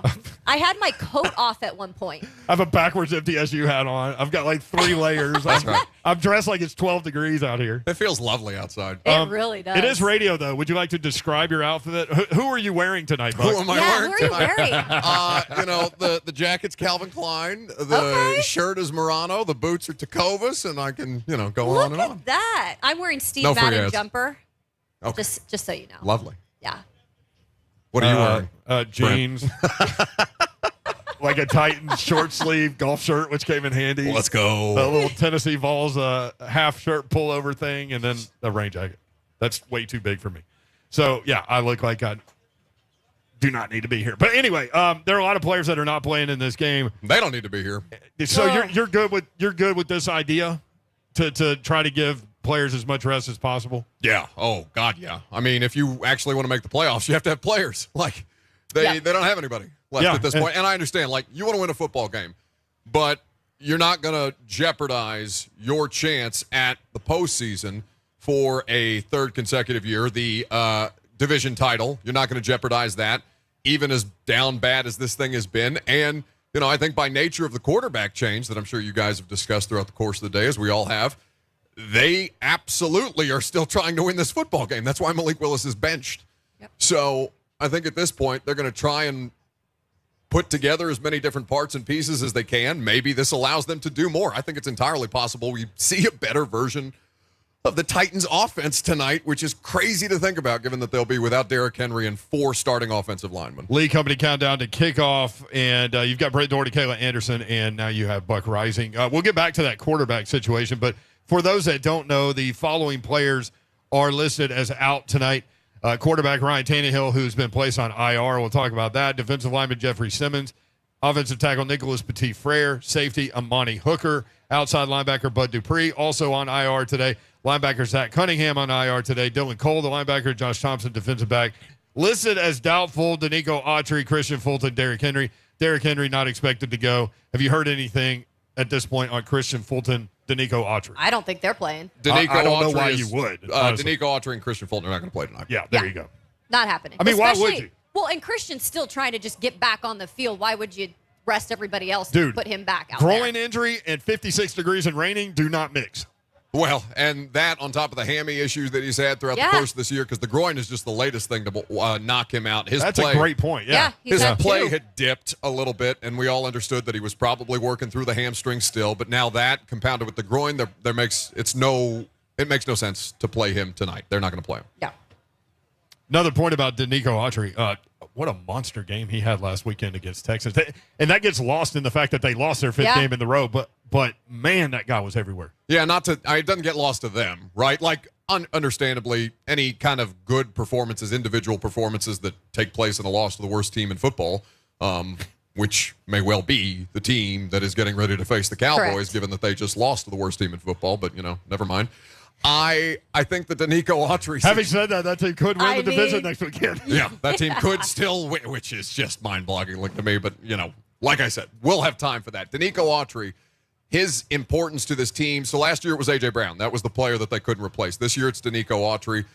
I had my coat off at one point. I have a backwards MTSU hat on. I've got like 3 layers. That's right. I'm dressed like it's 12 degrees out here. It feels lovely outside. It really does. It is radio, though. Would you like to describe your outfit? Who are you wearing tonight, Buck? Who am I wearing who are you tonight? wearing? The jacket's Calvin Klein. The shirt is Murano. The boots are Tecovas, and I can, go on and Look on. at that. I'm wearing Steve No Madden forgets. jumper. Okay. Just so you know. Lovely. Yeah. What are you wearing? Jeans. Like a Titans short sleeve golf shirt, which came in handy. Let's go. A little Tennessee Vols half shirt pullover thing, and then a rain jacket. That's way too big for me. So, yeah, I look like I do not need to be here. But anyway, there are a lot of players that are not playing in this game. They don't need to be here. So you're good with this idea to try to give players as much rest as possible? Yeah. Oh, God, yeah. I mean, if you actually want to make the playoffs, you have to have players. Like, they don't have anybody left at this point. And I understand, like, you want to win a football game, but you're not going to jeopardize your chance at the postseason for a third consecutive year. The division title, you're not going to jeopardize that, even as down bad as this thing has been. And, I think by nature of the quarterback change that I'm sure you guys have discussed throughout the course of the day, as we all have, they absolutely are still trying to win this football game. That's why Malik Willis is benched. Yep. So I think at this point, they're going to try and put together as many different parts and pieces as they can. Maybe this allows them to do more. I think it's entirely possible we see a better version of the Titans offense tonight, which is crazy to think about given that they'll be without Derrick Henry and 4 starting offensive linemen. Lee Company countdown to kickoff, and you've got Brett Doherty, Kayla Anderson, and now you have Buck Rising. We'll get back to that quarterback situation, but for those that don't know, the following players are listed as out tonight. Quarterback Ryan Tannehill, who's been placed on IR. We'll talk about that. Defensive lineman Jeffrey Simmons. Offensive tackle Nicholas Petit-Frere. Safety Amani Hooker. Outside linebacker Bud Dupree, also on IR today. Linebacker Zach Cunningham on IR today. Dylan Cole, the linebacker. Josh Thompson, defensive back. Listed as doubtful, Danico Autry, Christian Fulton, Derrick Henry. Derrick Henry not expected to go. Have you heard anything at this point on Christian Fulton, Danico Autry? I don't think they're playing. Danico I don't know Autry why is, you would. Danico Autry and Christian Fulton are not going to play tonight. Yeah, there you go. Not happening. I mean, why would you? Well, and Christian's still trying to just get back on the field. Why would you rest everybody else Dude, and put him back out there? Groin injury and 56 degrees and raining do not mix. Well, and that on top of the hammy issues that he's had throughout the course of this year, because the groin is just the latest thing to knock him out. That's a great point. Yeah, his play had dipped a little bit, and we all understood that he was probably working through the hamstring still. But now that compounded with the groin, it makes no sense to play him tonight. They're not going to play him. Yeah. Another point about Danico Autry. What a monster game he had last weekend against Texas. And that gets lost in the fact that they lost their fifth game in the row. But man, that guy was everywhere. Yeah, it doesn't get lost to them, right? Like, understandably, any kind of good performances, individual performances that take place in a loss to the worst team in football, which may well be the team that is getting ready to face the Cowboys, given that they just lost to the worst team in football. But, never mind. I think that Danico Autry. Having said that team could win the division next weekend. Yeah, that team could still win, which is just mind-boggling to me. But, like I said, we'll have time for that. Danico Autry, his importance to this team. So last year it was A.J. Brown. That was the player that they couldn't replace. This year it's Danico Autry.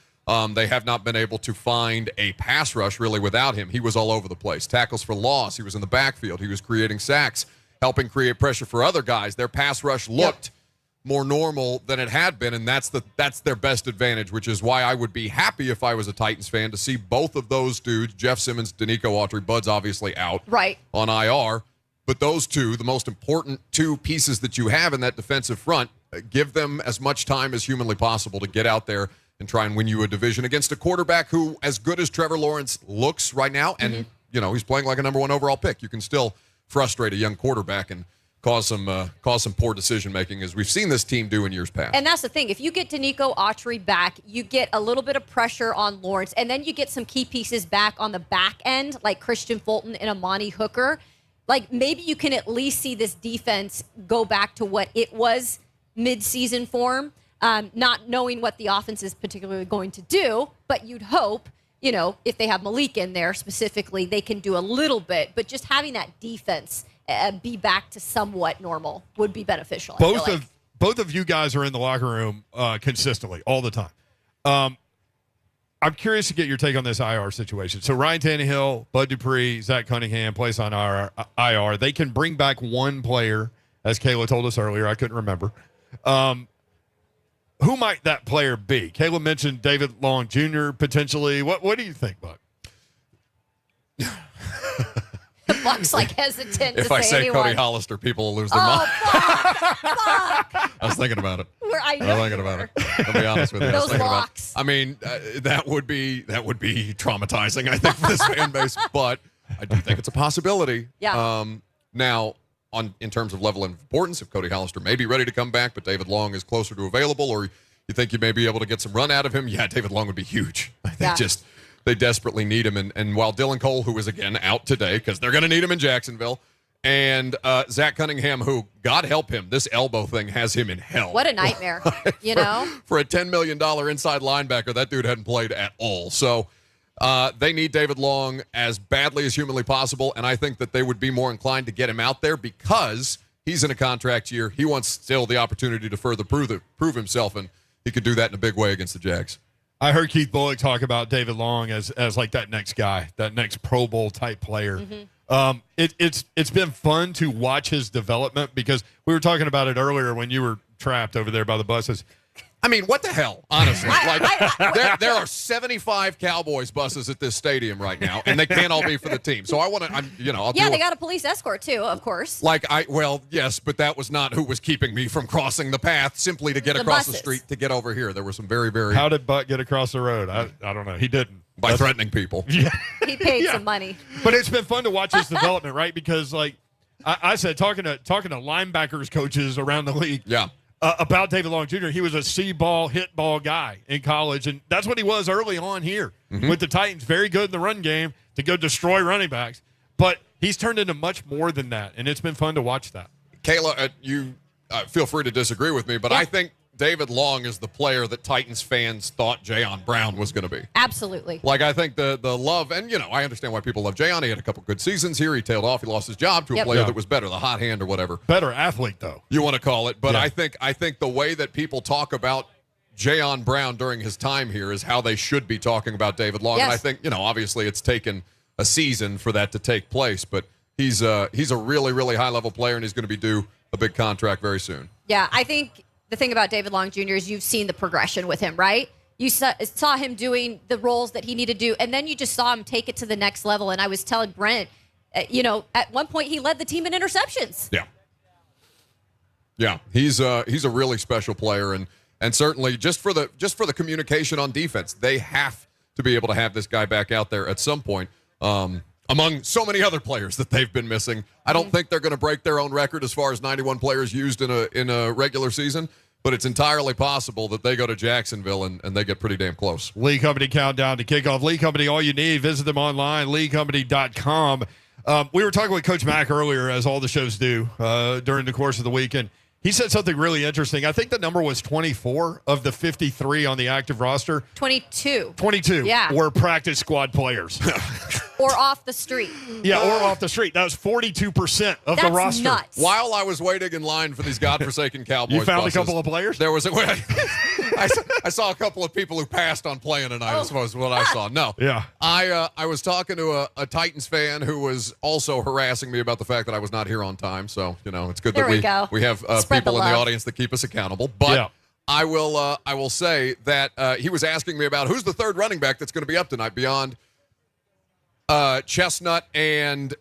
They have not been able to find a pass rush really without him. He was all over the place. Tackles for loss. He was in the backfield. He was creating sacks, helping create pressure for other guys. Their pass rush looked more normal than it had been, and that's their best advantage, which is why I would be happy if I was a Titans fan to see both of those dudes, Jeff Simmons, Danico Autry. Bud's obviously out on IR, but those two, the most important two pieces that you have in that defensive front, give them as much time as humanly possible to get out there and try and win you a division against a quarterback who, as good as Trevor Lawrence looks right now, and he's playing like a number 1 overall pick, you can still frustrate a young quarterback and cause some poor decision making, as we've seen this team do in years past. And that's the thing. If you get Danico Autry back, you get a little bit of pressure on Lawrence, and then you get some key pieces back on the back end, like Christian Fulton and Amani Hooker. Like, maybe you can at least see this defense go back to what it was mid-season form, not knowing what the offense is particularly going to do, but you'd hope, if they have Malik in there specifically, they can do a little bit. But just having that defense be back to somewhat normal would be beneficial. Both of you guys are in the locker room consistently all the time. I'm curious to get your take on this IR situation. So Ryan Tannehill, Bud Dupree, Zach Cunningham place on IR. They can bring back one player, as Kayla told us earlier. I couldn't remember. Who might that player be? Kayla mentioned David Long Jr. potentially. What do you think, Buck? Buck's like hesitant if to I say anyone. Cody Hollister, people will lose their mind. Fuck. I was thinking about it. I was thinking about it. I'll be honest with you. Those locks. I mean, that would be traumatizing, I think, for this fan base. But I do think it's a possibility. Yeah. Now, in terms of level of importance, if Cody Hollister may be ready to come back, but David Long is closer to available, or you think you may be able to get some run out of him, David Long would be huge. I think they desperately need him. And while Dylan Cole, who is, again, out today, because they're going to need him in Jacksonville, and Zach Cunningham, who, God help him, this elbow thing has him in hell. What a nightmare, For a $10 million inside linebacker, that dude hadn't played at all. So they need David Long as badly as humanly possible, and I think that they would be more inclined to get him out there because he's in a contract year. He wants still the opportunity to further prove himself, and he could do that in a big way against the Jags. I heard Keith Bullock talk about David Long as like that next guy, that next Pro Bowl type player. It's been fun to watch his development because we were talking about it earlier when you were trapped over there by the buses. I mean, what the hell, honestly? There are 75 Cowboys buses at this stadium right now, and they can't all be for the team. So I want to, they got a police escort too, of course. Yes, but that was not who was keeping me from crossing the path simply to get across the street to get over here. There were some very, very. How did Buck get across the road? I don't know. He didn't. By threatening people. Yeah. He paid some money. But it's been fun to watch his development, right? Because I said, talking to linebackers coaches around the league. Yeah. About David Long Jr., he was a see-ball, hit-ball guy in college, and that's what he was early on here with the Titans. Very good in the run game to go destroy running backs. But he's turned into much more than that, and it's been fun to watch that. Kayla, you feel free to disagree with me, but I think David Long is the player that Titans fans thought Jayon Brown was going to be. Absolutely. I think the love, and, I understand why people love Jayon. He had a couple good seasons here. He tailed off. He lost his job to a player that was better, the hot hand or whatever. Better athlete, though. You want to call it. But I think the way that people talk about Jayon Brown during his time here is how they should be talking about David Long. Yes. And I think, obviously it's taken a season for that to take place. But he's a really, really high-level player, and he's going to be due a big contract very soon. Yeah, I think the thing about David Long Jr. is you've seen the progression with him, right? You saw him doing the roles that he needed to do, and then you just saw him take it to the next level. And I was telling Brent, at one point he led the team in interceptions. Yeah, he's a really special player, and certainly just for the communication on defense, they have to be able to have this guy back out there at some point. Among so many other players that they've been missing, I don't think they're going to break their own record as far as 91 players used in a regular season. But it's entirely possible that they go to Jacksonville and they get pretty damn close. Lee Company countdown to kickoff. Lee Company, all you need. Visit them online, leecompany.com. We were talking with Coach Mack earlier, as all the shows do, during the course of the weekend. He said something really interesting. I think the number was 24 of the 53 on the active roster. 22. 22 were practice squad players. Or off the street. Yeah, or off the street. That was 42% of the roster. That's nuts. While I was waiting in line for these godforsaken Cowboys You found buses, a couple of players? There was I saw a couple of people who passed on playing tonight, I suppose, what I saw. No. Yeah. I was talking to a Titans fan who was also harassing me about the fact that I was not here on time. So, it's good that we have people in the audience that keep us accountable. But I will say that he was asking me about who's the third running back that's going to be up tonight beyond Chestnut and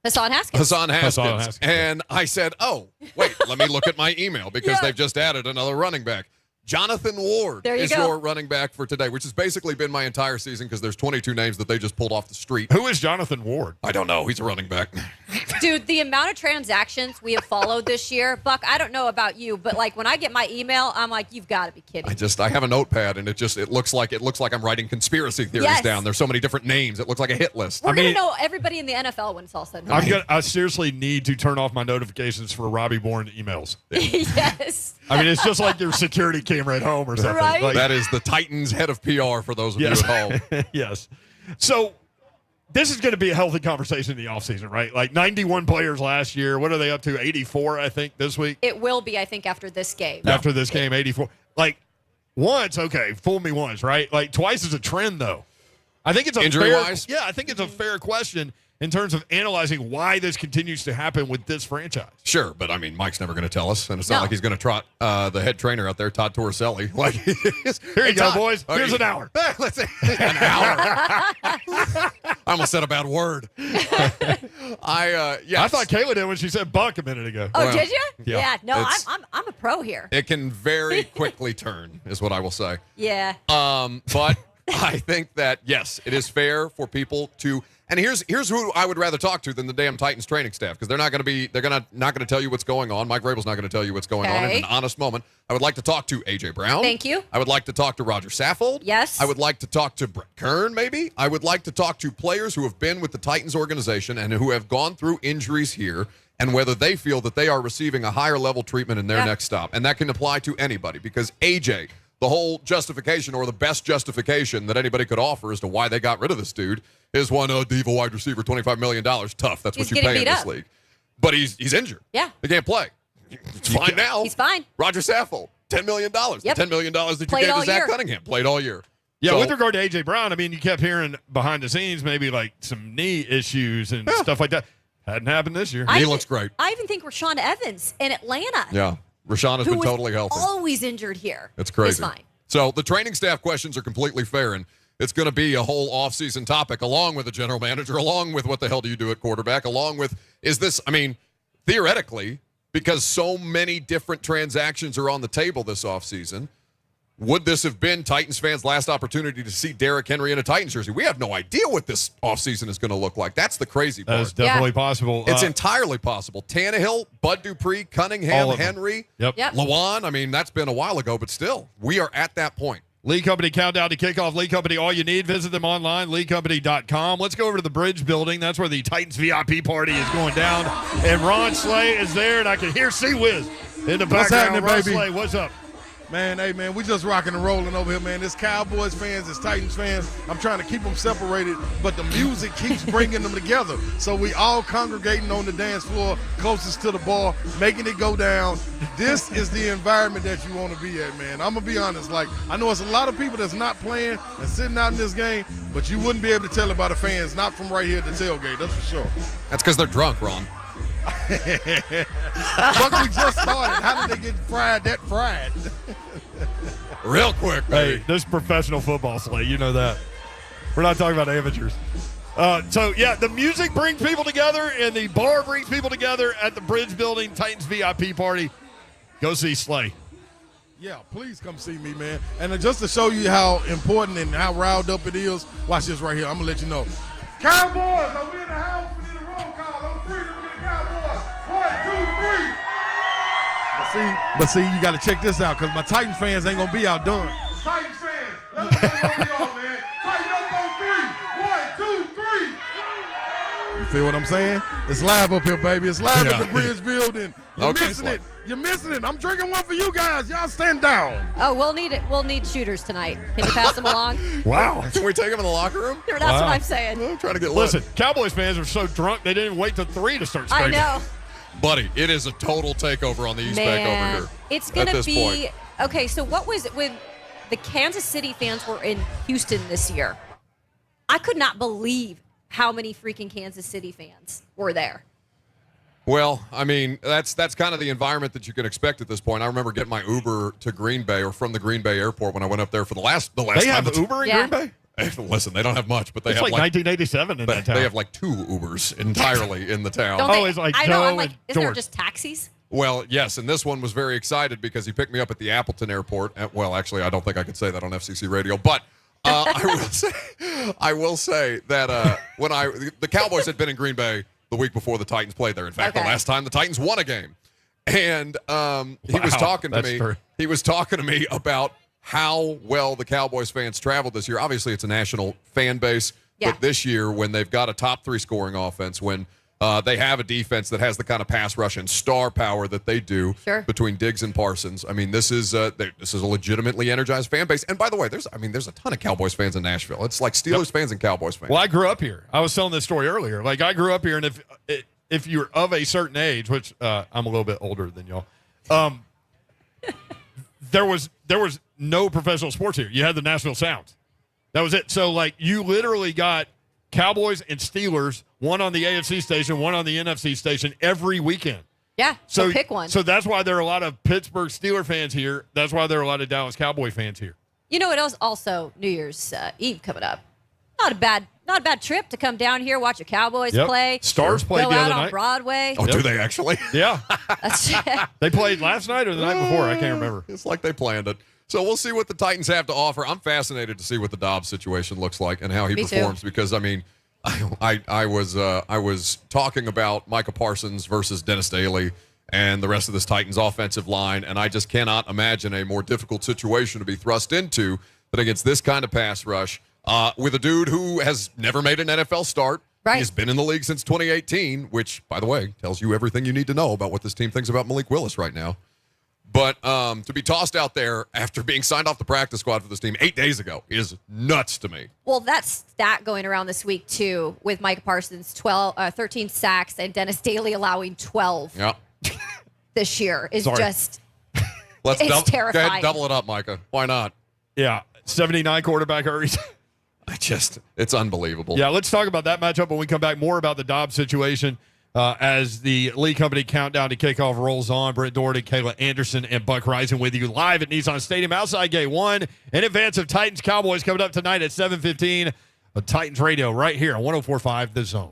Hassan Haskins. And I said, oh, wait, let me look at my email because they've just added another running back. Jonathan Ward is your running back for today, which has basically been my entire season because there's 22 names that they just pulled off the street. Who is Jonathan Ward? I don't know. He's a running back. Dude, the amount of transactions we have followed this year, Buck, I don't know about you, but like when I get my email, I'm like, you've got to be kidding. I have a notepad and it looks like I'm writing conspiracy theories down. There's so many different names. It looks like a hit list. We're going to know everybody in the NFL when it's all said and done. I seriously need to turn off my notifications for Robbie Bourne emails. Yes. I mean, it's just like your security camera at home or something. Right? Like, that is the Titans head of PR for those of you at home. Yes. So this is going to be a healthy conversation in the offseason, right? Like 91 players last year. What are they up to? 84, I think, this week? It will be, I think, after this game. After this game, 84. Like, once, okay, fool me once, right? Like, twice is a trend, though. I think it's a injury-wise? I think it's a fair question in terms of analyzing why this continues to happen with this franchise. Sure, but I mean, Mike's never going to tell us, and it's not like he's going to trot the head trainer out there, Todd Torricelli. Like, here you go, boys. Here's an hour. Let's say an hour. I almost said a bad word. I thought Kayla did when she said Buck a minute ago. Oh, did you? Yeah. No, I'm a pro here. It can very quickly turn, is what I will say. Yeah. But I think that yes, it is fair for people to. And here's who I would rather talk to than the damn Titans training staff, because they're not going to tell you what's going on. Mike Vrabel's not going to tell you what's going on in an honest moment. I would like to talk to A.J. Brown. Thank you. I would like to talk to Roger Saffold. Yes. I would like to talk to Brett Kern, maybe. I would like to talk to players who have been with the Titans organization and who have gone through injuries here, and whether they feel that they are receiving a higher level treatment in their next stop. And that can apply to anybody, because A.J., the whole justification, or the best justification that anybody could offer as to why they got rid of this dude, is one diva wide receiver, $25 million. Tough. That's what you pay in this league. But he's injured. Yeah. He can't play. It's fine now. He's fine. Roger Saffold, $10 million. Yep. The $10 million that you gave to Zach Cunningham. Played all year. Yeah, with regard to A.J. Brown, I mean, you kept hearing behind the scenes maybe like some knee issues and stuff like that. Hadn't happened this year. He looks great. I even think Rashaan Evans in Atlanta. Yeah. Rashaan has been totally healthy. Always injured here. It's crazy. He's fine. So the training staff questions are completely fair, and it's going to be a whole offseason topic, along with the general manager, along with what the hell do you do at quarterback, along with, theoretically, because so many different transactions are on the table this offseason, would this have been Titans fans' last opportunity to see Derrick Henry in a Titans jersey? We have no idea what this offseason is going to look like. That's the crazy part. That's definitely possible. It's entirely possible. Tannehill, Bud Dupree, Cunningham, Henry, Lawan. I mean, that's been a while ago, but still, we are at that point. Lee Company countdown to kickoff. Lee Company, all you need. Visit them online, leecompany.com. Let's go over to the Bridge building. That's where the Titans VIP party is going down. And Ron Slay is there, and I can hear C-Wiz in the background. What's happening, Ron baby? Slay, what's up? Man, hey, man, we just rocking and rolling over here, man. It's Cowboys fans, it's Titans fans. I'm trying to keep them separated, but the music keeps bringing them together. So we all congregating on the dance floor closest to the ball, making it go down. This is the environment that you want to be at, man. I'm going to be honest. Like, I know it's a lot of people that's not playing and sitting out in this game, but you wouldn't be able to tell about the fans, not from right here at the tailgate, that's for sure. That's because they're drunk, Ron. But we just started. How did they get that fried? Real quick, baby. Hey, this is professional football, Slay. You know that. We're not talking about amateurs. The music brings people together, and the bar brings people together at the Bridge Building Titans VIP party. Go see Slay. Yeah, please come see me, man. And just to show you how important and how riled up it is, watch this right here. I'm going to let you know. Cowboys, are we in the house? We need a roll call. On 3, we get the Cowboys. 1, 2, 3. But see, you got to check this out because my Titans fans ain't going to be outdone. Titans fans, let's go y'all, man. Tighten up on 3. 1, 2, 3. You feel what I'm saying? It's live up here, baby. It's live at the Bridge Building. You're missing it. You're missing it. I'm drinking one for you guys. Y'all stand down. Oh, we'll need it. We'll need shooters tonight. Can you pass them along? Wow. Can we take them in the locker room? That's what I'm saying. I'm trying to get Listen, Cowboys fans are so drunk they didn't even wait till 3 to start screaming. I know. Buddy, it is a total takeover on the East Bank over here. It's going to be point. okay. So what was it when the Kansas City fans were in Houston this year? I could not believe how many freaking Kansas City fans were there. Well, I mean, that's kind of the environment that you can expect at this point. I remember getting my Uber to Green Bay or from the Green Bay airport when I went up there for the last They time. have Uber in Green Bay? Hey, listen, they don't have much, but they It's have like 1987 in that town. They have like 2 Ubers entirely in the town. It's like I Joe know. I'm like, and isn't there George. just taxis? Well, yes, and this one was very excited because he picked me up at the Appleton airport. Well, actually, I don't think I could say that on FCC radio, but I will say that when the Cowboys had been in Green Bay the week before the Titans played there. In fact, the last time the Titans won a game, and he was talking to me. True. He was talking to me about how well the Cowboys fans traveled this year. Obviously, it's a national fan base, but this year when they've got a top 3 scoring offense, when they have a defense that has the kind of pass rush and star power that they do between Diggs and Parsons. I mean, this is a legitimately energized fan base. And by the way, there's a ton of Cowboys fans in Nashville. It's like Steelers fans and Cowboys fans. Well, I grew up here. I was telling this story earlier. Like, I grew up here, and if you're of a certain age, which I'm a little bit older than y'all, there was no professional sports here. You had the Nashville Sounds. That was it. So, like, you literally got Cowboys and Steelers, one on the AFC station, one on the NFC station every weekend. Yeah, so pick one. So that's why there are a lot of Pittsburgh Steeler fans here. That's why there are a lot of Dallas Cowboy fans here. You know, it was also New Year's Eve coming up. Not a bad trip to come down here, watch the Cowboys play. Stars played go the out other on night. Broadway. Oh, do they actually? Yeah. They played last night or the night before. I can't remember. It's like they planned it. So we'll see what the Titans have to offer. I'm fascinated to see what the Dobbs situation looks like and how he performs because, I mean, I was talking about Micah Parsons versus Dennis Daly and the rest of this Titans offensive line, and I just cannot imagine a more difficult situation to be thrust into than against this kind of pass rush with a dude who has never made an NFL start. Right. He's been in the league since 2018, which, by the way, tells you everything you need to know about what this team thinks about Malik Willis right now. But to be tossed out there after being signed off the practice squad for this team 8 days ago is nuts to me. Well, that stat going around this week, too, with Micah Parsons, 13 sacks, and Dennis Daly allowing 12 this year is just it's terrifying. Go ahead, double it up, Micah. Why not? Yeah, 79 quarterback hurries. It's unbelievable. Yeah, let's talk about that matchup when we come back. More about the Dobbs situation. As the Lee Company countdown to kickoff rolls on, Brent Doherty, Kayla Anderson, and Buck Rising with you live at Nissan Stadium outside Gate 1 in advance of Titans-Cowboys coming up tonight at 7:15 on Titans Radio right here on 104.5 The Zone.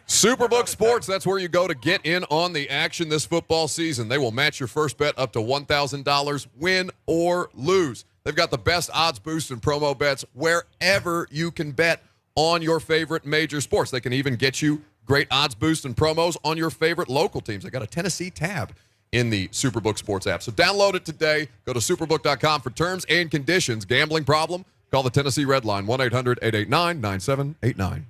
Superbook Sports, that's where you go to get in on the action this football season. They will match your first bet up to $1,000, win or lose. They've got the best odds boosts and promo bets wherever you can bet on your favorite major sports. They can even get you great odds boosts and promos on your favorite local teams. They got a Tennessee tab in the Superbook Sports app. So download it today. Go to superbook.com for terms and conditions. Gambling problem? Call the Tennessee Red Line, 1-800-889-9789.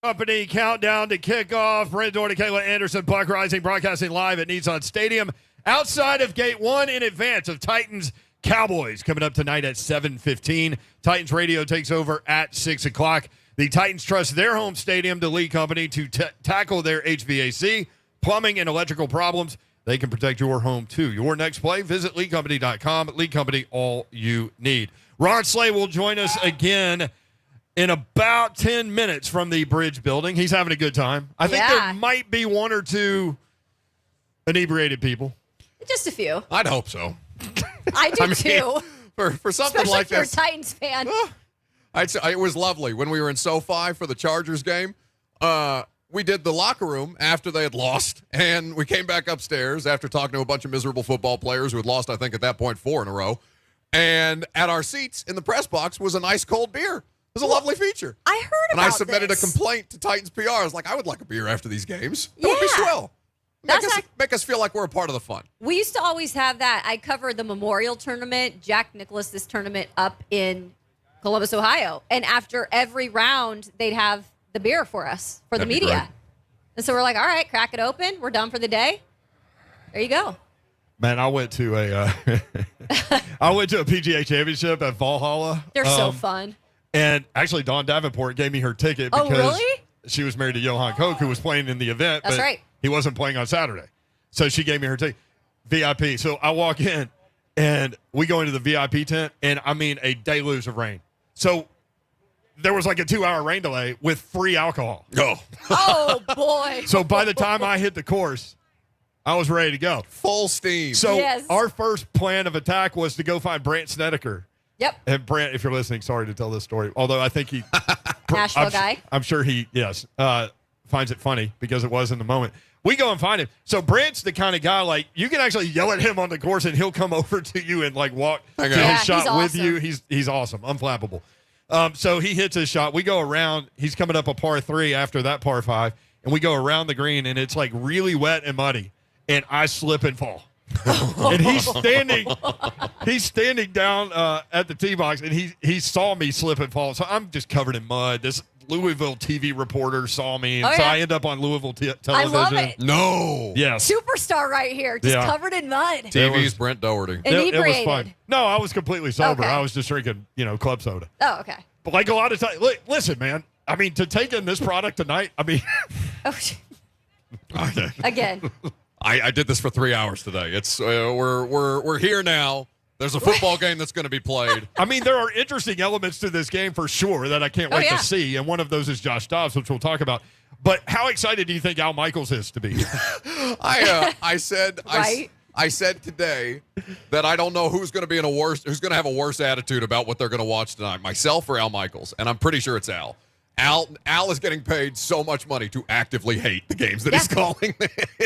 Company countdown to kickoff. Brent Doherty, Kayla Anderson, Buck Rising, broadcasting live at Nissan Stadium outside of Gate 1 in advance of Titans-Cowboys coming up tonight at 7:15. Titans radio takes over at 6 o'clock. The Titans trust their home stadium to Lee Company to tackle their HVAC, plumbing, and electrical problems. They can protect your home, too. Your next play, visit LeeCompany.com. Lee Company, all you need. Ron Slay will join us again in about 10 minutes from the Bridge building. He's having a good time. I think there might be one or two inebriated people. Just a few. I'd hope so. I do too. For something especially like if you're this. a Titans fan. I'd say it was lovely when we were in SoFi for the Chargers game. We did the locker room after they had lost, and we came back upstairs after talking to a bunch of miserable football players who had lost, I think, at that point, 4 in a row. And at our seats in the press box was a nice cold beer. It was a lovely feature. I heard about And I submitted this. a complaint to Titans PR. I was like, I would like a beer after these games. That would be swell. Make us feel like we're a part of the fun. We used to always have that. I covered the Memorial Tournament, Jack Nicklaus's tournament up in Columbus, Ohio. And after every round, they'd have the beer for us, for the media. Great. And so we're like, all right, crack it open. We're done for the day. There you go. Man, I went to a PGA championship at Valhalla. They're so fun. And actually, Dawn Davenport gave me her ticket Oh, because really? she was married to Johan Koch, who was playing in the event. That's but right. He wasn't playing on Saturday. So she gave me her ticket, VIP. So I walk in, and we go into the VIP tent, and I mean a deluge of rain. So there was like a 2-hour rain delay with free alcohol. Oh, boy. So by the time I hit the course, I was ready to go. Full steam. So our first plan of attack was to go find Brant Snedeker. Yep. And Brant, if you're listening, sorry to tell this story. Although I think he Nashville guy. I'm sure he finds it funny because it was in the moment. We go and find him. So Brant's the kind of guy, like, you can actually yell at him on the course and he'll come over to you and like walk to his shot with you. He's awesome, unflappable. So he hits his shot. We go around. He's coming up a par 3 after that par 5, and we go around the green, and it's like really wet and muddy, and I slip and fall. And he's standing down at the tee box, and he saw me slip and fall. So I'm just covered in mud. This Louisville TV reporter saw me, and so I end up on Louisville television. I love it. No. Yes. Superstar right here, just covered in mud. TV's Brent Doherty. Inebriated. It was fun. No, I was completely sober. Okay. I was just drinking, club soda. Oh, okay. But like a lot of times, listen, man. I mean, to take in this product tonight, I mean. Again. I did this for 3 hours today. It's we're here now. There's a football game that's going to be played. I mean, there are interesting elements to this game for sure that I can't wait to see, and one of those is Josh Dobbs, which we'll talk about. But how excited do you think Al Michaels is to be here? I said today that I don't know who's going to be who's going to have a worse attitude about what they're going to watch tonight, myself or Al Michaels, and I'm pretty sure it's Al. Al is getting paid so much money to actively hate the games that he's calling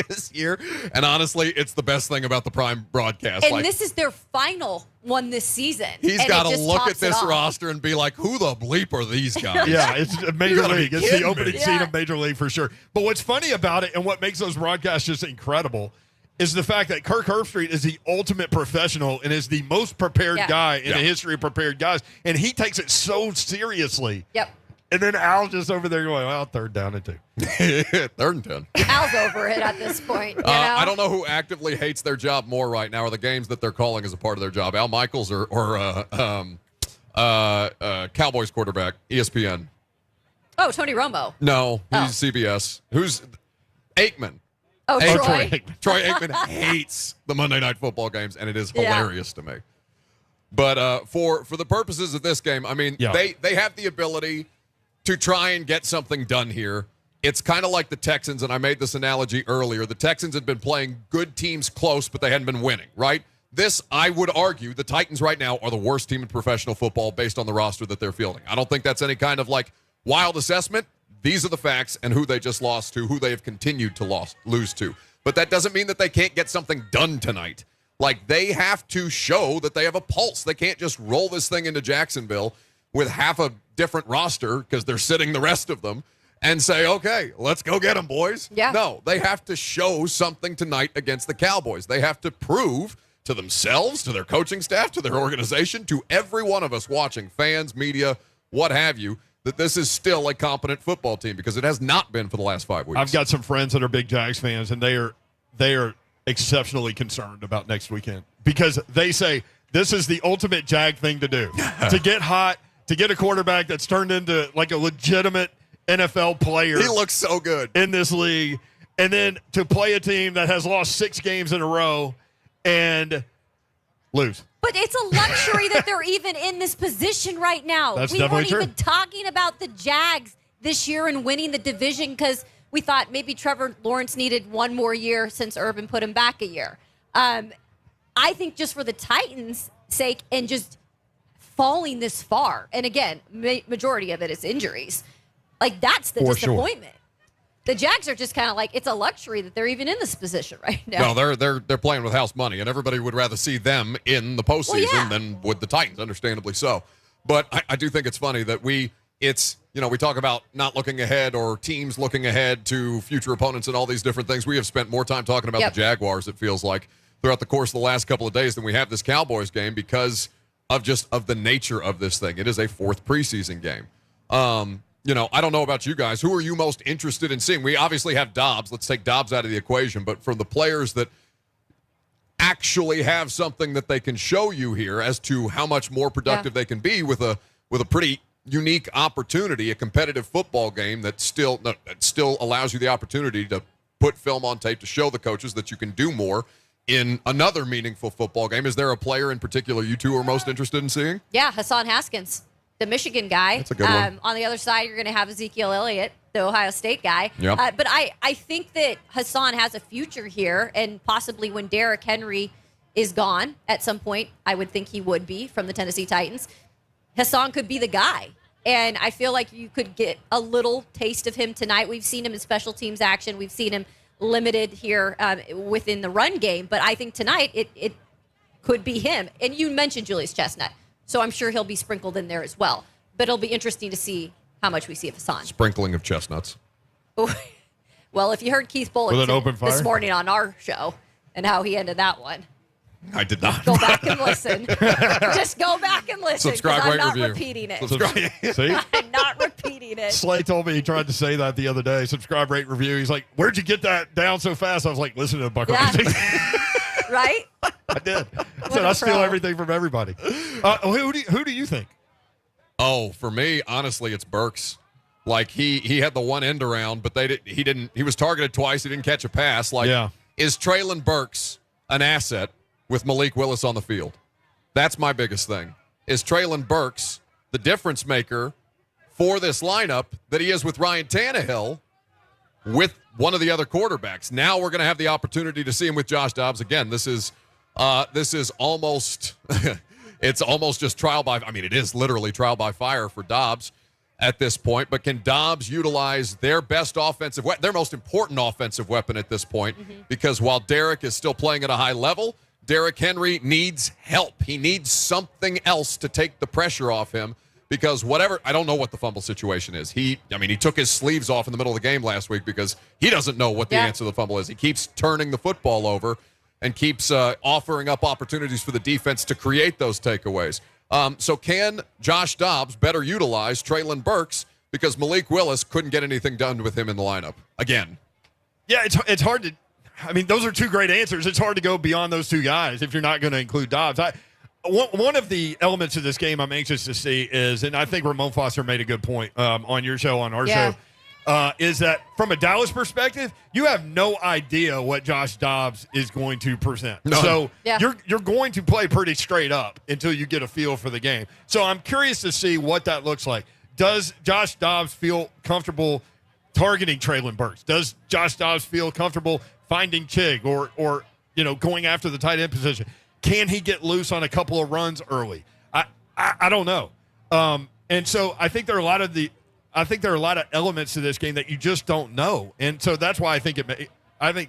this year. And honestly, it's the best thing about the Prime broadcast. And this is their final one this season. He's got to look at this roster and be like, who the bleep are these guys? Yeah, it's Major League. It's the opening scene of Major League for sure. But what's funny about it and what makes those broadcasts just incredible is the fact that Kirk Herbstreit is the ultimate professional and is the most prepared guy in the history of prepared guys. And he takes it so seriously. Yep. And then Al just over there going, well, 3rd down and 2. 3rd and 10. Al's over it at this point. I don't know who actively hates their job more right now, or the games that they're calling as a part of their job. Al Michaels or Cowboys quarterback, ESPN. Oh, Tony Romo. No, he's CBS. Who's Aikman? Oh, Troy. Troy Aikman hates the Monday Night Football games, and it is hilarious to me. But for the purposes of this game, I mean, they have the ability to try and get something done here. It's kind of like the Texans, and I made this analogy earlier. The Texans had been playing good teams close, but they hadn't been winning, right? This, I would argue, the Titans right now are the worst team in professional football based on the roster that they're fielding. I don't think that's any kind of like wild assessment. These are the facts and who they just lost to, who they have continued to lose to. But that doesn't mean that they can't get something done tonight. Like, they have to show that they have a pulse. They can't just roll this thing into Jacksonville with half a different roster because they're sitting the rest of them and say, okay, let's go get them, boys. Yeah. No, they have to show something tonight against the Cowboys. They have to prove to themselves, to their coaching staff, to their organization, to every one of us watching, fans, media, what have you, that this is still a competent football team, because it has not been for the last 5 weeks. I've got some friends that are big Jags fans, and they are exceptionally concerned about next weekend, because they say this is the ultimate Jag thing to do. To get hot, to get a quarterback that's turned into like a legitimate NFL player. He looks so good in this league. And then to play a team that has lost 6 games in a row and lose. But it's a luxury that they're even in this position right now. That's we definitely weren't true. even talking about the Jags this year and winning the division because we thought maybe Trevor Lawrence needed one more year since Urban put him back a year. I think just for the Titans' sake and just falling this far, and again, majority of it is injuries, like that's the disappointment. Sure. The Jags are just kind of like, it's a luxury that they're even in this position right now. No, they're playing with house money, and everybody would rather see them in the postseason than would the Titans, understandably so. But I do think it's funny that we talk about not looking ahead or teams looking ahead to future opponents and all these different things. We have spent more time talking about the Jaguars, it feels like, throughout the course of the last couple of days than we have this Cowboys game because of the nature of this thing. It is a 4th preseason game. I don't know about you guys. Who are you most interested in seeing? We obviously have Dobbs. Let's take Dobbs out of the equation. But for the players that actually have something that they can show you here as to how much more productive they can be with a pretty unique opportunity, a competitive football game that still allows you the opportunity to put film on tape to show the coaches that you can do more in another meaningful football game. Is there a player in particular you two are most interested in seeing? Yeah, Hassan Haskins, the Michigan guy. That's a good one. On the other side, you're going to have Ezekiel Elliott, the Ohio State guy. Yep. But I think that Hassan has a future here, and possibly when Derrick Henry is gone at some point, I would think he would be from the Tennessee Titans, Hassan could be the guy. And I feel like you could get a little taste of him tonight. We've seen him in special teams action. We've seen him limited here within the run game. But I think tonight it could be him. And you mentioned Julius Chestnut, so I'm sure he'll be sprinkled in there as well. But it'll be interesting to see how much we see of Hassan. Sprinkling of chestnuts. Well, if you heard Keith Bullock this morning on our show and how he ended that one. I did not. Go back and listen. Just go back and listen. Subscribe, I'm rate, not review. repeating it. See? I'm not repeating it. Slay told me he tried to say that the other day. Subscribe, rate, review. He's like, "Where'd you get that down so fast?" I was like, "Listen to the Buckeye." Right? I did. I said I steal everything from everybody. Who do you think? Oh, for me, honestly, it's Burks. Like he had the one end around, but he was targeted twice. He didn't catch a pass. Is Treylon Burks an asset with Malik Willis on the field? That's my biggest thing. Is Treylon Burks the difference maker for this lineup that he is with Ryan Tannehill with one of the other quarterbacks? Now we're going to have the opportunity to see him with Josh Dobbs again. This is almost it's almost just trial by. I mean, it is literally trial by fire for Dobbs at this point. But can Dobbs utilize their best offensive weapon, their most important offensive weapon at this point? Mm-hmm. Because while Derek is still playing at a high level, Derrick Henry needs help. He needs something else to take the pressure off him, because I don't know what the fumble situation is. He took his sleeves off in the middle of the game last week because he doesn't know what the answer to the fumble is. He keeps turning the football over and keeps offering up opportunities for the defense to create those takeaways. So can Josh Dobbs better utilize Treylon Burks, because Malik Willis couldn't get anything done with him in the lineup again? Yeah, it's hard to. I mean, those are two great answers. It's hard to go beyond those two guys if you're not going to include Dobbs. One of the elements of this game I'm anxious to see is, and I think Ramon Foster made a good point on your show, on our show, is that from a Dallas perspective, you have no idea what Josh Dobbs is going to present. None. So you're going to play pretty straight up until you get a feel for the game. So I'm curious to see what that looks like. Does Josh Dobbs feel comfortable targeting Treylon Burks? Does Josh Dobbs feel comfortable finding Chig or going after the tight end position? Can he get loose on a couple of runs early? I don't know. And so I think there are a lot of elements to this game that you just don't know. And so that's why I think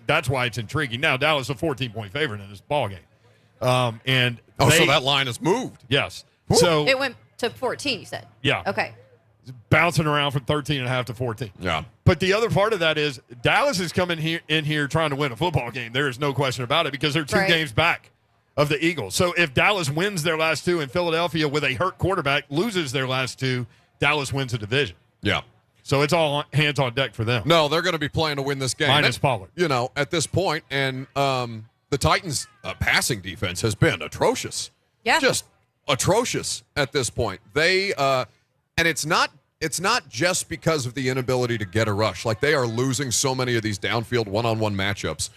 that's why it's intriguing. Now Dallas is a 14-point favorite in this ball game. So that line has moved. Yes. Woo. So it went to 14, you said? Yeah. Okay. Bouncing around from 13.5 to 14. Yeah. But the other part of that is Dallas is coming in here trying to win a football game. There is no question about it, because they're two games back of the Eagles. So if Dallas wins their last two and Philadelphia with a hurt quarterback loses their last two, Dallas wins the division. Yeah. So it's all hands on deck for them. No, they're going to be playing to win this game. Minus Pollard. At this point, and the Titans' passing defense has been atrocious. Yeah. Just atrocious at this point. They and it's not just because of the inability to get a rush. Like, they are losing so many of these downfield one-on-one matchups.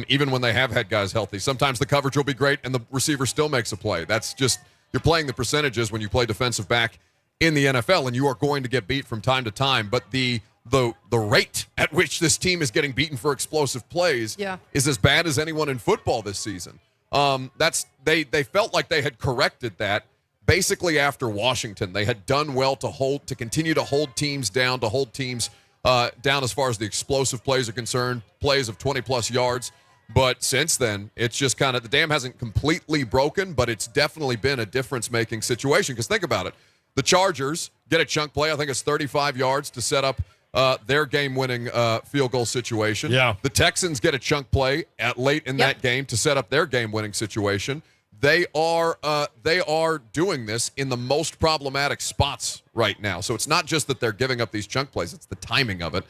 Even when they have had guys healthy, sometimes the coverage will be great and the receiver still makes a play. That's just, you're playing the percentages when you play defensive back in the NFL, and you are going to get beat from time to time. But the rate at which this team is getting beaten for explosive plays is as bad as anyone in football this season. They felt like they had corrected that basically after Washington. They had done well to continue to hold teams down, down as far as the explosive plays are concerned, plays of 20-plus yards. But since then, it's just kind of, the dam hasn't completely broken, but it's definitely been a difference-making situation. Because think about it. The Chargers get a chunk play. I think it's 35 yards to set up their game-winning field goal situation. Yeah. The Texans get a chunk play late in that game to set up their game-winning situation. They are doing this in the most problematic spots right now. So it's not just that they're giving up these chunk plays; it's the timing of it.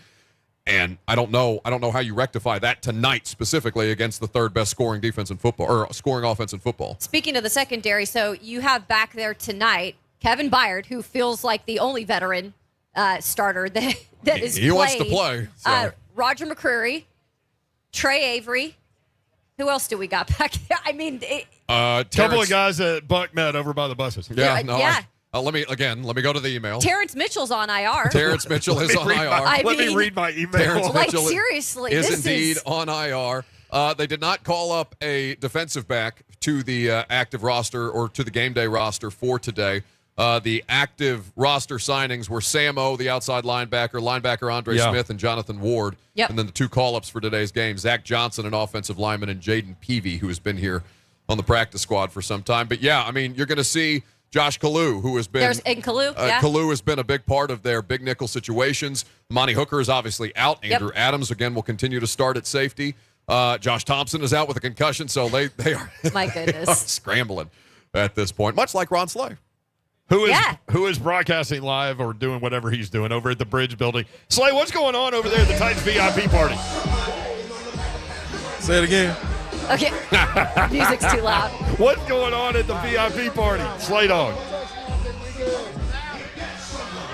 And I don't know how you rectify that tonight, specifically against the third best scoring defense in football, or scoring offense in football. Speaking of the secondary, so you have back there tonight Kevin Byard, who feels like the only veteran starter that is he wants to play. So. Roger McCreary, Trey Avery. Who else do we got back there? I mean, a couple of guys that Buck met over by the buses. Let me go to the email. Terrence Mitchell's on IR. Terrence Mitchell is on IR. Let me read my email. Terrence Mitchell seriously, is indeed on IR. They did not call up a defensive back to the active roster or to the game day roster for today. The active roster signings were Sam O, the outside linebacker Andre Smith, and Jonathan Ward. Yep. And then the two call-ups for today's game, Zach Johnson, an offensive lineman, and Jaden Peavy, who has been here on the practice squad for some time. But, yeah, I mean, you're going to see Josh Kalu, who has been Kalu has been a big part of their big nickel situations. Monty Hooker is obviously out. Andrew Adams, again, will continue to start at safety. Josh Thompson is out with a concussion, so they are, my goodness, are scrambling at this point, much like Ron Slay. Who is broadcasting live or doing whatever he's doing over at the Bridge building. Slay, what's going on over there at the Titans VIP party? Say it again. Okay. Music's too loud. What's going on at the VIP party? Slay Dog.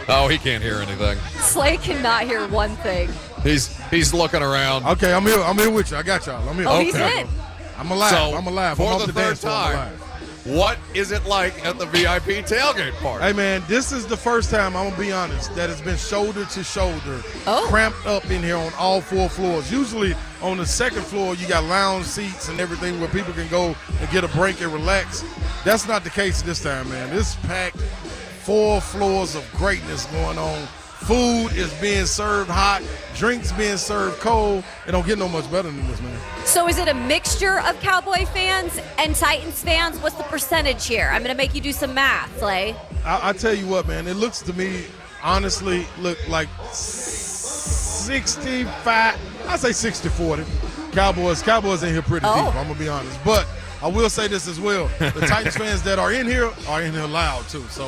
Oh, he can't hear anything. Slay cannot hear one thing. He's looking around. Okay, I'm here with you. I got y'all. He's in. I'm alive. So, I'm alive. For the third time, what is it like at the VIP tailgate party? Hey, man, this is the first time, I'm going to be honest, that it's been shoulder to shoulder, cramped up in here on all four floors. Usually on the second floor, you got lounge seats and everything where people can go and get a break and relax. That's not the case this time, man. This packed 4 floors of greatness going on. Food is being served hot, drinks being served cold. It don't get no much better than this, man. So is it a mixture of Cowboy fans and Titans fans? What's the percentage here? I'm going to make you do some math, Slay. I tell you what, man, it looks to me, honestly, look like 65, I say 60-40. Cowboys in here pretty deep, I'm going to be honest. But I will say this as well. The Titans fans that are in here loud, too. So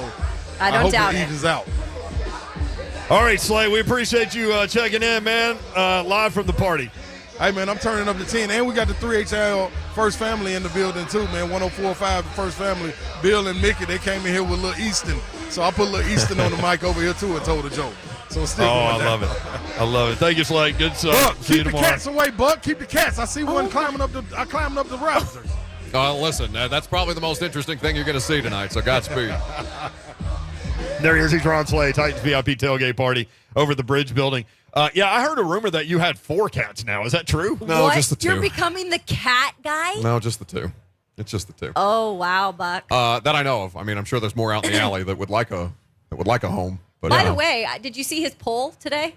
I don't hope doubt it evens out. All right, Slay, we appreciate you checking in, man, live from the party. Hey, man, I'm turning up the 10. And we got the 3HL First Family in the building, too, man. 104.5 First Family. Bill and Mickey, they came in here with Lil Easton. So I put Lil Easton on the mic over here, too, and told a joke. So still going down. I love it. I love it. Thank you, Slay. Good stuff. Buck, see you keep tomorrow. the cats away, Buck. Keep the cats. I see one climbing up the rafters. Listen, that's probably the most interesting thing you're going to see tonight, so Godspeed. There he is. He's Ron Slay, Titans VIP tailgate party over at the Bridge building. I heard a rumor that you had 4 cats now. Is that true? No, what? just the 2. You're becoming the cat guy? No, just the 2. It's just the 2. Oh, wow, Buck. That I know of. I mean, I'm sure there's more out in the alley that would like a home. But by the way, did you see his poll today?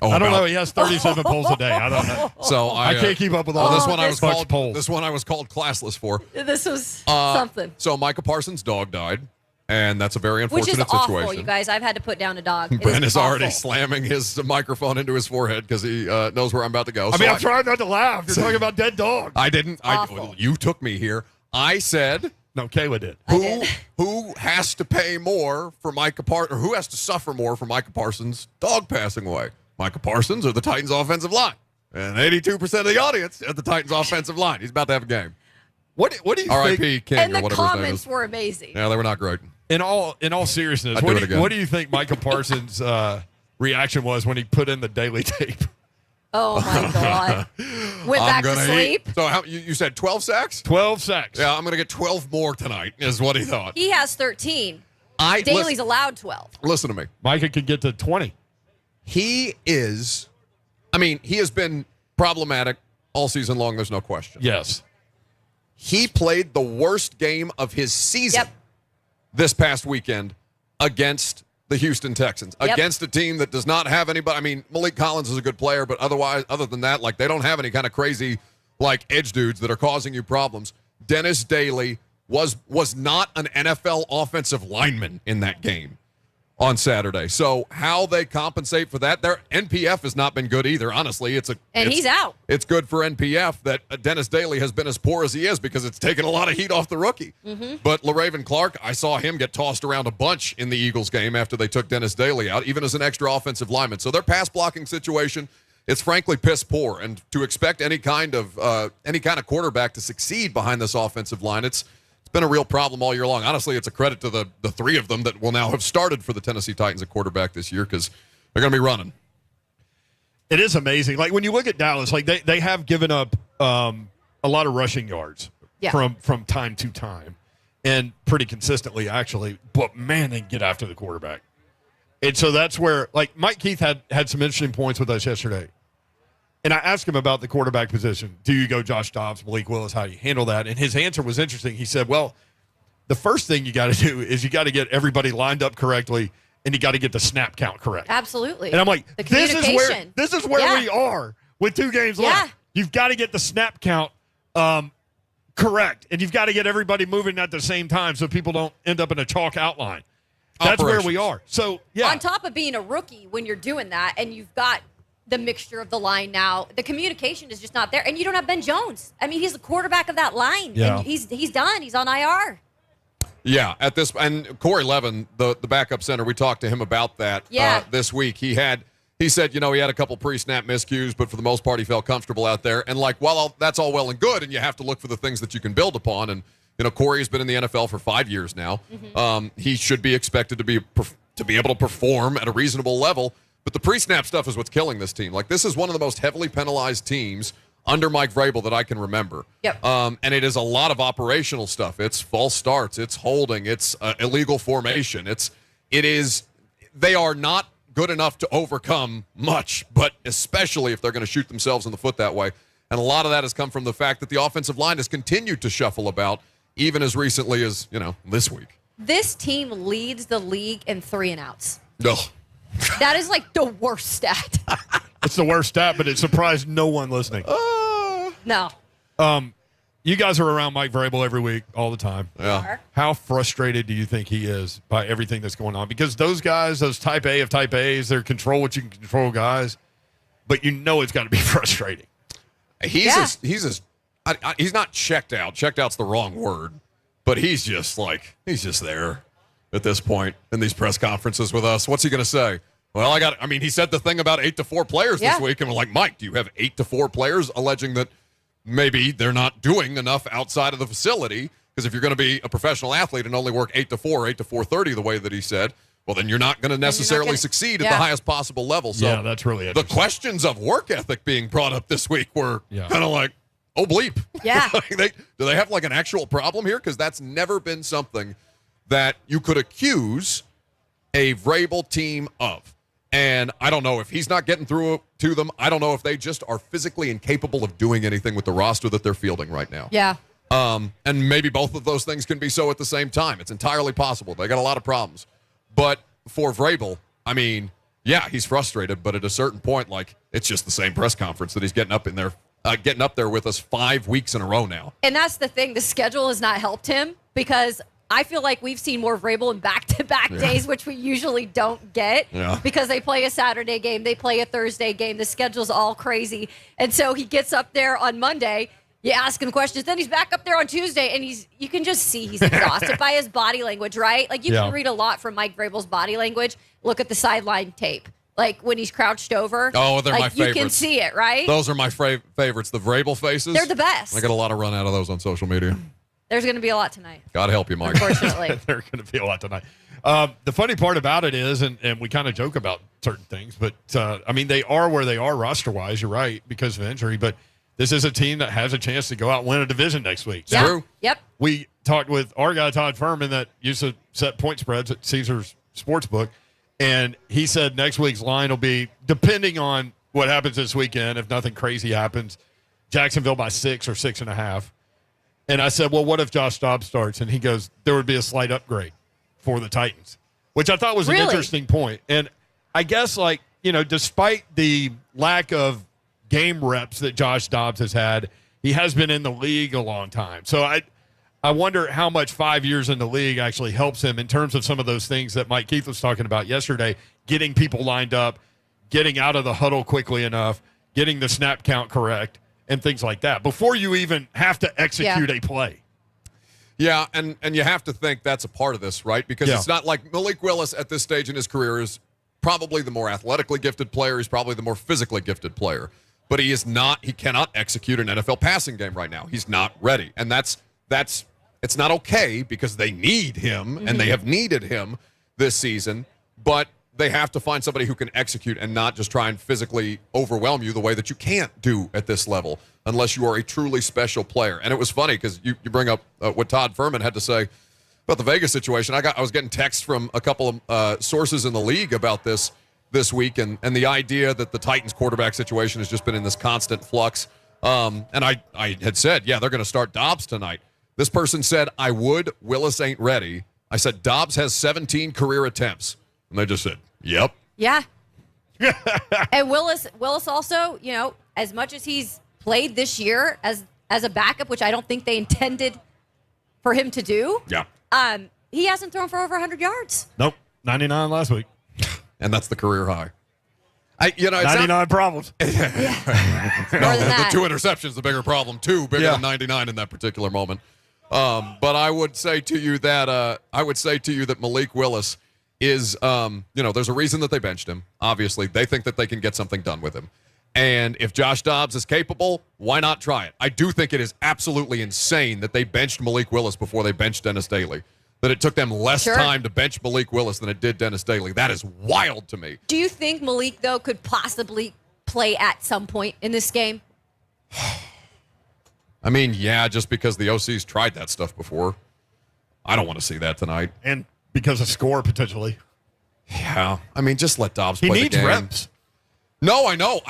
Oh, I don't know. He has 37 polls a day. I don't know. So I can't keep up with all this one. I was called polls. This one I was called classless for. This was something. So Micah Parsons' dog died, and that's a very unfortunate Which is awful, situation. you guys. I've had to put down a dog. Ben is already slamming his microphone into his forehead because he knows where I'm about to go. I mean, I'm trying not to laugh. You're talking about dead dogs. I didn't. Awful. You took me here. I said No, Kayla did. Who has to pay more for Micah Parsons, or who has to suffer more for Micah Parsons' dog passing away? Micah Parsons or the Titans' offensive line? And 82% of the audience at the Titans' offensive line. He's about to have a game. What do you think? R.I.P. King and or the whatever his name comments is. were amazing. Yeah, they were not great. In all seriousness, what do you think Micah Parsons' reaction was when he put in the daily tape? Oh, my God. Went back to sleep. So you said 12 sacks? 12 sacks. Yeah, I'm going to get 12 more tonight is what he thought. He has 13. Daly's allowed 12. Listen to me. Micah could get to 20. He has been problematic all season long. There's no question. Yes. He played the worst game of his season this past weekend against the Houston Texans, against a team that does not have anybody. I mean, Malik Collins is a good player, but other than that, like, they don't have any kind of crazy, like, edge dudes that are causing you problems. Dennis Daly was not an NFL offensive lineman in that game on Saturday. So how they compensate for that, their NPF has not been good either. Honestly, he's out. It's good for NPF that Dennis Daly has been as poor as he is because it's taken a lot of heat off the rookie. Mm-hmm. But LaRaven Clark, I saw him get tossed around a bunch in the Eagles game after they took Dennis Daly out, even as an extra offensive lineman. So their pass blocking situation, it's frankly piss poor. And to expect any kind of quarterback to succeed behind this offensive line, it's been a real problem all year long. Honestly, it's a credit to the three of them that will now have started for the Tennessee Titans at quarterback this year because they're going to be running. It is amazing. Like, when you look at Dallas, like, they have given up a lot of rushing yards from time to time, and pretty consistently, actually. But, man, they get after the quarterback. And so that's where, like, Mike Keith had some interesting points with us yesterday. And I asked him about the quarterback position. Do you go Josh Dobbs, Malik Willis? How do you handle that? And his answer was interesting. He said, well, the first thing you got to do is you got to get everybody lined up correctly, and you got to get the snap count correct. Absolutely. And I'm like, this is where we are with 2 games left. You've got to get the snap count correct, and you've got to get everybody moving at the same time so people don't end up in a chalk outline. That's where we are. So, yeah. On top of being a rookie, when you're doing that, and you've got the mixture of the line now, the communication is just not there. And you don't have Ben Jones. I mean, he's the quarterback of that line. Yeah. And he's done. He's on IR. Yeah, and Corey Levin, the backup center, we talked to him about that this week. He said, he had a couple pre-snap miscues, but for the most part, he felt comfortable out there. And, like, while that's all well and good, and you have to look for the things that you can build upon, and, Corey has been in the NFL for 5 years now. Mm-hmm. He should be expected to be able to perform at a reasonable level. But the pre-snap stuff is what's killing this team. Like, this is one of the most heavily penalized teams under Mike Vrabel that I can remember. Yep. And it is a lot of operational stuff. It's false starts. It's holding. It's illegal formation. They are not good enough to overcome much, but especially if they're going to shoot themselves in the foot that way. And a lot of that has come from the fact that the offensive line has continued to shuffle about, even as recently as, this week. This team leads the league in 3-and-outs. Ugh. That is like the worst stat. It's the worst stat, but it surprised no one listening. No. You guys are around Mike Vrabel every week, all the time. Yeah. How frustrated do you think he is by everything that's going on? Because those guys, those type A of type A's, they're control what you can control guys, but it's got to be frustrating. He's not checked out. Checked out's the wrong word, but he's just there at this point in these press conferences with us. What's he going to say? Well, he said the thing about 8 to 4 players this week, and we're like, Mike, do you have 8 to 4 players alleging that maybe they're not doing enough outside of the facility? Because if you're going to be a professional athlete and only work 8 to 4, 8 to 4:30, the way that he said, well, then you're not going to necessarily succeed at the highest possible level. So that's really the questions of work ethic being brought up this week were kind of like, oh, bleep. Yeah. Do they have like an actual problem here? Because that's never been something that you could accuse a Vrabel team of. And I don't know if he's not getting through to them. I don't know if they just are physically incapable of doing anything with the roster that they're fielding right now. Yeah. And maybe both of those things can be so at the same time. It's entirely possible. They got a lot of problems. But for Vrabel, he's frustrated. But at a certain point, it's just the same press conference that he's getting up there with us 5 weeks in a row now. And that's the thing. The schedule has not helped him because I feel like we've seen more Vrabel in back-to-back days, which we usually don't get because they play a Saturday game, they play a Thursday game. The schedule's all crazy. And so he gets up there on Monday. You ask him questions. Then he's back up there on Tuesday, and you can just see he's exhausted by his body language, right? Like, you can read a lot from Mike Vrabel's body language. Look at the sideline tape. Like, when he's crouched over. Oh, they're like, my favorites. You can see it, right? Those are my favorites. The Vrabel faces. They're the best. I get a lot of run out of those on social media. There's going to be a lot tonight. God help you, Mike. Unfortunately. There's going to be a lot tonight. The funny part about it is, and we kind of joke about certain things, but, I mean, they are where they are roster-wise, you're right, because of injury, but this is a team that has a chance to go out and win a division next week. Yeah. True. Yep. We talked with our guy, Todd Furman, that used to set point spreads at Caesars Sportsbook, and he said next week's line will be, depending on what happens this weekend, if nothing crazy happens, Jacksonville by 6 or 6.5. And I said, well, what if Josh Dobbs starts? And he goes, there would be a slight upgrade for the Titans, which I thought was an interesting point. And I guess, like, you know, despite the lack of game reps that Josh Dobbs has had, he has been in the league a long time. So I wonder how much 5 years in the league actually helps him in terms of some of those things that Mike Keith was talking about yesterday, getting people lined up, getting out of the huddle quickly enough, getting the snap count correct, and things like that before you even have to execute a play. Yeah, and you have to think that's a part of this, right? Because it's not like Malik Willis at this stage in his career is probably the more athletically gifted player. He's probably the more physically gifted player. But he cannot execute an NFL passing game right now. He's not ready. And it's not okay because they need him and they have needed him this season. But they have to find somebody who can execute and not just try and physically overwhelm you the way that you can't do at this level unless you are a truly special player. And it was funny because you bring up what Todd Furman had to say about the Vegas situation. I was getting texts from a couple of sources in the league about this week and the idea that the Titans quarterback situation has just been in this constant flux. And I had said, yeah, they're going to start Dobbs tonight. This person said, I would. Willis ain't ready. I said, Dobbs has 17 career attempts. And they just said, yep. Yeah. And Willis also, you know, as much as he's played this year as a backup, which I don't think they intended for him to do. Yeah. He hasn't thrown for over 100 yards. Nope. 99 last week. And that's the career high. 99 problems. More than that. The 2 interceptions, the bigger problem, too, bigger than 99 in that particular moment. But I would say to you that Malik Willis is, there's a reason that they benched him. Obviously, they think that they can get something done with him. And if Josh Dobbs is capable, why not try it? I do think it is absolutely insane that they benched Malik Willis before they benched Dennis Daly. That it took them less time to bench Malik Willis than it did Dennis Daly. That is wild to me. Do you think Malik, though, could possibly play at some point in this game? I mean, yeah, just because the OC's tried that stuff before. I don't want to see that tonight. And because of score, potentially. Yeah. I mean, just let Dobbs play the game. He needs reps. No, I know.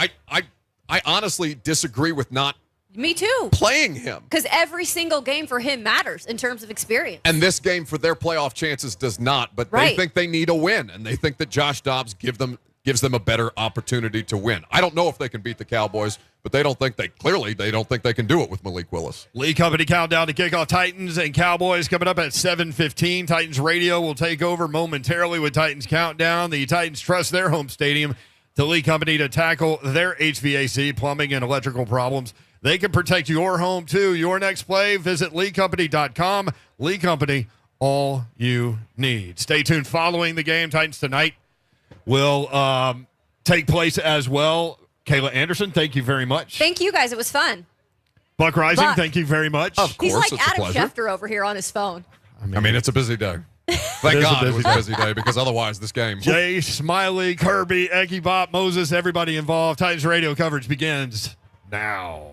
I honestly disagree with not Me too. playing him. Because every single game for him matters in terms of experience. And this game for their playoff chances does not, but they think they need a win, and they think that Josh Dobbs gives them a better opportunity to win. I don't know if they can beat the Cowboys, but they don't think they can do it with Malik Willis. Lee Company countdown to kickoff. Titans and Cowboys coming up at 7:15. Titans Radio will take over momentarily with Titans Countdown. The Titans trust their home stadium to Lee Company to tackle their HVAC, plumbing, and electrical problems. They can protect your home, too. Your next play, visit LeeCompany.com. Lee Company, all you need. Stay tuned. Following the game, Titans tonight will take place as well. Kayla Anderson, thank you very much. Thank you, guys. It was fun. Buck Rising, thank you very much. Of course, He's like it's Adam a pleasure. Schefter over here on his phone. I mean, it's a busy day. Thank God it was a busy day, because otherwise this game. Jay, Smiley, Kirby, Eggy, Bob, Moses, everybody involved. Titans Radio coverage begins now.